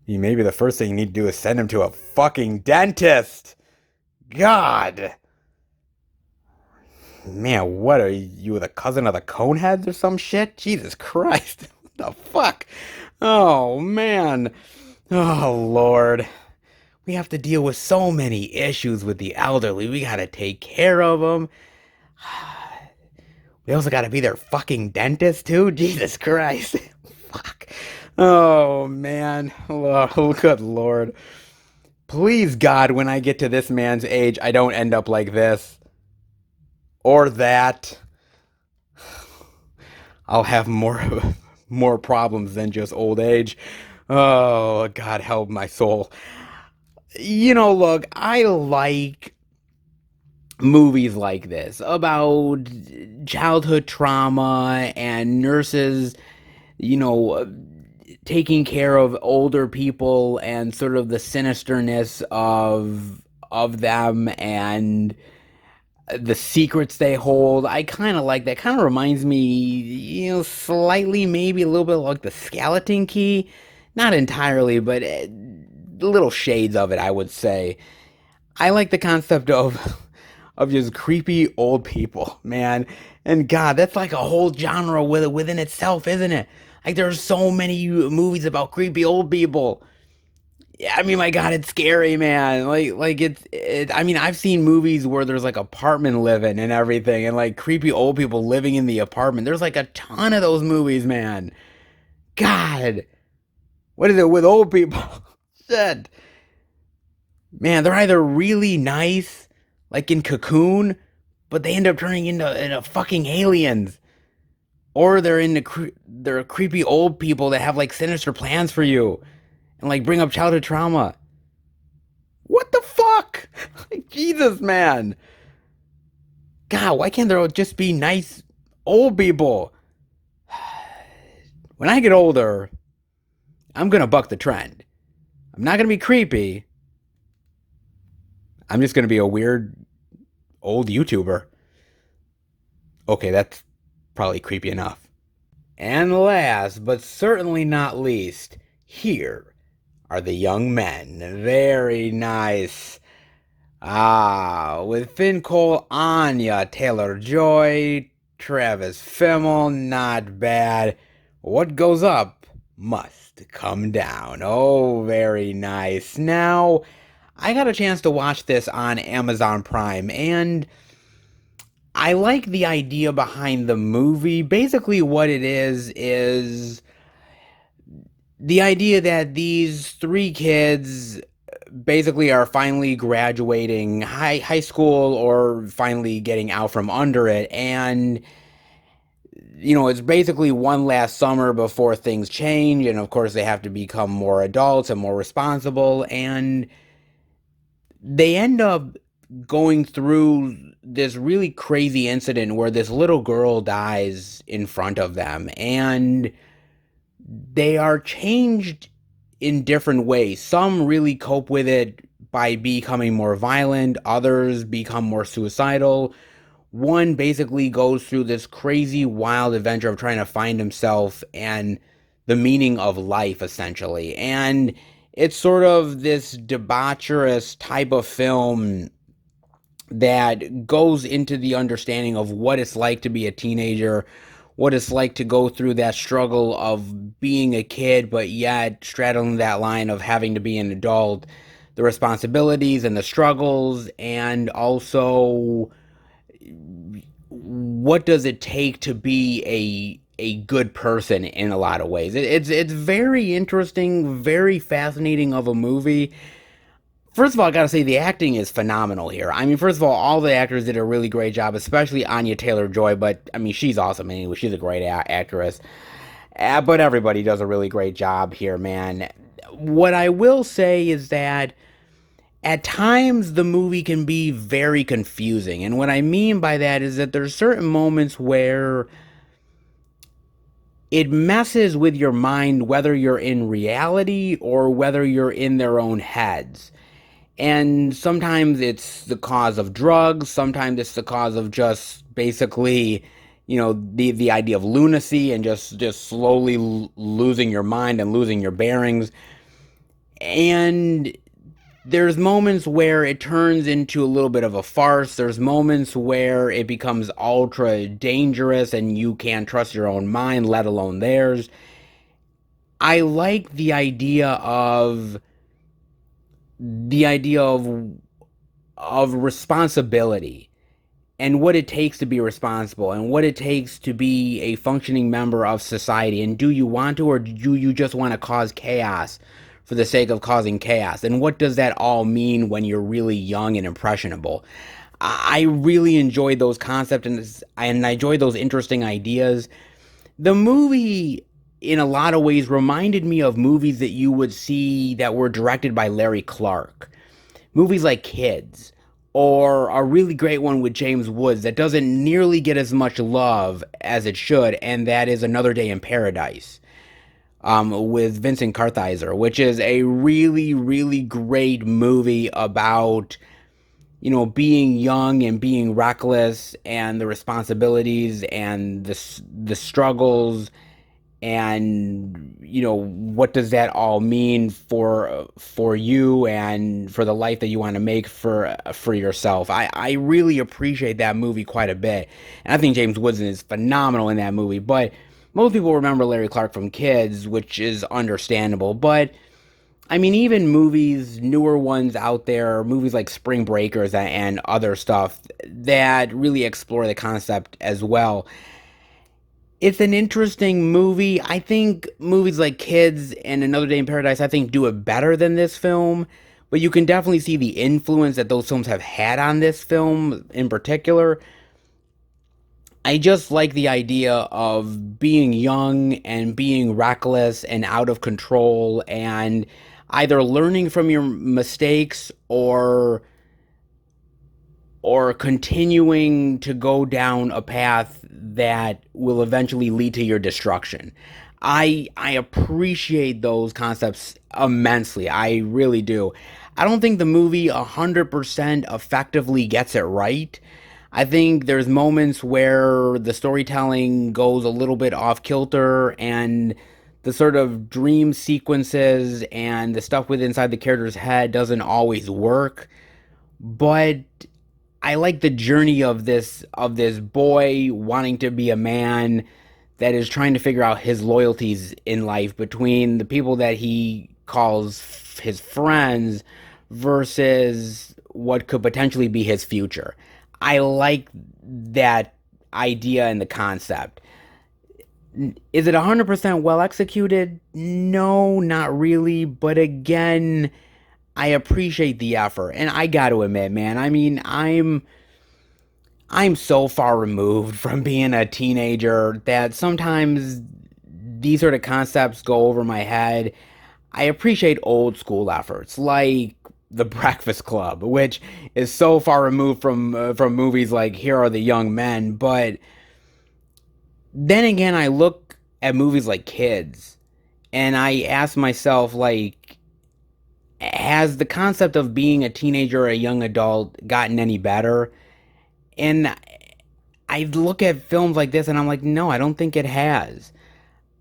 Maybe the first thing you need to do is send him to a fucking dentist. God. Man, what are you, the cousin of the Coneheads or some shit? Jesus Christ. What the fuck? Oh, man. Oh, Lord. We have to deal with so many issues with the elderly. We gotta take care of them. We also gotta be their fucking dentist, too? Jesus Christ. Fuck. Oh, man. Oh, good Lord. Please, God, when I get to this man's age, I don't end up like this. Or that. I'll have more problems than just old age. Oh, God help my soul. You know, look, I like movies like this about childhood trauma and nurses, taking care of older people and sort of the sinisterness of them and the secrets they hold. I kind of like that. Kind of reminds me, slightly, maybe a little bit like the Skeleton Key. Not entirely, but little shades of it, I would say. I like the concept of just creepy old people, man. And God, that's like a whole genre within itself, isn't it? Like there's so many movies about creepy old people. I mean, my God, it's scary, man. I mean, I've seen movies where there's like apartment living and everything, and like creepy old people living in the apartment. There's like a ton of those movies, man. God, what is it with old people? Shit, man, they're either really nice, like in Cocoon, but they end up turning into fucking aliens, or they're creepy old people that have like sinister plans for you. And like bring up childhood trauma. What the fuck? Jesus, man. God, why can't there just be nice old people? When I get older, I'm gonna buck the trend. I'm not gonna be creepy. I'm just gonna be a weird old YouTuber. Okay, that's probably creepy enough. And last, but certainly not least, here are the young men. Very nice. With Finn Cole, Anya Taylor-Joy, Travis Fimmel, not bad. What goes up must come down. Oh, very nice. Now, I got a chance to watch this on Amazon Prime, and I like the idea behind the movie. Basically, what it is the idea that these three kids basically are finally graduating high school or finally getting out from under it, and it's basically one last summer before things change, and of course they have to become more adults and more responsible, and they end up going through this really crazy incident where this little girl dies in front of them, and they are changed in different ways. Some really cope with it by becoming more violent, others become more suicidal. One basically goes through this crazy, wild adventure of trying to find himself and the meaning of life, essentially. And it's sort of this debaucherous type of film that goes into the understanding of what it's like to be a teenager, what it's like to go through that struggle of being a kid, but yet straddling that line of having to be an adult, the responsibilities and the struggles, and also what does it take to be a good person in a lot of ways. It's very interesting, very fascinating of a movie. First of all, I gotta say the acting is phenomenal here. I mean, first of all the actors did a really great job, especially Anya Taylor-Joy. But I mean, she's awesome anyway. She's a great actress. But everybody does a really great job here, man. What I will say is that at times the movie can be very confusing, and what I mean by that is that there's certain moments where it messes with your mind, whether you're in reality or whether you're in their own heads. And sometimes it's the cause of drugs, sometimes it's the cause of just basically, the idea of lunacy and just slowly losing your mind and losing your bearings. And there's moments where it turns into a little bit of a farce. There's moments where it becomes ultra dangerous and you can't trust your own mind, let alone theirs. I like the idea of responsibility and what it takes to be responsible and what it takes to be a functioning member of society. And do you want to, or do you just want to cause chaos for the sake of causing chaos? And what does that all mean when you're really young and impressionable? I really enjoyed those concepts, and I enjoyed those interesting ideas. The movie, in a lot of ways, reminded me of movies that you would see that were directed by Larry Clark. Movies like Kids, or a really great one with James Woods that doesn't nearly get as much love as it should, and that is Another Day in Paradise, with Vincent Kartheiser, which is a really, really great movie about, being young and being reckless and the responsibilities and the struggles, and what does that all mean for you and for the life that you want to make for yourself. I really appreciate that movie quite a bit, and I think James Woods is phenomenal in that movie. But most people remember Larry Clark from Kids, which is understandable. But I mean, even movies, newer ones out there, movies like Spring Breakers and other stuff that really explore the concept as well. It's an interesting movie. I think movies like Kids and Another Day in Paradise, I think, do it better than this film. But you can definitely see the influence that those films have had on this film in particular. I just like the idea of being young and being reckless and out of control and either learning from your mistakes or continuing to go down a path that will eventually lead to your destruction. I appreciate those concepts immensely. I really do. I don't think the movie 100% effectively gets it right. I think there's moments where the storytelling goes a little bit off kilter, and the sort of dream sequences and the stuff with inside the character's head doesn't always work. But I like the journey of this boy wanting to be a man that is trying to figure out his loyalties in life between the people that he calls his friends versus what could potentially be his future. I like that idea and the concept. Is it 100% well executed? No, not really. But again, I appreciate the effort. And I got to admit, man, I mean, I'm so far removed from being a teenager that sometimes these sort of concepts go over my head. I appreciate old school efforts like The Breakfast Club, which is so far removed from movies like Here Are the Young Men, but then again I look at movies like Kids and I ask myself, like, has the concept of being a teenager or a young adult gotten any better? And I look at films like this and I'm like, no, I don't think it has.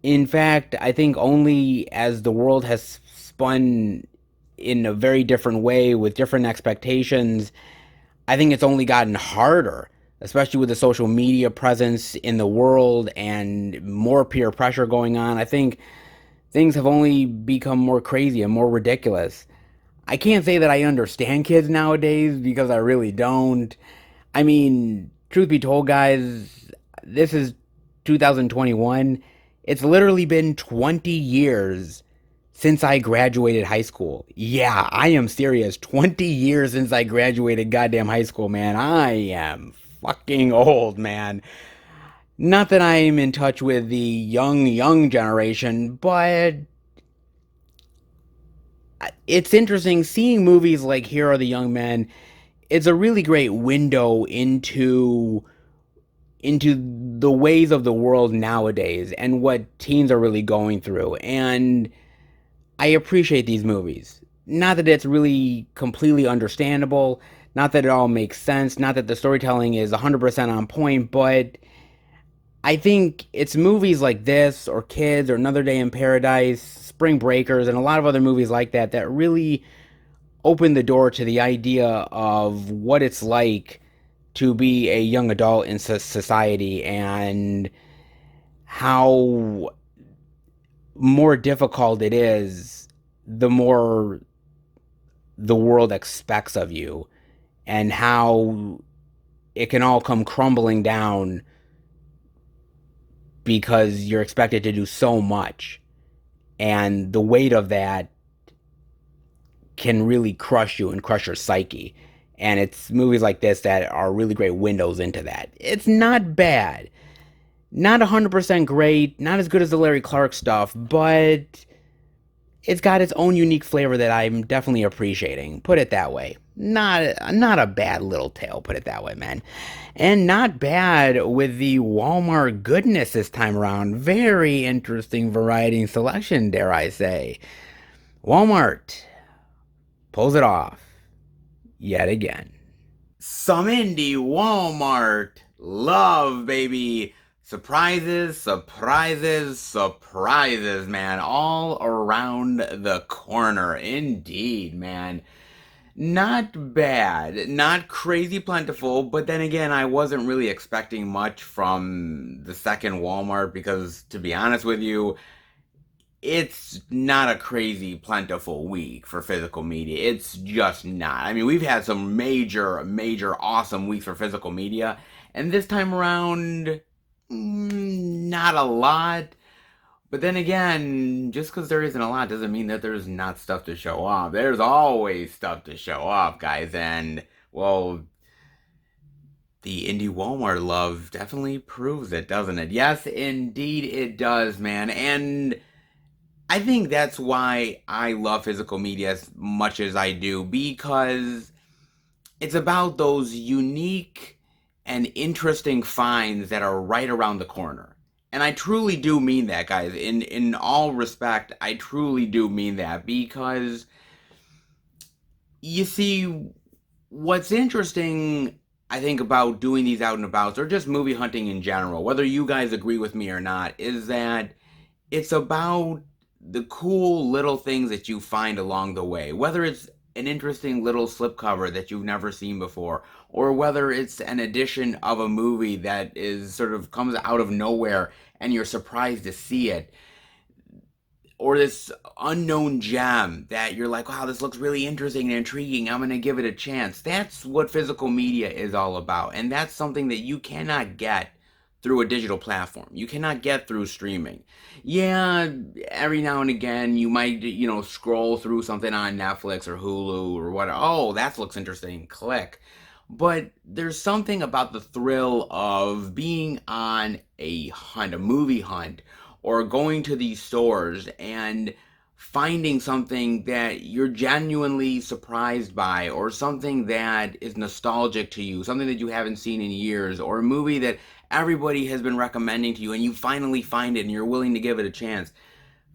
In fact, I think only as the world has spun in a very different way with different expectations, I think it's only gotten harder, especially with the social media presence in the world and more peer pressure going on. I think things have only become more crazy and more ridiculous. I can't say that I understand kids nowadays because I really don't. I mean, truth be told, guys, this is 2021. It's literally been 20 years since I graduated high school. Yeah, I am serious. 20 years since I graduated goddamn high school, man. I am fucking old, man. Not that I'm in touch with the young generation, but it's interesting seeing movies like Here Are the Young Men. It's a really great window into the ways of the world nowadays and what teens are really going through. And I appreciate these movies. Not that it's really completely understandable, not that it all makes sense, not that the storytelling is 100% on point, but I think it's movies like this, or Kids, or Another Day in Paradise, Spring Breakers, and a lot of other movies like that that really open the door to the idea of what it's like to be a young adult in society and how more difficult it is the more the world expects of you, and how it can all come crumbling down because you're expected to do so much, and the weight of that can really crush you and crush your psyche. And it's movies like this that are really great windows into that. It's not bad. Not 100% great, not as good as the Larry Clark stuff, but it's got its own unique flavor that I'm definitely appreciating. Put it that way. Not a bad little tale, put it that way, man. And not bad with the Walmart goodness this time around. Very interesting variety and selection, dare I say. Walmart pulls it off yet again. Some indie Walmart love, baby. Surprises, surprises, surprises, man. All around the corner. Indeed, man. Not bad. Not crazy plentiful, but then again, I wasn't really expecting much from the second Walmart because, to be honest with you, it's not a crazy plentiful week for physical media. It's just not. I mean, we've had some major awesome weeks for physical media, and this time around, not a lot. But then again, just because there isn't a lot doesn't mean that there's not stuff to show off. There's always stuff to show off, guys, and, well, the indie Walmart love definitely proves it, doesn't it? Yes, indeed it does, man. And I think that's why I love physical media as much as I do, because it's about those unique and interesting finds that are right around the corner. And I truly do mean that, guys. In all respect, I truly do mean that, because you see, what's interesting, I think, about doing these out and abouts, or just movie hunting in general, whether you guys agree with me or not, is that it's about the cool little things that you find along the way. Whether it's an interesting little slipcover that you've never seen before, or whether it's an edition of a movie that is sort of comes out of nowhere and you're surprised to see it. or this unknown gem that you're like, wow, this looks really interesting and intriguing. I'm going to give it a chance. That's what physical media is all about. And that's something that you cannot get through a digital platform. You cannot get through streaming. Yeah, every now and again you might, scroll through something on Netflix or Hulu or whatever. Oh, that looks interesting. Click. But there's something about the thrill of being on a hunt, a movie hunt, or going to these stores and finding something that you're genuinely surprised by, or something that is nostalgic to you, something that you haven't seen in years, or a movie that everybody has been recommending to you and you finally find it and you're willing to give it a chance.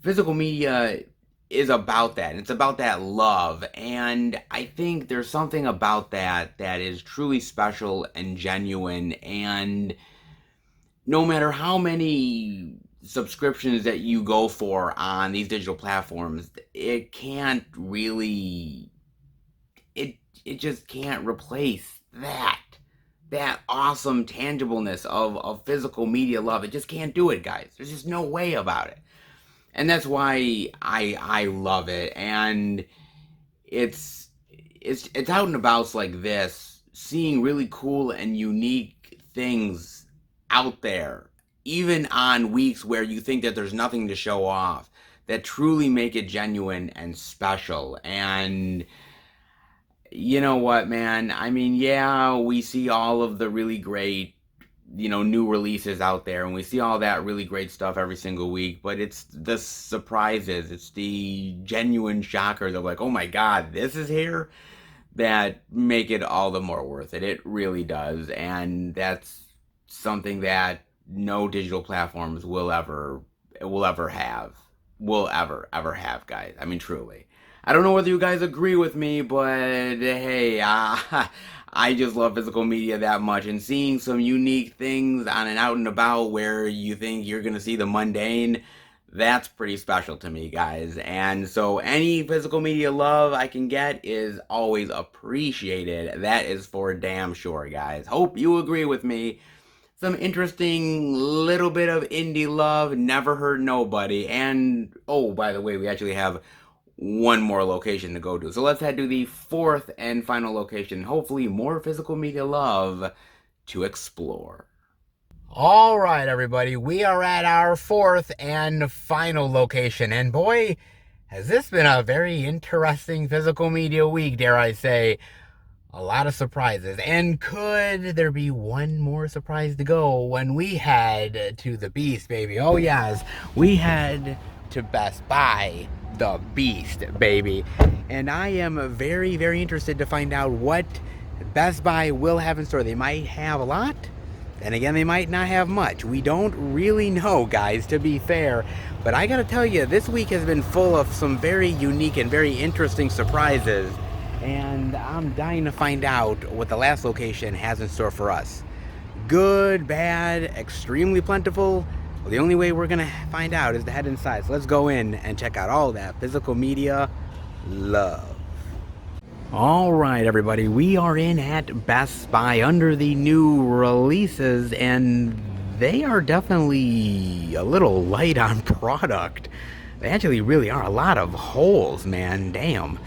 Physical media is about that. It's about that love. And I think there's something about that that is truly special and genuine. And no matter how many subscriptions that you go for on these digital platforms, it can't really, it just can't replace that awesome tangibleness of physical media love. It just can't do it, guys. There's just no way about it. And that's why I love it. And it's out and abouts like this, seeing really cool and unique things out there, even on weeks where you think that there's nothing to show off, that truly make it genuine and special. And you know what, man? I mean, yeah, we see all of the really great, new releases out there, and we see all that really great stuff every single week, but it's the surprises, it's the genuine shockers of like, oh my god, this is here, that make it all the more worth it. It really does. And that's something that no digital platforms will ever have, guys. I mean, truly. I don't know whether you guys agree with me, but hey, I just love physical media that much. And seeing some unique things on an out and about where you think you're going to see the mundane, that's pretty special to me, guys. And so any physical media love I can get is always appreciated. That is for damn sure, guys. Hope you agree with me. Some interesting little bit of indie love, never hurt nobody. And, oh, by the way, we actually have one more location to go to. So let's head to the fourth and final location. Hopefully more physical media love to explore. All right, everybody, we are at our fourth and final location. And boy, has this been a very interesting physical media week, dare I say. A lot of surprises. And could there be one more surprise to go when we head to the Beast, baby? Oh, yes, we head to Best Buy. The Beast, baby. And I am very, very interested to find out what Best Buy will have in store. They might have a lot, and again, they might not have much. We don't really know, guys, to be fair. But I gotta tell you, this week has been full of some very unique and very interesting surprises. And I'm dying to find out what the last location has in store for us. Good, bad, extremely plentiful. Well, the only way we're going to find out is to head inside. So let's go in and check out all that physical media love. All right, everybody. We are in at Best Buy under the new releases, and they are definitely a little light on product. They actually really are. A lot of holes, man. Damn.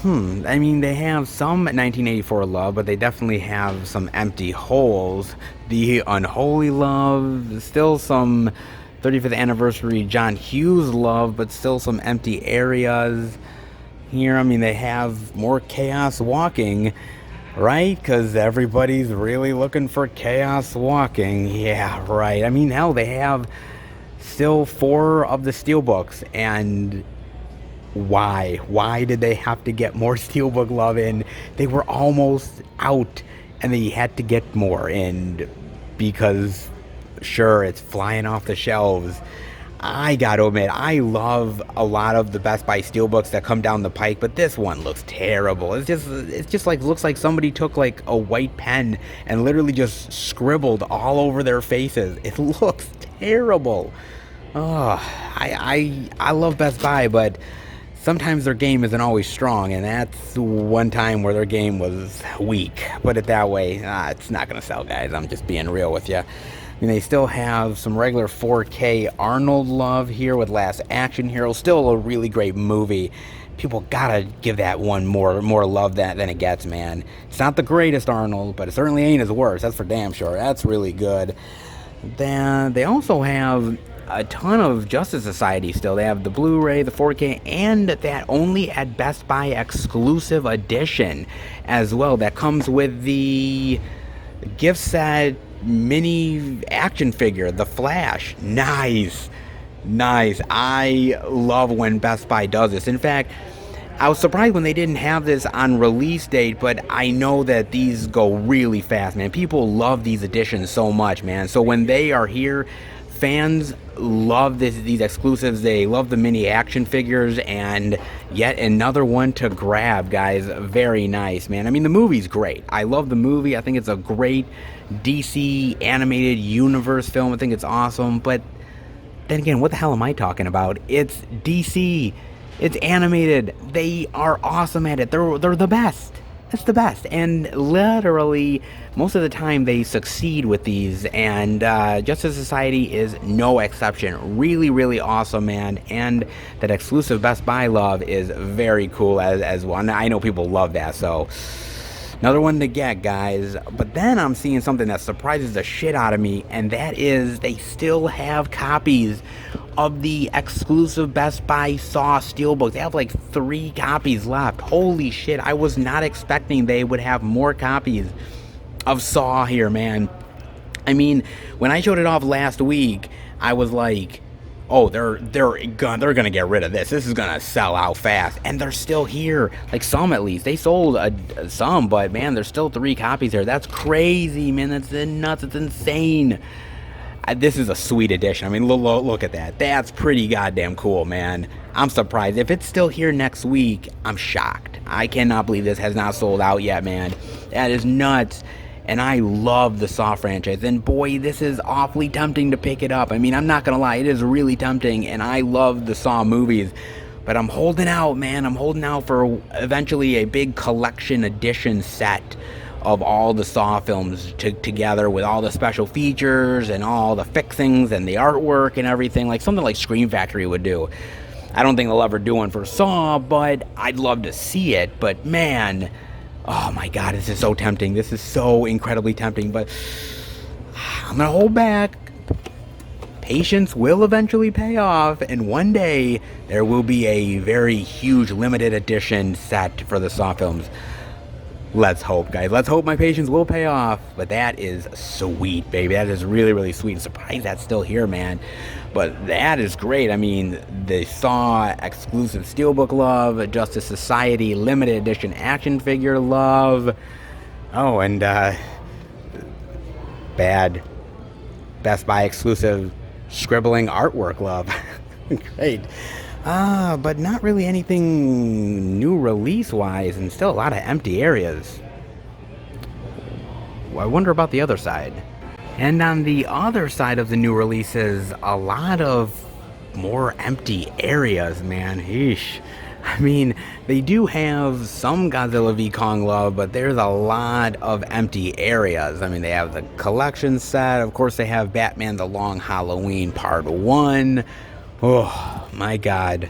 I mean, they have some 1984 love, but they definitely have some empty holes. The Unholy love, still some 35th anniversary John Hughes love, but still some empty areas here. I mean, they have more Chaos Walking, right? Because everybody's really looking for Chaos Walking. Yeah, right. I mean, hell, they have still 4 of the Steelbooks, and why? Why did they have to get more Steelbook love in? They were almost out, and they had to get more in because, sure, it's flying off the shelves. I gotta admit, I love a lot of the Best Buy Steelbooks that come down the pike, but this one looks terrible. It's just like, looks like somebody took like a white pen and literally just scribbled all over their faces. It looks terrible. Oh, I love Best Buy, but sometimes their game isn't always strong, and that's one time where their game was weak. Put it that way. It's not going to sell, guys. I'm just being real with you. mean, they still have some regular 4K Arnold love here with Last Action Hero. Still a really great movie. People gotta give that one more love than it gets, man. It's not the greatest Arnold, but it certainly ain't his worst. That's for damn sure. That's really good. Then they also have a ton of Justice Society still. They have the Blu-ray, the 4K, and that only at Best Buy exclusive edition as well. That comes with the gift set mini action figure, the Flash. Nice. I love when Best Buy does this. In fact, I was surprised when they didn't have this on release date, but I know that these go really fast, man. People love these editions so much, man. So when they are here, fans love these exclusives. They love the mini action figures, and yet another one to grab, guys. Very nice, man. I mean, the movie's great. I love the movie. I think it's a great DC animated universe film. I think it's awesome. But then again, what the hell am I talking about? It's DC. It's animated. They are awesome at it. They're the best. It's the best. And literally, most of the time, they succeed with these. And Justice Society is no exception. Really, really awesome, man. And that exclusive Best Buy love is very cool as well. And I know people love that, so another one to get, guys. But then I'm seeing something that surprises the shit out of me, and that is they still have copies of the exclusive Best Buy Saw Steelbook. They have like 3 copies left. Holy shit, I was not expecting they would have more copies of Saw here, man. I mean, when I showed it off last week, I was like, oh, they're gonna get rid of this. This is gonna sell out fast, and they're still here. Like some, at least they sold some, but man, there's still 3 copies here. That's crazy, man. That's nuts. It's insane. This is a sweet edition. I mean, look at that. That's pretty goddamn cool, man. I'm surprised. If it's still here next week, I'm shocked. I cannot believe this has not sold out yet, man. That is nuts. And I love the Saw franchise. And boy, this is awfully tempting to pick it up. I mean, I'm not going to lie. It is really tempting. And I love the Saw movies. But I'm holding out, man. I'm holding out for eventually a big collection edition set of all the Saw films together with all the special features and all the fixings and the artwork and everything, like something like Scream Factory would do. I don't think they'll ever do one for Saw, but I'd love to see it. But man, oh my god, this is so tempting. This is so incredibly tempting, but I'm gonna hold back. Patience will eventually pay off, and one day there will be a very huge limited edition set for the Saw films. Let's hope, guys. Let's hope my patience will pay off. But that is sweet, baby. That is really, really sweet. I'm surprised that's still here, man. But that is great. I mean, the Saw exclusive Steelbook love, Justice Society limited edition action figure love. Oh, and bad Best Buy exclusive scribbling artwork love. Great. But not really anything new release-wise, and still a lot of empty areas. I wonder about the other side. And on the other side of the new releases, a lot of more empty areas, man. Eesh. I mean, they do have some Godzilla v. Kong love, but there's a lot of empty areas. I mean, they have the collection set. Of course, they have Batman The Long Halloween Part 1. Oh, my God.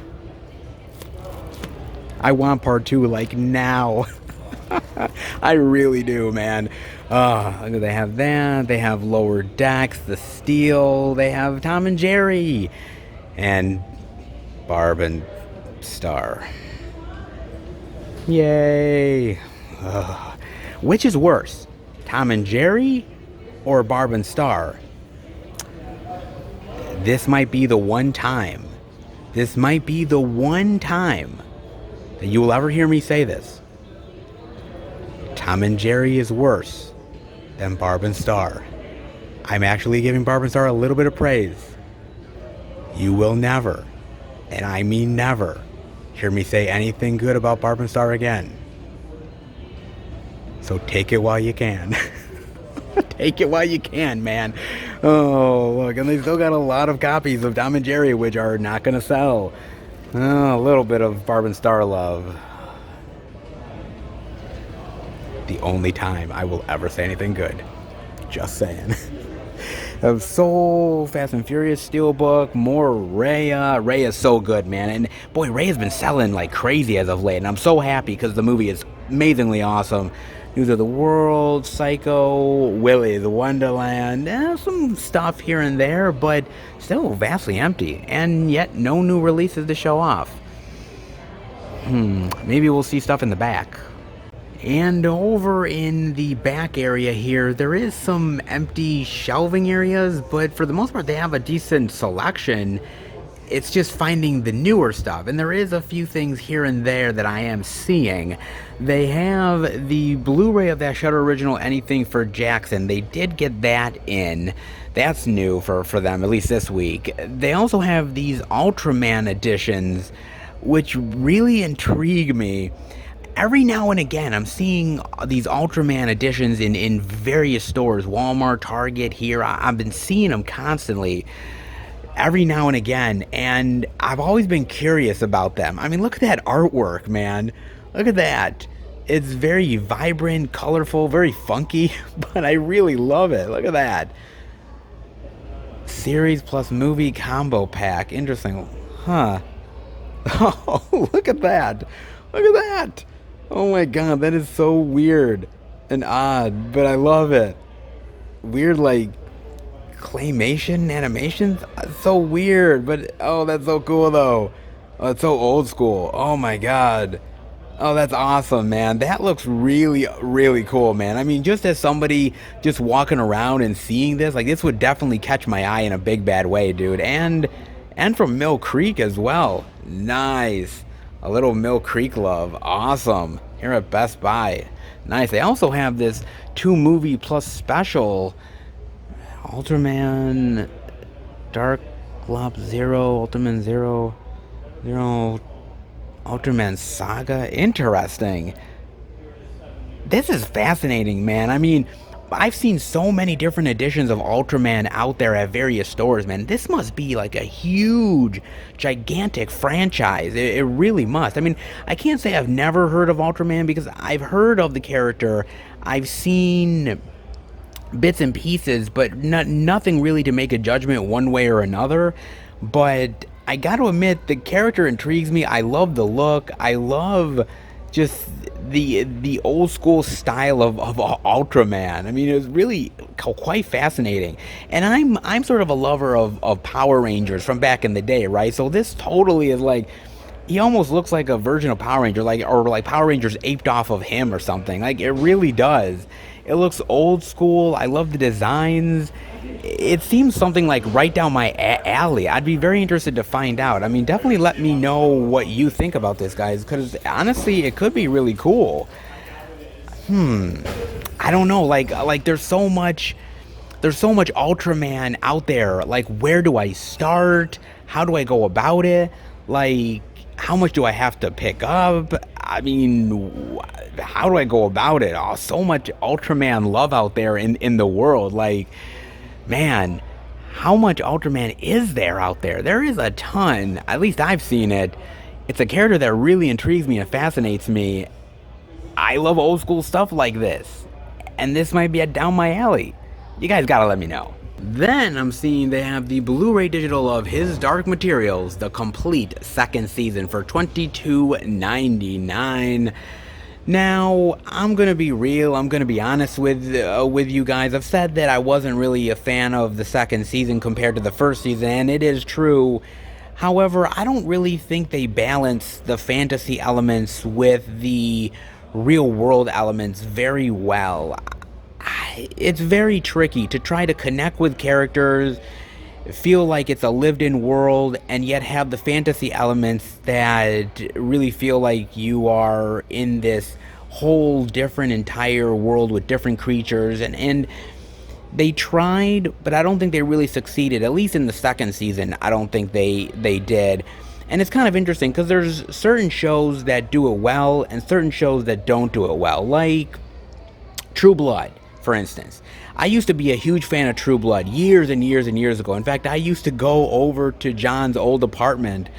I want Part 2, like, now. I really do, man. They have that. They have Lower Decks, The Steel. They have Tom and Jerry. And Barb and Star. Yay. Which is worse, Tom and Jerry or Barb and Star? This might be the one time. This might be the one time that you will ever hear me say this. Tom and Jerry is worse than Barb and Star. I'm actually giving Barb and Star a little bit of praise. You will never, and I mean never, hear me say anything good about Barb and Star again. So take it while you can. Take it while you can, man. Oh, look, and they still got a lot of copies of Tom and Jerry, which are not going to sell. Oh, a little bit of Barb and Star love. The only time I will ever say anything good. Just saying. Of Soul, Fast and Furious Steelbook, more Raya. Raya is so good, man. And boy, Raya's been selling like crazy as of late. And I'm so happy because the movie is amazingly awesome. News of the World, Psycho, Willy's Wonderland. Some stuff here and there, but still vastly empty. And yet, no new releases to show off. Maybe we'll see stuff in the back. And over in the back area here, there is some empty shelving areas, but for the most part, they have a decent selection. It's just finding the newer stuff, and there is a few things here and there that I am seeing. They have the Blu-ray of that Shudder original Anything for Jackson. They did get that in. That's new for them, at least this week. They also have these Ultraman editions, which really intrigue me. Every now and again, I'm seeing these Ultraman editions in various stores, Walmart, Target, here. I've been seeing them constantly, every now and again, and I've always been curious about them. I mean, look at that artwork, man. Look at that. It's very vibrant, colorful, very funky, but I really love it. Look at that. Series plus movie combo pack. Interesting. Huh. Oh, look at that. Look at that. Oh my god, that is so weird and odd, but I love it. Weird, like, claymation animations? So weird, but oh, that's so cool though. Oh, it's so old school. Oh my god. Oh, that's awesome, man. That looks really, really cool, man. I mean, just as somebody just walking around and seeing this, like, this would definitely catch my eye in a big bad way, dude. And from Mill Creek as well. Nice. A little Mill Creek love. Awesome. Here at Best Buy. Nice. They also have this 2-movie plus special. Ultraman, Dark Glop Zero, Ultraman Zero, Ultraman Saga. Interesting. This is fascinating, man. I mean, I've seen so many different editions of Ultraman out there at various stores, man. This must be like a huge, gigantic franchise. It really must. I mean, I can't say I've never heard of Ultraman because I've heard of the character. I've seen bits and pieces, but nothing really to make a judgment one way or another. But I got to admit, the character intrigues me. I love the look. I love just the old school style of Ultraman. I mean, it was really quite fascinating. And I'm sort of a lover of Power Rangers from back in the day, right? So this totally is like, he almost looks like a version of Power Ranger, or like Power Rangers aped off of him or something. Like, it really does. It looks old school. I love the designs. It seems something like right down my alley. I'd be very interested to find out. I mean, definitely let me know what you think about this, guys, because honestly, it could be really cool. I don't know. Like there's so much Ultraman out there. Like, where do I start? How do I go about it? Like, how much do I have to pick up? I mean, how do I go about it? Oh, so much Ultraman love out there in the world. Like, man, how much Ultraman is there out there? There is a ton. At least I've seen it. It's a character that really intrigues me and fascinates me. I love old school stuff like this. And this might be down my alley. You guys gotta let me know. Then I'm seeing they have the Blu-ray digital of His Dark Materials, the complete second season for $22.99. Now, I'm gonna be real, I'm gonna be honest with you guys. I've said that I wasn't really a fan of the second season compared to the first season, and it is true. However, I don't really think they balance the fantasy elements with the real world elements very well. It's very tricky to try to connect with characters, feel like it's a lived-in world, and yet have the fantasy elements that really feel like you are in this whole different entire world with different creatures. And they tried, but I don't think they really succeeded. At least in the second season, I don't think they did. And it's kind of interesting because there's certain shows that do it well and certain shows that don't do it well, like True Blood, for instance. I used to be a huge fan of True Blood years and years and years ago. In fact, I used to go over to John's old apartment,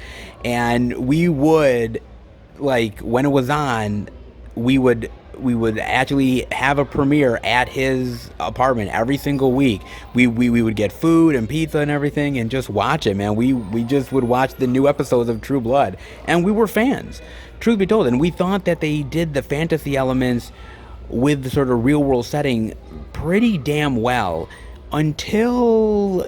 and we would, like, when it was on, we would would actually have a premiere at his apartment every single week. We would get food and pizza and everything and just watch it, man. We just would watch the new episodes of True Blood, and we were fans, truth be told. And we thought that they did the fantasy elements with the sort of real world setting pretty damn well until,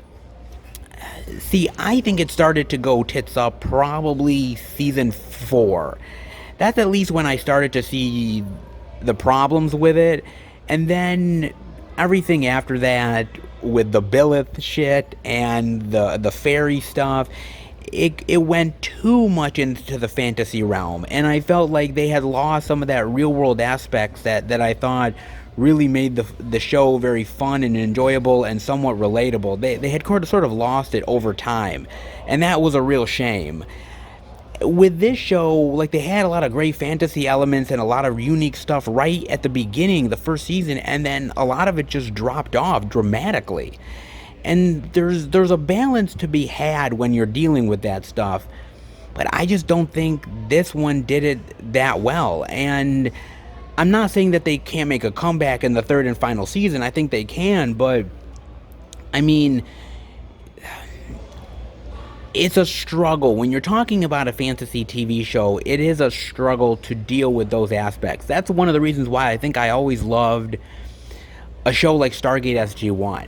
see, I think it started to go tits up probably season 4. That's at least when I started to see the problems with it. And then everything after that, with the Billith shit and the fairy stuff, it went too much into the fantasy realm. And I felt like they had lost some of that real world aspects that I thought really made the show very fun and enjoyable and somewhat relatable. They had sort of lost it over time. And that was a real shame. With this show, like, they had a lot of great fantasy elements and a lot of unique stuff right at the beginning, the first season, and then a lot of it just dropped off dramatically. And there's a balance to be had when you're dealing with that stuff, but I just don't think this one did it that well. And I'm not saying that they can't make a comeback in the third and final season. I think they can, but I mean, it's a struggle. When you're talking about a fantasy TV show, it is a struggle to deal with those aspects. That's one of the reasons why I think I always loved a show like Stargate SG-1.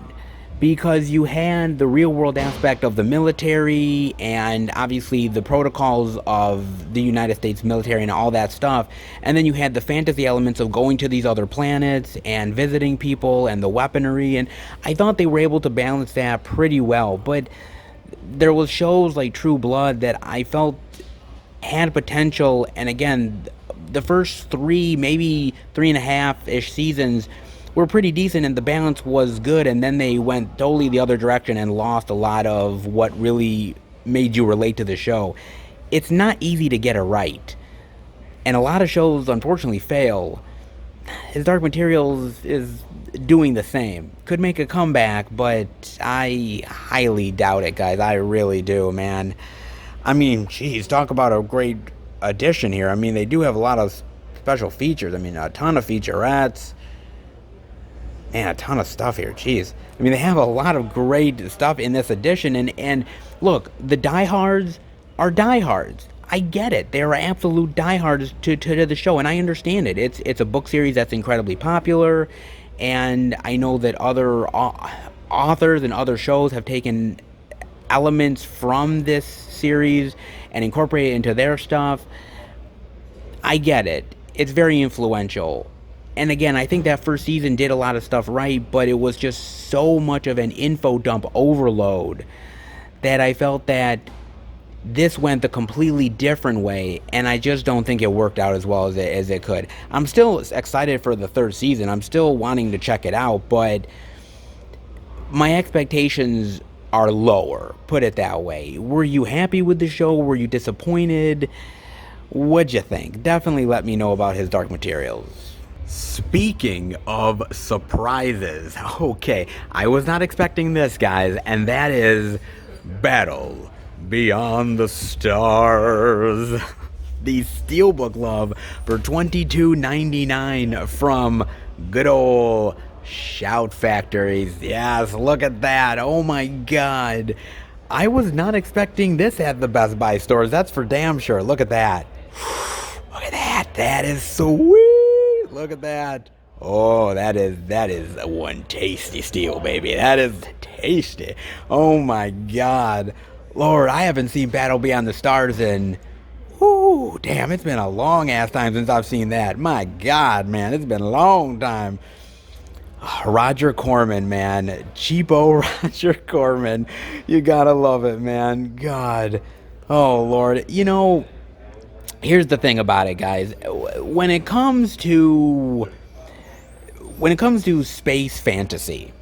Because you had the real world aspect of the military and obviously the protocols of the United States military and all that stuff. And then you had the fantasy elements of going to these other planets and visiting people and the weaponry. And I thought they were able to balance that pretty well. But there was shows like True Blood that I felt had potential. And again, the first 3, maybe 3.5-ish seasons were pretty decent and the balance was good, and then they went totally the other direction and lost a lot of what really made you relate to the show. It's not easy to get it right, and a lot of shows unfortunately fail. His Dark Materials is doing the same. Could make a comeback, but I highly doubt it, guys. I really do, man. I mean, geez, talk about a great addition here. I mean, they do have a lot of special features. I mean, a ton of featurettes. Man, a ton of stuff here. Jeez. I mean, they have a lot of great stuff in this edition. And look, the diehards are diehards. I get it. They're absolute diehards to the show, and I understand it. It's a book series that's incredibly popular, and I know that other authors and other shows have taken elements from this series and incorporated it into their stuff. I get it. It's very influential. And again, I think that first season did a lot of stuff right, but it was just so much of an info dump overload that I felt that this went the completely different way, and I just don't think it worked out as well as it could. I'm still excited for the third season. I'm still wanting to check it out, but my expectations are lower, put it that way. Were you happy with the show? Were you disappointed? What'd you think? Definitely let me know about his Dark Materials. Speaking of surprises, okay, I was not expecting this, guys, and that is Battle Beyond the Stars. The Steelbook love for $22.99 from good old Shout Factories. Yes, look at that. Oh my god. I was not expecting this at the Best Buy stores, that's for damn sure. Look at that. Look at that. That is sweet. Look at that. Oh, that is one tasty steel, baby. That is tasty. Oh my god. Lord, I haven't seen Battle Beyond the Stars in, whoo, damn, it's been a long ass time since I've seen that. My god, man, it's been a long time. Roger Corman, man. Cheapo Roger Corman. You gotta love it, man. God. Oh, Lord. You know, here's the thing about it, guys. When it comes to space fantasy,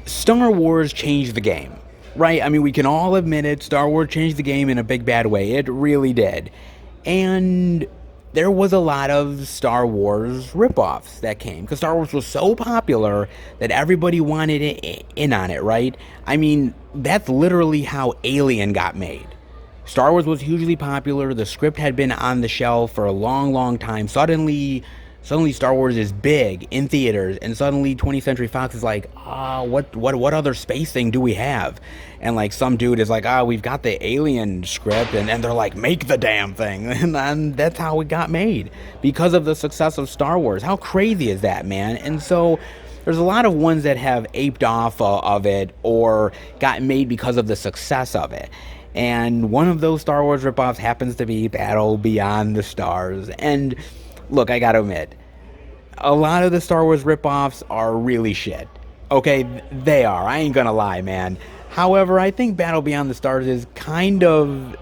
Star Wars changed the game, right? I mean, we can all admit it. Star Wars changed the game in a big bad way. It really did. And there was a lot of Star Wars ripoffs that came, because Star Wars was so popular that everybody wanted in on it, right? I mean, that's literally how Alien got made. Star Wars was hugely popular. The script had been on the shelf for a long, long time. Suddenly, Suddenly Star Wars is big in theaters, and suddenly 20th Century Fox is like, what other space thing do we have? And like some dude is like, we've got the Alien script, and they're like, make the damn thing. And that's how it got made, because of the success of Star Wars. How crazy is that, man? And so there's a lot of ones that have aped off of it or got made because of the success of it. And one of those Star Wars ripoffs happens to be Battle Beyond the Stars. And look, I gotta admit, a lot of the Star Wars ripoffs are really shit. Okay, they are. I ain't gonna lie, man. However, I think Battle Beyond the Stars is kind of...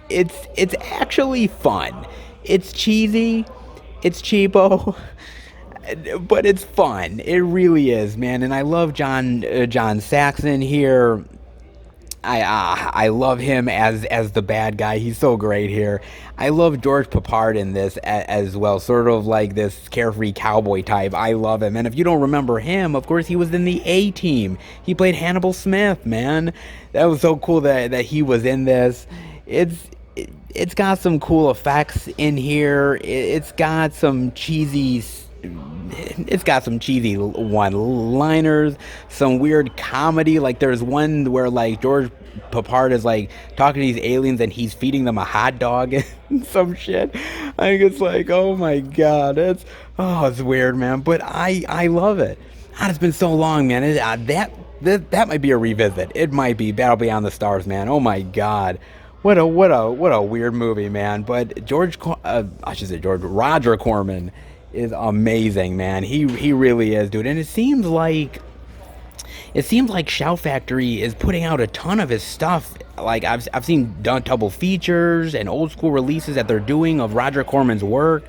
It's actually fun. It's cheesy. It's cheapo. But it's fun. It really is, man. And I love John Saxon here. I love him as the bad guy. He's so great here. I love George Papard in this as well, sort of like this carefree cowboy type. I love him. And if you don't remember him, of course, he was in the A-Team. He played Hannibal Smith, man. That was so cool that he was in this. It's got some cool effects in here. It's got some cheesy one-liners, some weird comedy. Like there's one where like George Papard is like talking to these aliens and he's feeding them a hot dog and some shit. I think it's like, oh my god, it's weird, man. But I love it. God, it's been so long, man. That might be a revisit. It might be Battle Beyond the Stars, man. Oh my god. What a weird movie, man. But Roger Corman is amazing, man. He really is, dude. And it seems like Shout Factory is putting out a ton of his stuff. Like I've seen double features and old school releases that they're doing of Roger Corman's work.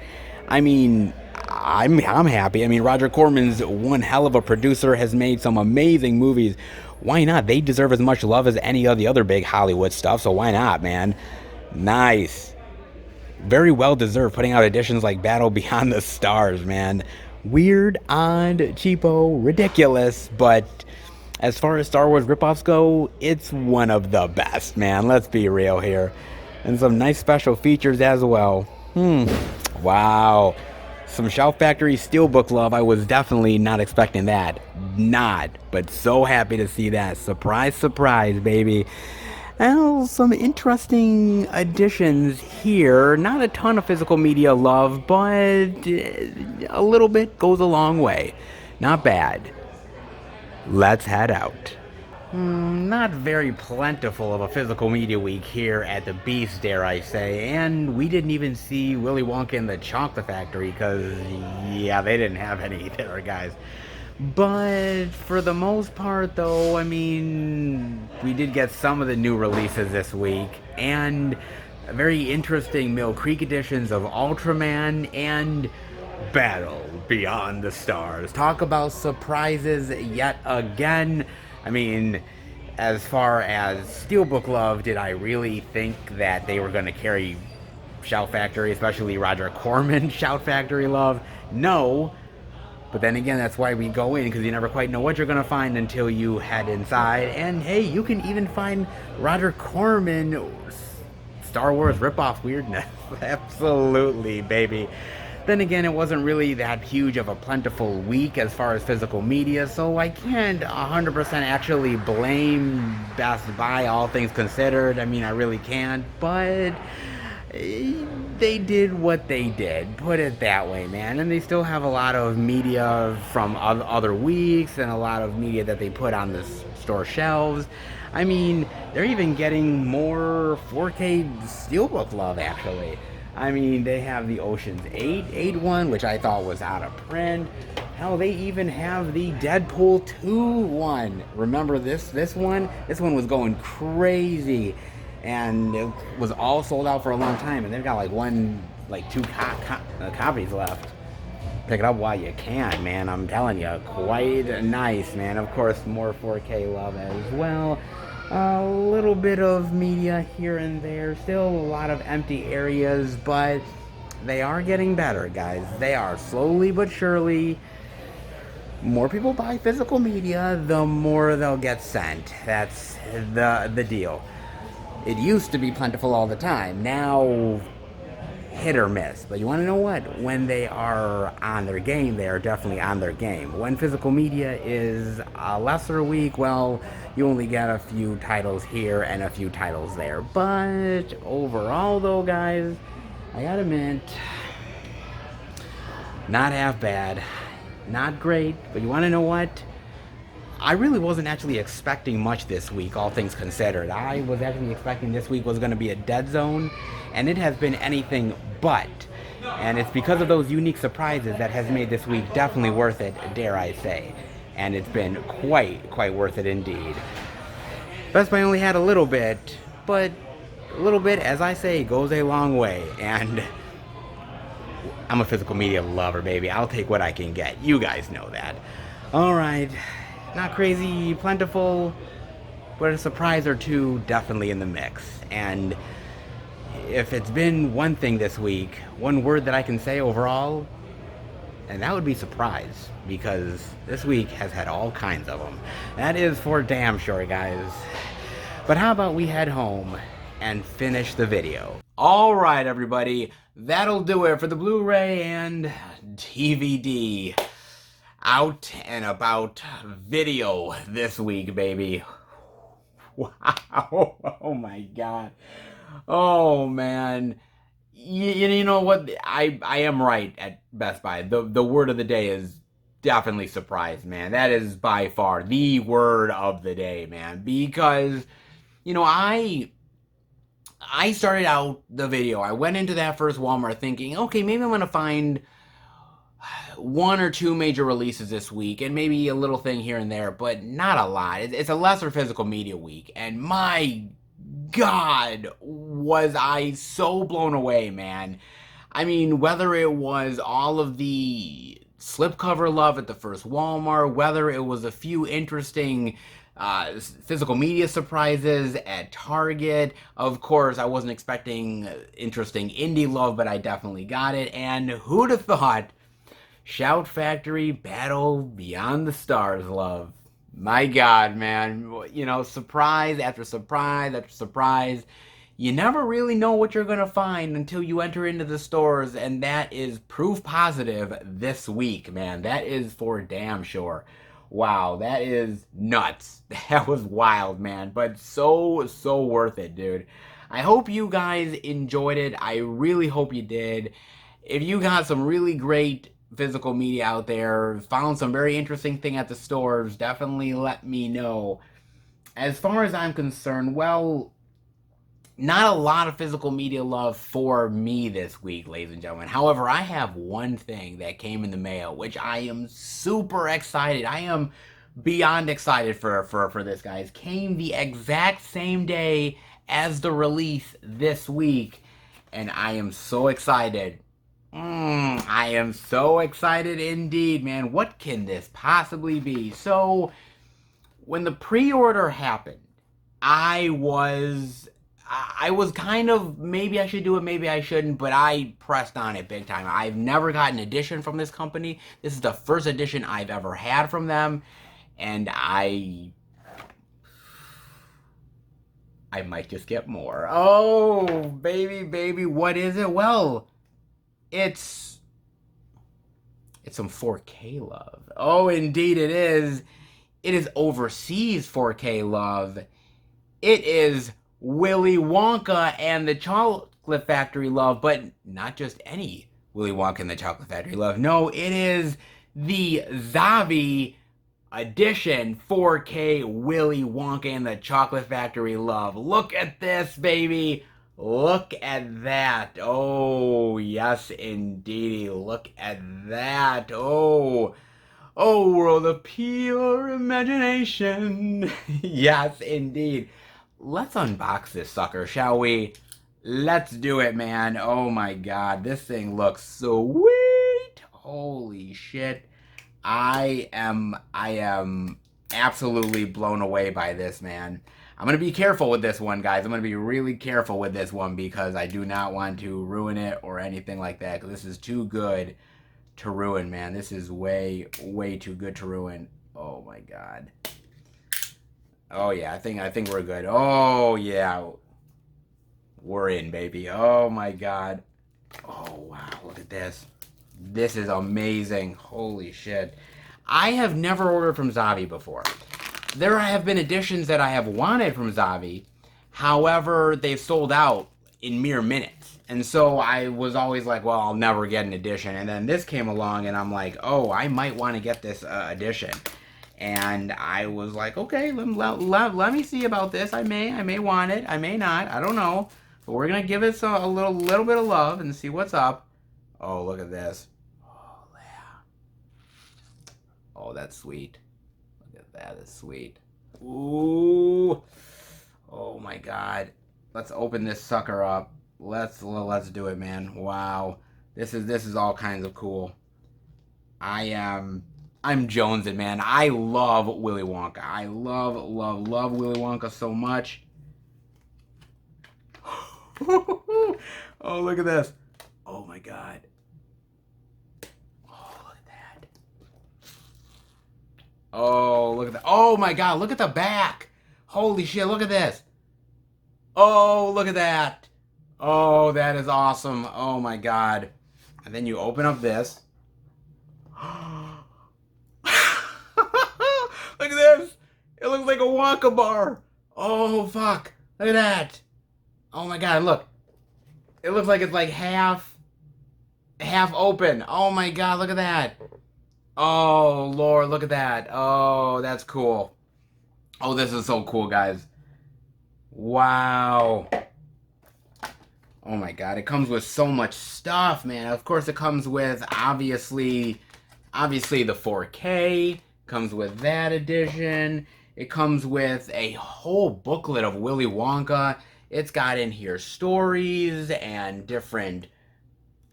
I mean, I'm happy. I mean, Roger Corman's one hell of a producer, has made some amazing movies. Why not? They deserve as much love as any of the other big Hollywood stuff, so why not, man? Nice. Very well deserved, putting out editions like Battle Beyond the Stars, man. Weird, odd, cheapo, ridiculous, but as far as Star Wars ripoffs go, it's one of the best, man. Let's be real here. And some nice special features as well. Wow. Some Shout Factory Steelbook love. I was definitely not expecting that. But so happy to see that. Surprise, surprise, baby. Well, some interesting additions here. Not a ton of physical media love, but a little bit goes a long way. Not bad. Let's head out. Not very plentiful of a physical media week here at the Beast, dare I say. And we didn't even see Willy Wonka and the Chocolate Factory because, yeah, they didn't have any there, guys. But for the most part, though, I mean, we did get some of the new releases this week. And very interesting Mill Creek editions of Ultraman and Battle Beyond the Stars. Talk about surprises yet again. I mean, as far as Steelbook love, did I really think that they were going to carry Shout Factory, especially Roger Corman Shout Factory love? No. But then again, that's why we go in, because you never quite know what you're going to find until you head inside. And hey, you can even find Roger Corman Star Wars ripoff weirdness. Absolutely, baby. Then again, it wasn't really that huge of a plentiful week as far as physical media, so I can't 100% actually blame Best Buy, all things considered. I mean, I really can't, but they did what they did, put it that way, man. And they still have a lot of media from other weeks and a lot of media that they put on the store shelves. I mean, they're even getting more 4K Steelbook love, actually. I mean, they have the Ocean's 8 one, which I thought was out of print. Hell, they even have the Deadpool 2 one. Remember this one? This one was going crazy. And it was all sold out for a long time. And they've got like two copies left. Pick it up while you can, man. I'm telling you, quite nice, man. Of course, more 4K love as well. A little bit of media here and there. Still a lot of empty areas, but they are getting better, guys. They are, slowly but surely. More people buy physical media, the more they'll get sent. That's the deal. It used to be plentiful all the time. Now, hit or miss. But you want to know what? When they are on their game, they are definitely on their game. When physical media is a lesser week, well, you only get a few titles here and a few titles there. But overall, though, guys, I gotta admit, not half bad. Not great, but you want to know what? I really wasn't actually expecting much this week, all things considered. I was actually expecting this week was going to be a dead zone, and it has been anything but. And it's because of those unique surprises that has made this week definitely worth it, dare I say. And it's been quite worth it indeed. Best Buy only had a little bit, but a little bit, as I say, goes a long way. And I'm a physical media lover, baby. I'll take what I can get. You guys know that. Alright. Not crazy plentiful, but a surprise or two definitely in the mix. And if it's been one thing this week, one word that I can say overall, and that would be surprise, because this week has had all kinds of them. That is for damn sure, guys. But how about we head home and finish the video? Alright, everybody, that'll do it for the Blu-ray and DVD out and about video this week, baby. Wow. Oh my god. Oh man. You know what? I am right at Best Buy. The word of the day is definitely surprise, man. That is by far the word of the day, man. Because, you know, I started out the video. I went into that first Walmart thinking, okay, maybe I'm going to find one or two major releases this week, and maybe a little thing here and there, but not a lot. It's a lesser physical media week, and my God, was I so blown away, man. I mean, whether it was all of the slipcover love at the first Walmart, whether it was a few interesting physical media surprises at Target. Of course, I wasn't expecting interesting indie love, but I definitely got it, and who'd have thought Shout Factory Battle Beyond the Stars love. My God, man. You know, surprise after surprise after surprise. You never really know what you're going to find until you enter into the stores, and that is proof positive this week, man. That is for damn sure. Wow, that is nuts. That was wild, man. But so worth it, dude. I hope you guys enjoyed it. I really hope you did. If you got some really great physical media out there, found some very interesting thing at the stores, definitely let me know. As far as I'm concerned, well, not a lot of physical media love for me this week, ladies and gentlemen. However, I have one thing that came in the mail, which I am super excited. I am beyond excited for this, guys. Came the exact same day as the release this week, and I am so excited. I am so excited indeed, man. What can this possibly be? So, when the pre-order happened, I was kind of, maybe I should do it, maybe I shouldn't, but I pressed on it big time. I've never gotten an edition from this company. This is the first edition I've ever had from them, and I might just get more. Oh, baby, what is it? Well, it's some 4K love. Oh, indeed it is. It is overseas 4K love. It is Willy Wonka and the Chocolate Factory love, but not just any Willy Wonka and the Chocolate Factory love. No, it is the Zavi edition 4K Willy Wonka and the Chocolate Factory love. Look at this, baby. Look at that. Oh, yes, indeedy. Look at that. Oh, world of pure imagination. Yes, indeed. Let's unbox this sucker, shall we? Let's do it, man. Oh, my God. This thing looks sweet. Holy shit. I am absolutely blown away by this, man. I'm going to be careful with this one, guys. I'm going to be really careful with this one because I do not want to ruin it or anything like that, because this is too good to ruin, man. This is way too good to ruin. Oh, my God. Oh, yeah. I think we're good. Oh, yeah. We're in, baby. Oh, my God. Oh, wow, look at this. This is amazing. Holy shit. I have never ordered from Zavvi before. There have been editions that I have wanted from Zavvi. However, they've sold out in mere minutes. And so I was always like, well, I'll never get an edition. And then this came along and I'm like, oh, I might want to get this edition. And I was like, okay, let me see about this. I may want it. I may not. I don't know. But we're going to give it a little bit of love and see what's up. Oh, look at this. Oh, yeah. Oh, that's sweet. Look at that. That's sweet. Ooh. Oh, my God. Let's open this sucker up. Let's do it, man. Wow. This is all kinds of cool. I'm jonesing, man. I love Willy Wonka. I love Willy Wonka so much. Oh, look at this. Oh, my God. Oh, look at that. Oh, look at that. Oh, my God. Look at the back. Holy shit. Look at this. Oh, look at that. Oh, that is awesome. Oh, my God. And then you open up this. Look at this. It looks like a Wonka bar. Oh, fuck. Look at that. Oh, my God. Look. It looks like it's like half open. Oh, my God. Look at that. Oh, Lord. Look at that. Oh, that's cool. Oh, this is so cool, guys. Wow. Oh, my God. It comes with so much stuff, man. Of course, it comes with, obviously the 4K. Comes with that edition. It comes with a whole booklet of Willy Wonka. It's got in here stories and different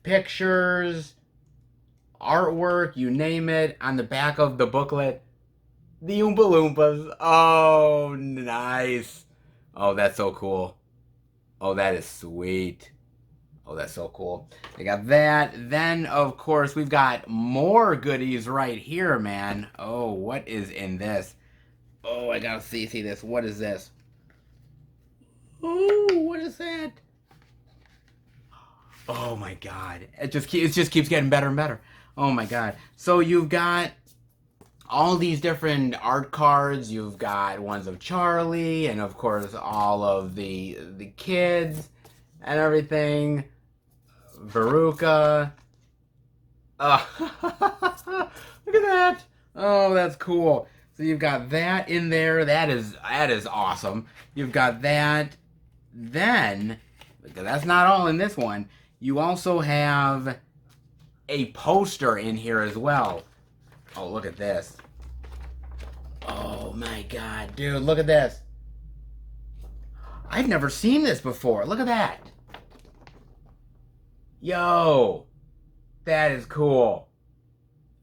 pictures, artwork, you name it. On the back of the booklet, the Oompa Loompas. Oh, nice. Oh, that's so cool. Oh, that is sweet. Oh, that's so cool. They got that. Then, of course, we've got more goodies right here, man. Oh, what is in this? Oh, I gotta see this. What is this? Oh, what is that? Oh, my God. It just keeps getting better and better. Oh, my God. So you've got all these different art cards. You've got ones of Charlie and, of course, all of the kids and everything. Veruca. Oh, look at that. Oh, that's cool. So you've got that in there. That is awesome. You've got that. Then, because that's not all in this one, you also have a poster in here as well. Oh, look at this. Oh, my God. Dude, look at this. I've never seen this before. Look at that. Yo, that is cool.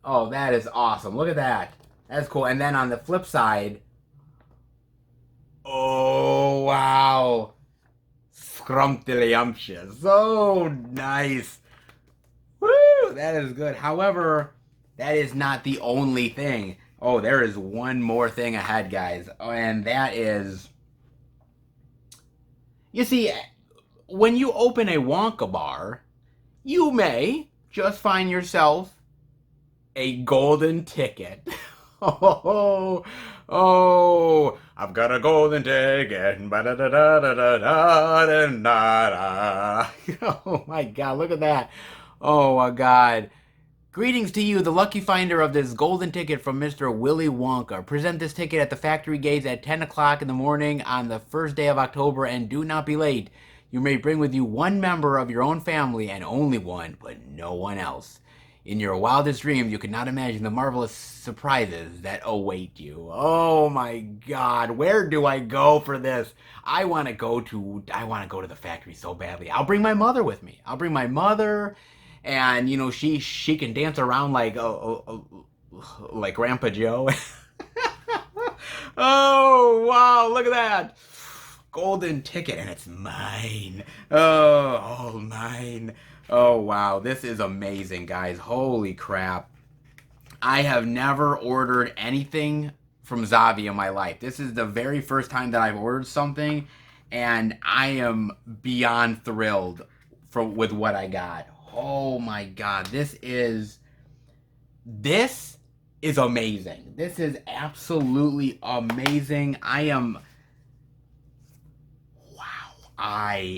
Oh, that is awesome. Look at that. That's cool. And then on the flip side, oh, wow. Scrumptious. So nice. Woo, that is good. However, that is not the only thing. Oh, there is one more thing ahead, guys. Oh, and that is, you see, when you open a Wonka bar, you may just find yourself a golden ticket. Oh, I've got a golden ticket. Oh, my God, look at that. Oh, my God. Greetings to you, the lucky finder of this golden ticket from Mr. Willy Wonka. Present this ticket at the factory gates at 10 o'clock in the morning on the first day of October, and do not be late. You may bring with you one member of your own family, and only one, but no one else. In your wildest dreams, you could not imagine the marvelous surprises that await you. Oh my God, where do I go for this? I want to go to the factory so badly. I'll bring my mother with me. I'll bring my mother, and you know she can dance around like Grandpa Joe. Oh wow, look at that. Golden ticket, and it's mine. Oh, mine. Oh, wow. This is amazing, guys. Holy crap. I have never ordered anything from Zavvi in my life. This is the very first time that I've ordered something, and I am beyond thrilled with what I got. Oh my God, this is amazing. This is absolutely amazing. I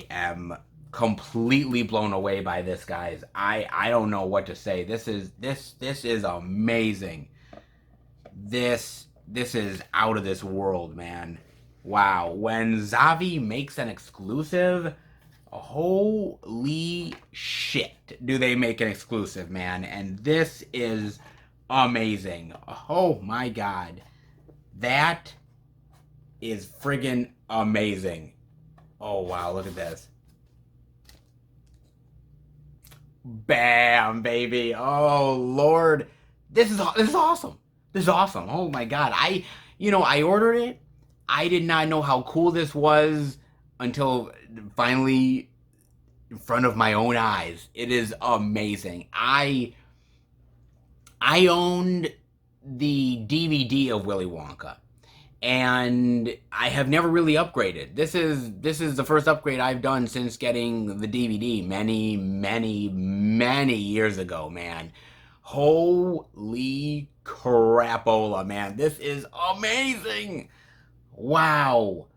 am completely blown away by this, guys. I don't know what to say. This is amazing. This is out of this world, man. Wow. When Zavi makes an exclusive, holy shit, do they make an exclusive, man. And this is amazing. Oh my God. That is friggin' amazing. Oh wow, look at this. Bam, baby. Oh Lord. This is awesome. This is awesome. Oh my God. I ordered it. I did not know how cool this was until finally in front of my own eyes. It is amazing. I owned the DVD of Willy Wonka, and I have never really upgraded. This is the first upgrade I've done since getting the DVD many years ago, man. Holy crapola, man. This is amazing. Wow.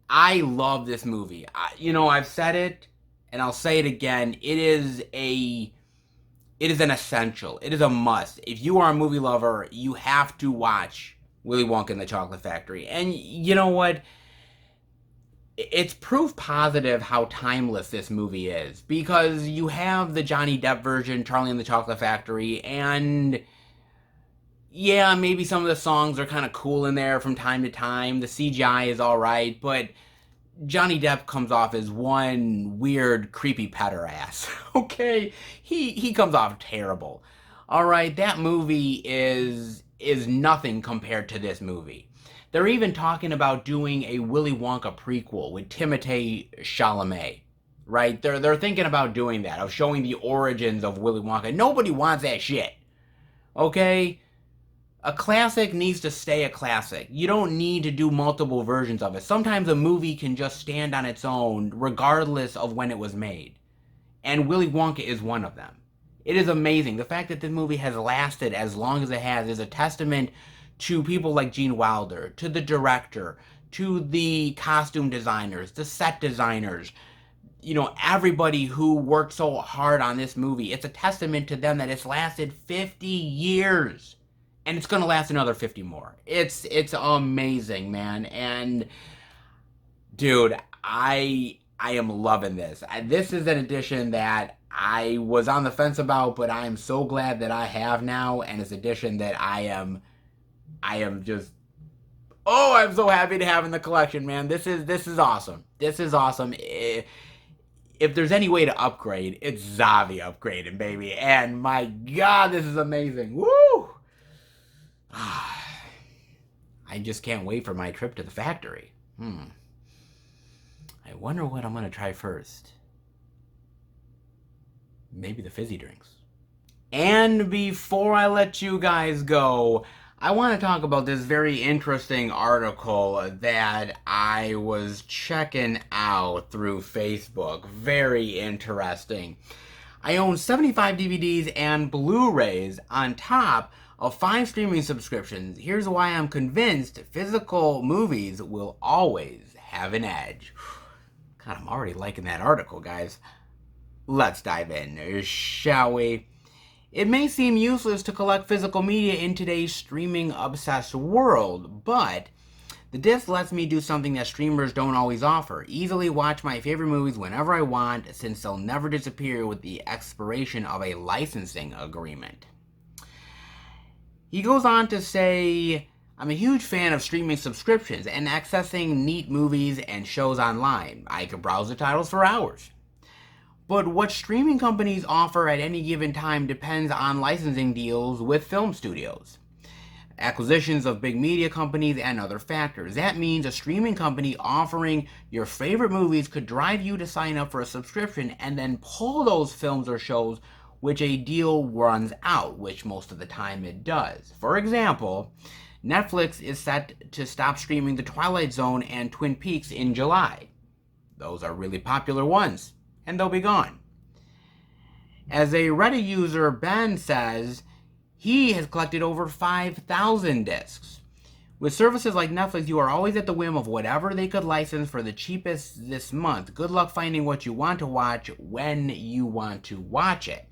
I love this movie. I've said it, and I'll say it again. It is an essential. It is a must. If you are a movie lover, you have to watch Willy Wonka and the Chocolate Factory. And you know what? It's proof positive how timeless this movie is. Because you have the Johnny Depp version, Charlie and the Chocolate Factory, and yeah, maybe some of the songs are kind of cool in there from time to time. The CGI is alright, but Johnny Depp comes off as one weird, creepy pederast. Okay? He comes off terrible. Alright, that movie is nothing compared to this movie. They're even talking about doing a Willy Wonka prequel with Timothée Chalamet. Right? They're thinking about doing that, of showing the origins of Willy Wonka. Nobody wants that shit. Okay? A classic needs to stay a classic. You don't need to do multiple versions of it. Sometimes a movie can just stand on its own, regardless of when it was made. And Willy Wonka is one of them. It is amazing. The fact that this movie has lasted as long as it has is a testament to people like Gene Wilder, to the director, to the costume designers, the set designers, everybody who worked so hard on this movie. It's a testament to them that it's lasted 50 years. And it's going to last another 50 more. It's amazing, man. And dude, I am loving this. This is an edition that I was on the fence about, but I am so glad that I have now, and it's an edition that I am just, I'm so happy to have in the collection, man. This is awesome. This is awesome. If there's any way to upgrade, it's Zavi upgrading, baby. And my God, this is amazing. Woo! I just can't wait for my trip to the factory. I wonder what I'm going to try first. Maybe the fizzy drinks. And before I let you guys go, I want to talk about this very interesting article that I was checking out through Facebook. Very interesting. I own 75 DVDs and Blu-rays on top of 5 streaming subscriptions. Here's why I'm convinced physical movies will always have an edge. God, I'm already liking that article, guys. Let's dive in, shall we? It may seem useless to collect physical media in today's streaming-obsessed world, but the disc lets me do something that streamers don't always offer. Easily watch my favorite movies whenever I want, since they'll never disappear with the expiration of a licensing agreement. He goes on to say, I'm a huge fan of streaming subscriptions and accessing neat movies and shows online. I can browse the titles for hours. But what streaming companies offer at any given time depends on licensing deals with film studios, acquisitions of big media companies, and other factors. That means a streaming company offering your favorite movies could drive you to sign up for a subscription and then pull those films or shows which a deal runs out, which most of the time it does. For example, Netflix is set to stop streaming The Twilight Zone and Twin Peaks in July. Those are really popular ones, and they'll be gone. As a Reddit user, Ben says he has collected over 5,000 discs. With services like Netflix, you are always at the whim of whatever they could license for the cheapest this month. Good luck finding what you want to watch when you want to watch it.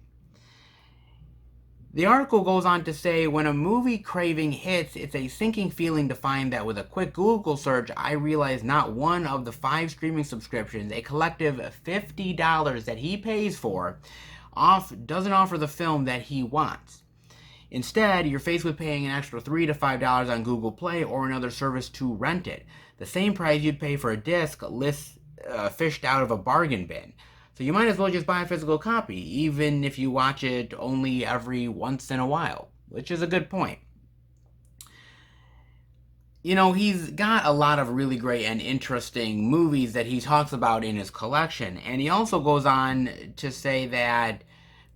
The article goes on to say, when a movie craving hits, it's a sinking feeling to find that with a quick Google search, I realized not one of the 5 streaming subscriptions, a collective $50 that he pays for, doesn't offer the film that he wants. Instead, you're faced with paying an extra $3 to $5 on Google Play or another service to rent it. The same price you'd pay for a disc fished out of a bargain bin. So you might as well just buy a physical copy, even if you watch it only every once in a while, which is a good point. You know, he's got a lot of really great and interesting movies that he talks about in his collection, and he also goes on to say that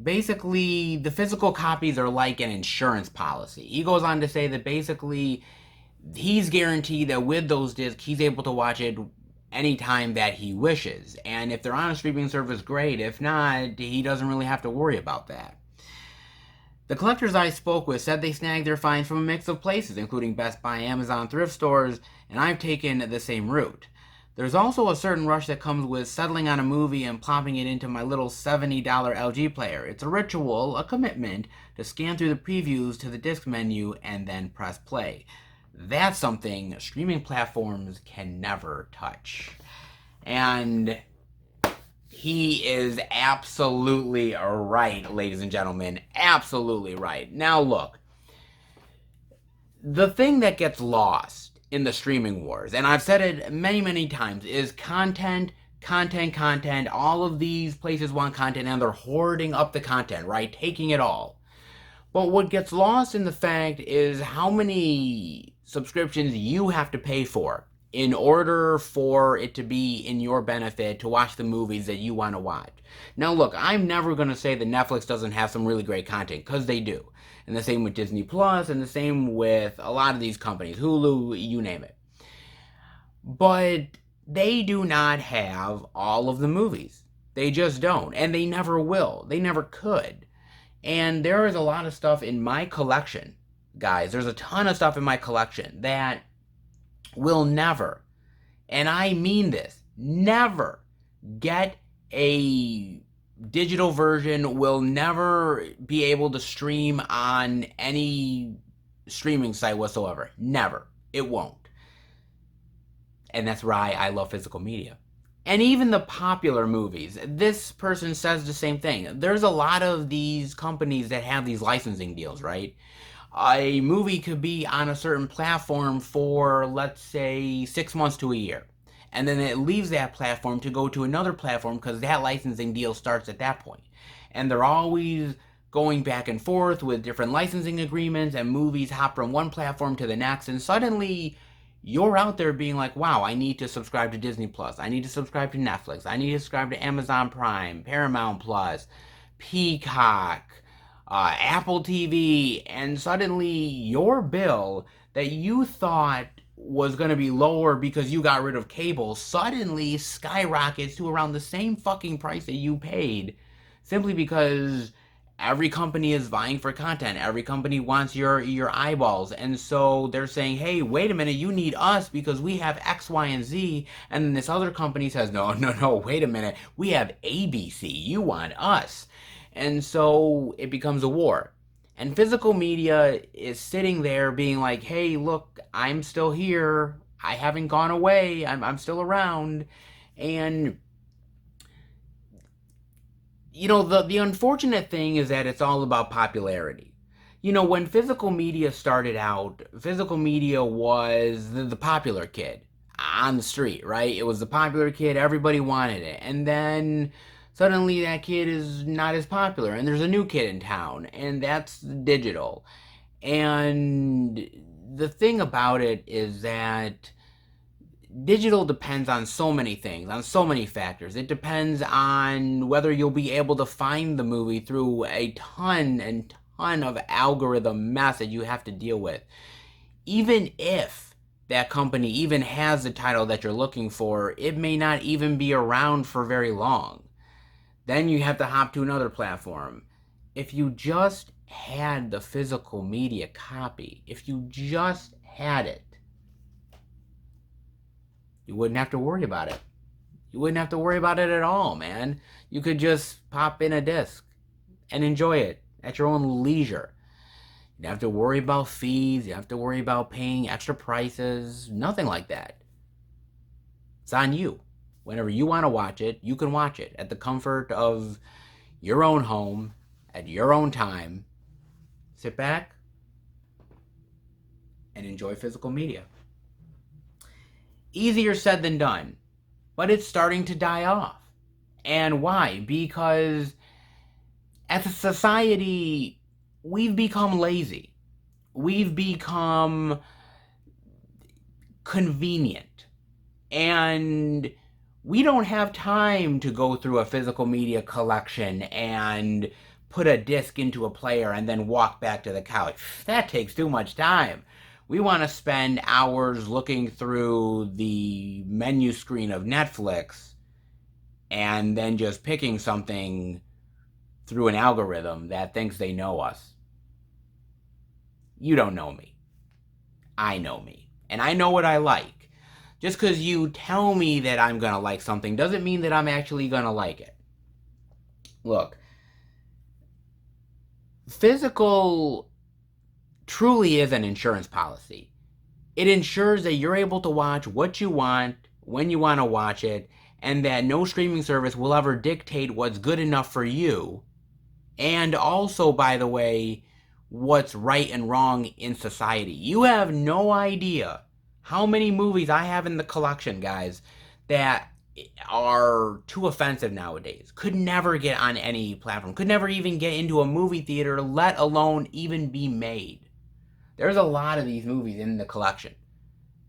basically the physical copies are like an insurance policy. He goes on to say that basically he's guaranteed that with those discs, he's able to watch it anytime that he wishes. And if they're on a streaming service, great. If not, he doesn't really have to worry about that. The collectors I spoke with said they snagged their finds from a mix of places, including Best Buy, Amazon, thrift stores, and I've taken the same route. There's also a certain rush that comes with settling on a movie and plopping it into my little $70 LG player. It's a ritual, a commitment, to scan through the previews to the disc menu and then press play. That's something streaming platforms can never touch. And he is absolutely right, ladies and gentlemen. Absolutely right. Now look, the thing that gets lost in the streaming wars, and I've said it many, many times, is content. All of these places want content and they're hoarding up the content, right? Taking it all. But what gets lost in the fact is how many subscriptions you have to pay for in order for it to be in your benefit to watch the movies that you want to watch. Now look, I'm never going to say that Netflix doesn't have some really great content, because they do. And the same with Disney Plus, and the same with a lot of these companies, Hulu, you name it. But they do not have all of the movies. They just don't. And they never will. They never could. And there is a lot of stuff in my collection, guys. There's a ton of stuff in my collection that will never, and I mean this, never get a digital version, will never be able to stream on any streaming site whatsoever. Never. It won't. And that's why I love physical media. And even the popular movies, this person says the same thing. There's a lot of these companies that have these licensing deals, right? A movie could be on a certain platform for, let's say, 6 months to a year. And then it leaves that platform to go to another platform because that licensing deal starts at that point. And they're always going back and forth with different licensing agreements, and movies hop from one platform to the next, and suddenly you're out there being like, wow, I need to subscribe to Disney Plus. I need to subscribe to Netflix. I need to subscribe to Amazon Prime, Paramount Plus, Peacock, Apple TV, and suddenly your bill that you thought was going to be lower because you got rid of cable suddenly skyrockets to around the same fucking price that you paid, simply because every company is vying for content. Every company wants your eyeballs. And so they're saying, hey, wait a minute, you need us because we have X, Y, and Z. And then this other company says, no, wait a minute. We have ABC. You want us. And so it becomes a war. And physical media is sitting there being like, hey, look, I'm still here. I haven't gone away. I'm still around. And you know, the unfortunate thing is that it's all about popularity. You know, when physical media started out, physical media was the popular kid on the street, right? It was the popular kid, everybody wanted it. And then suddenly that kid is not as popular, and there's a new kid in town, and that's digital. And the thing about it is that digital depends on so many things, on so many factors. It depends on whether you'll be able to find the movie through a ton of algorithm mess that you have to deal with. Even if that company even has the title that you're looking for, it may not even be around for very long. Then you have to hop to another platform. If you just had the physical media copy, if you just had it, you wouldn't have to worry about it. You wouldn't have to worry about it at all, man. You could just pop in a disc and enjoy it at your own leisure. You don't have to worry about fees. You don't have to worry about paying extra prices. Nothing like that. It's on you. Whenever you want to watch it, you can watch it at the comfort of your own home, at your own time. Sit back and enjoy physical media. Easier said than done, but it's starting to die off. And why? Because as a society, we've become lazy. We've become convenient. And we don't have time to go through a physical media collection and put a disc into a player and then walk back to the couch. That takes too much time. We want to spend hours looking through the menu screen of Netflix and then just picking something through an algorithm that thinks they know us. You don't know me. I know me. And I know what I like. Just because you tell me that I'm going to like something doesn't mean that I'm actually going to like it. Look, physical truly is an insurance policy. It ensures that you're able to watch what you want, when you want to watch it, and that no streaming service will ever dictate what's good enough for you. And also, by the way, what's right and wrong in society. You have no idea how many movies I have in the collection, guys, that are too offensive nowadays. Could never get on any platform. Could never even get into a movie theater, let alone even be made. There's a lot of these movies in the collection.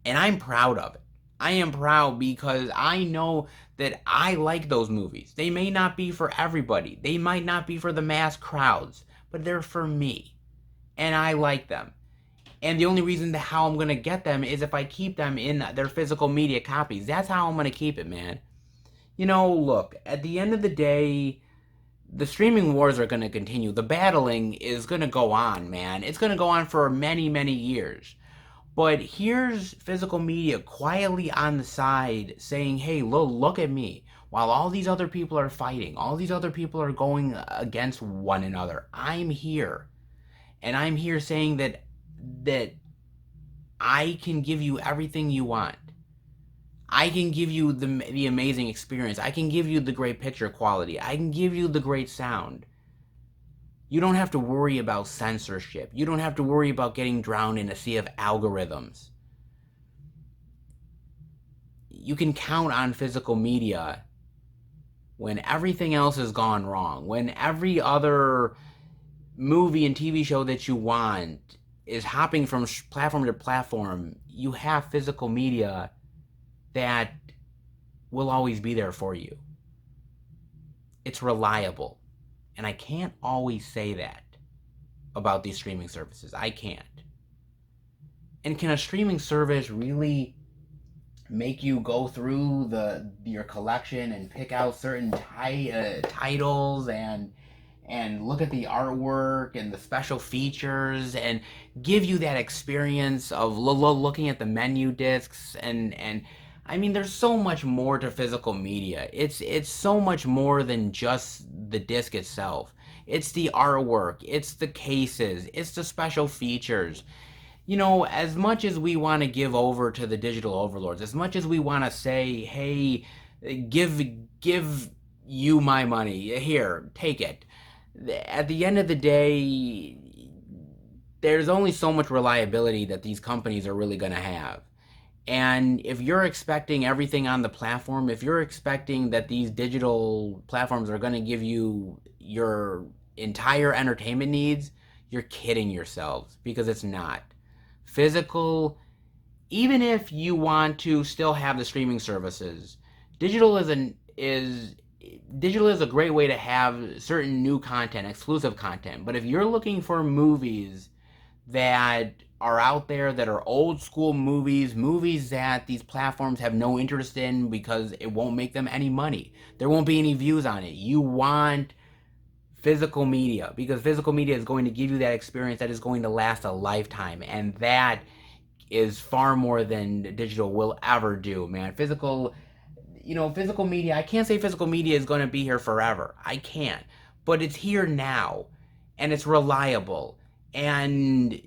And I'm proud of it. I am proud because I know that I like those movies. They may not be for everybody. They might not be for the mass crowds. But they're for me. And I like them. And the only reason how I'm going to get them is if I keep them in their physical media copies. That's how I'm going to keep it, man. You know, look, at the end of the day, the streaming wars are going to continue. The battling is going to go on, man. It's going to go on for many, many years. But here's physical media quietly on the side saying, hey, look at me. While all these other people are fighting, all these other people are going against one another, I'm here. And I'm here saying that I can give you everything you want. I can give you the amazing experience. I can give you the great picture quality. I can give you the great sound. You don't have to worry about censorship. You don't have to worry about getting drowned in a sea of algorithms. You can count on physical media when everything else has gone wrong. When every other movie and TV show that you want is hopping from platform to platform, you have physical media that will always be there for you. It's reliable. And I can't always say that about these streaming services. I can't. And can a streaming service really make you go through your collection and pick out certain titles and look at the artwork and the special features and give you that experience of looking at the menu discs and I mean, there's so much more to physical media. It's so much more than just the disc itself. It's the artwork, it's the cases, it's the special features. You know, as much as we want to give over to the digital overlords, as much as we want to say, hey, give you my money, here, take it. At the end of the day, there's only so much reliability that these companies are really going to have. And if you're expecting everything on the platform, if you're expecting that these digital platforms are going to give you your entire entertainment needs, you're kidding yourselves, because it's not. Physical, even if you want to still have the streaming services, digital is a great way to have certain new content, exclusive content. But if you're looking for movies that are out there that are old school movies that these platforms have no interest in because it won't make them any money. There won't be any views on it. You want physical media because physical media is going to give you that experience that is going to last a lifetime, and that is far more than digital will ever do, man. Physical media, I can't say physical media is going to be here forever. I can't. But it's here now, and it's reliable. And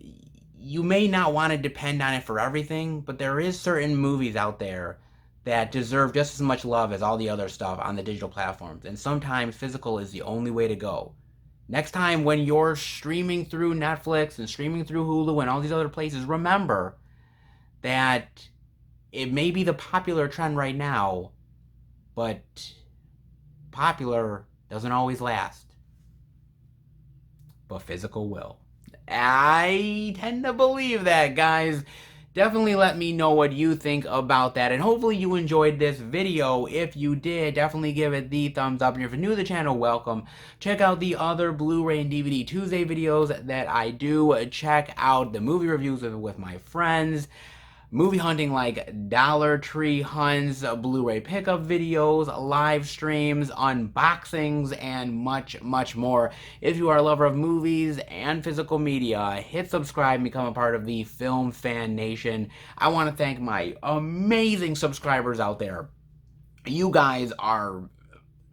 you may not want to depend on it for everything, but there is certain movies out there that deserve just as much love as all the other stuff on the digital platforms. And sometimes physical is the only way to go. Next time when you're streaming through Netflix and streaming through Hulu and all these other places, remember that it may be the popular trend right now, but popular doesn't always last. But physical will. I tend to believe that, guys. Definitely let me know what you think about that, and hopefully you enjoyed this video. If you did, definitely give it the thumbs up, and if you're new to the channel, welcome. Check out the other Blu-ray and DVD Tuesday videos that I do. Check out the movie reviews with my friends, movie hunting like Dollar Tree hunts, Blu-ray pickup videos, live streams, unboxings, and much, much more. If you are a lover of movies and physical media, hit subscribe and become a part of the Film Fan Nation. I want to thank my amazing subscribers out there. You guys are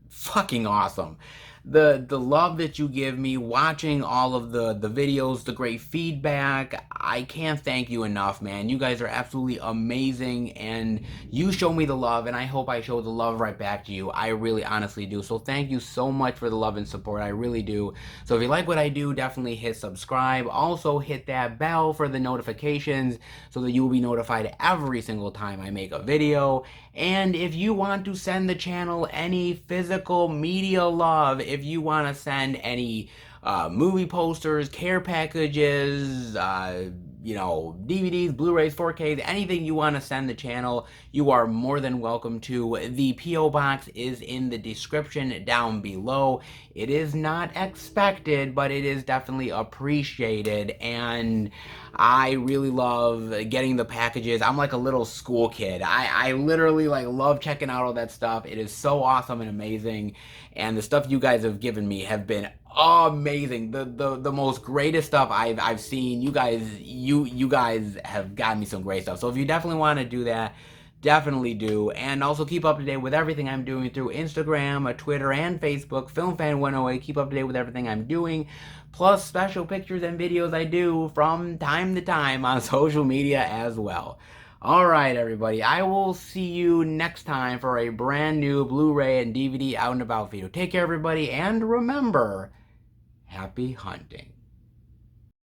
fucking awesome. The love that you give me, watching all of the videos, the great feedback, I can't thank you enough, man. You guys are absolutely amazing, and you show me the love, and I hope I show the love right back to you. I really honestly do. So thank you so much for the love and support. I really do. So if you like what I do, definitely hit subscribe. Also hit that bell for the notifications so that you will be notified every single time I make a video. And if you want to send the channel any physical media love, if you want to send any movie posters, care packages, DVDs, Blu-rays, 4Ks, anything you want to send the channel, you are more than welcome to. The P.O. Box is in the description down below. It is not expected, but it is definitely appreciated, and I really love getting the packages. I'm like a little school kid. I literally love checking out all that stuff. It is so awesome and amazing, and the stuff you guys have given me have been amazing. The most greatest stuff I've seen. You guys have gotten me some great stuff. So if you definitely want to do that, definitely do. And also keep up to date with everything I'm doing through Instagram, Twitter, and Facebook. FilmFan108. Keep up to date with everything I'm doing, plus special pictures and videos I do from time to time on social media as well. Alright, everybody, I will see you next time for a brand new Blu-ray and DVD out and about video. Take care, everybody, and remember, happy hunting.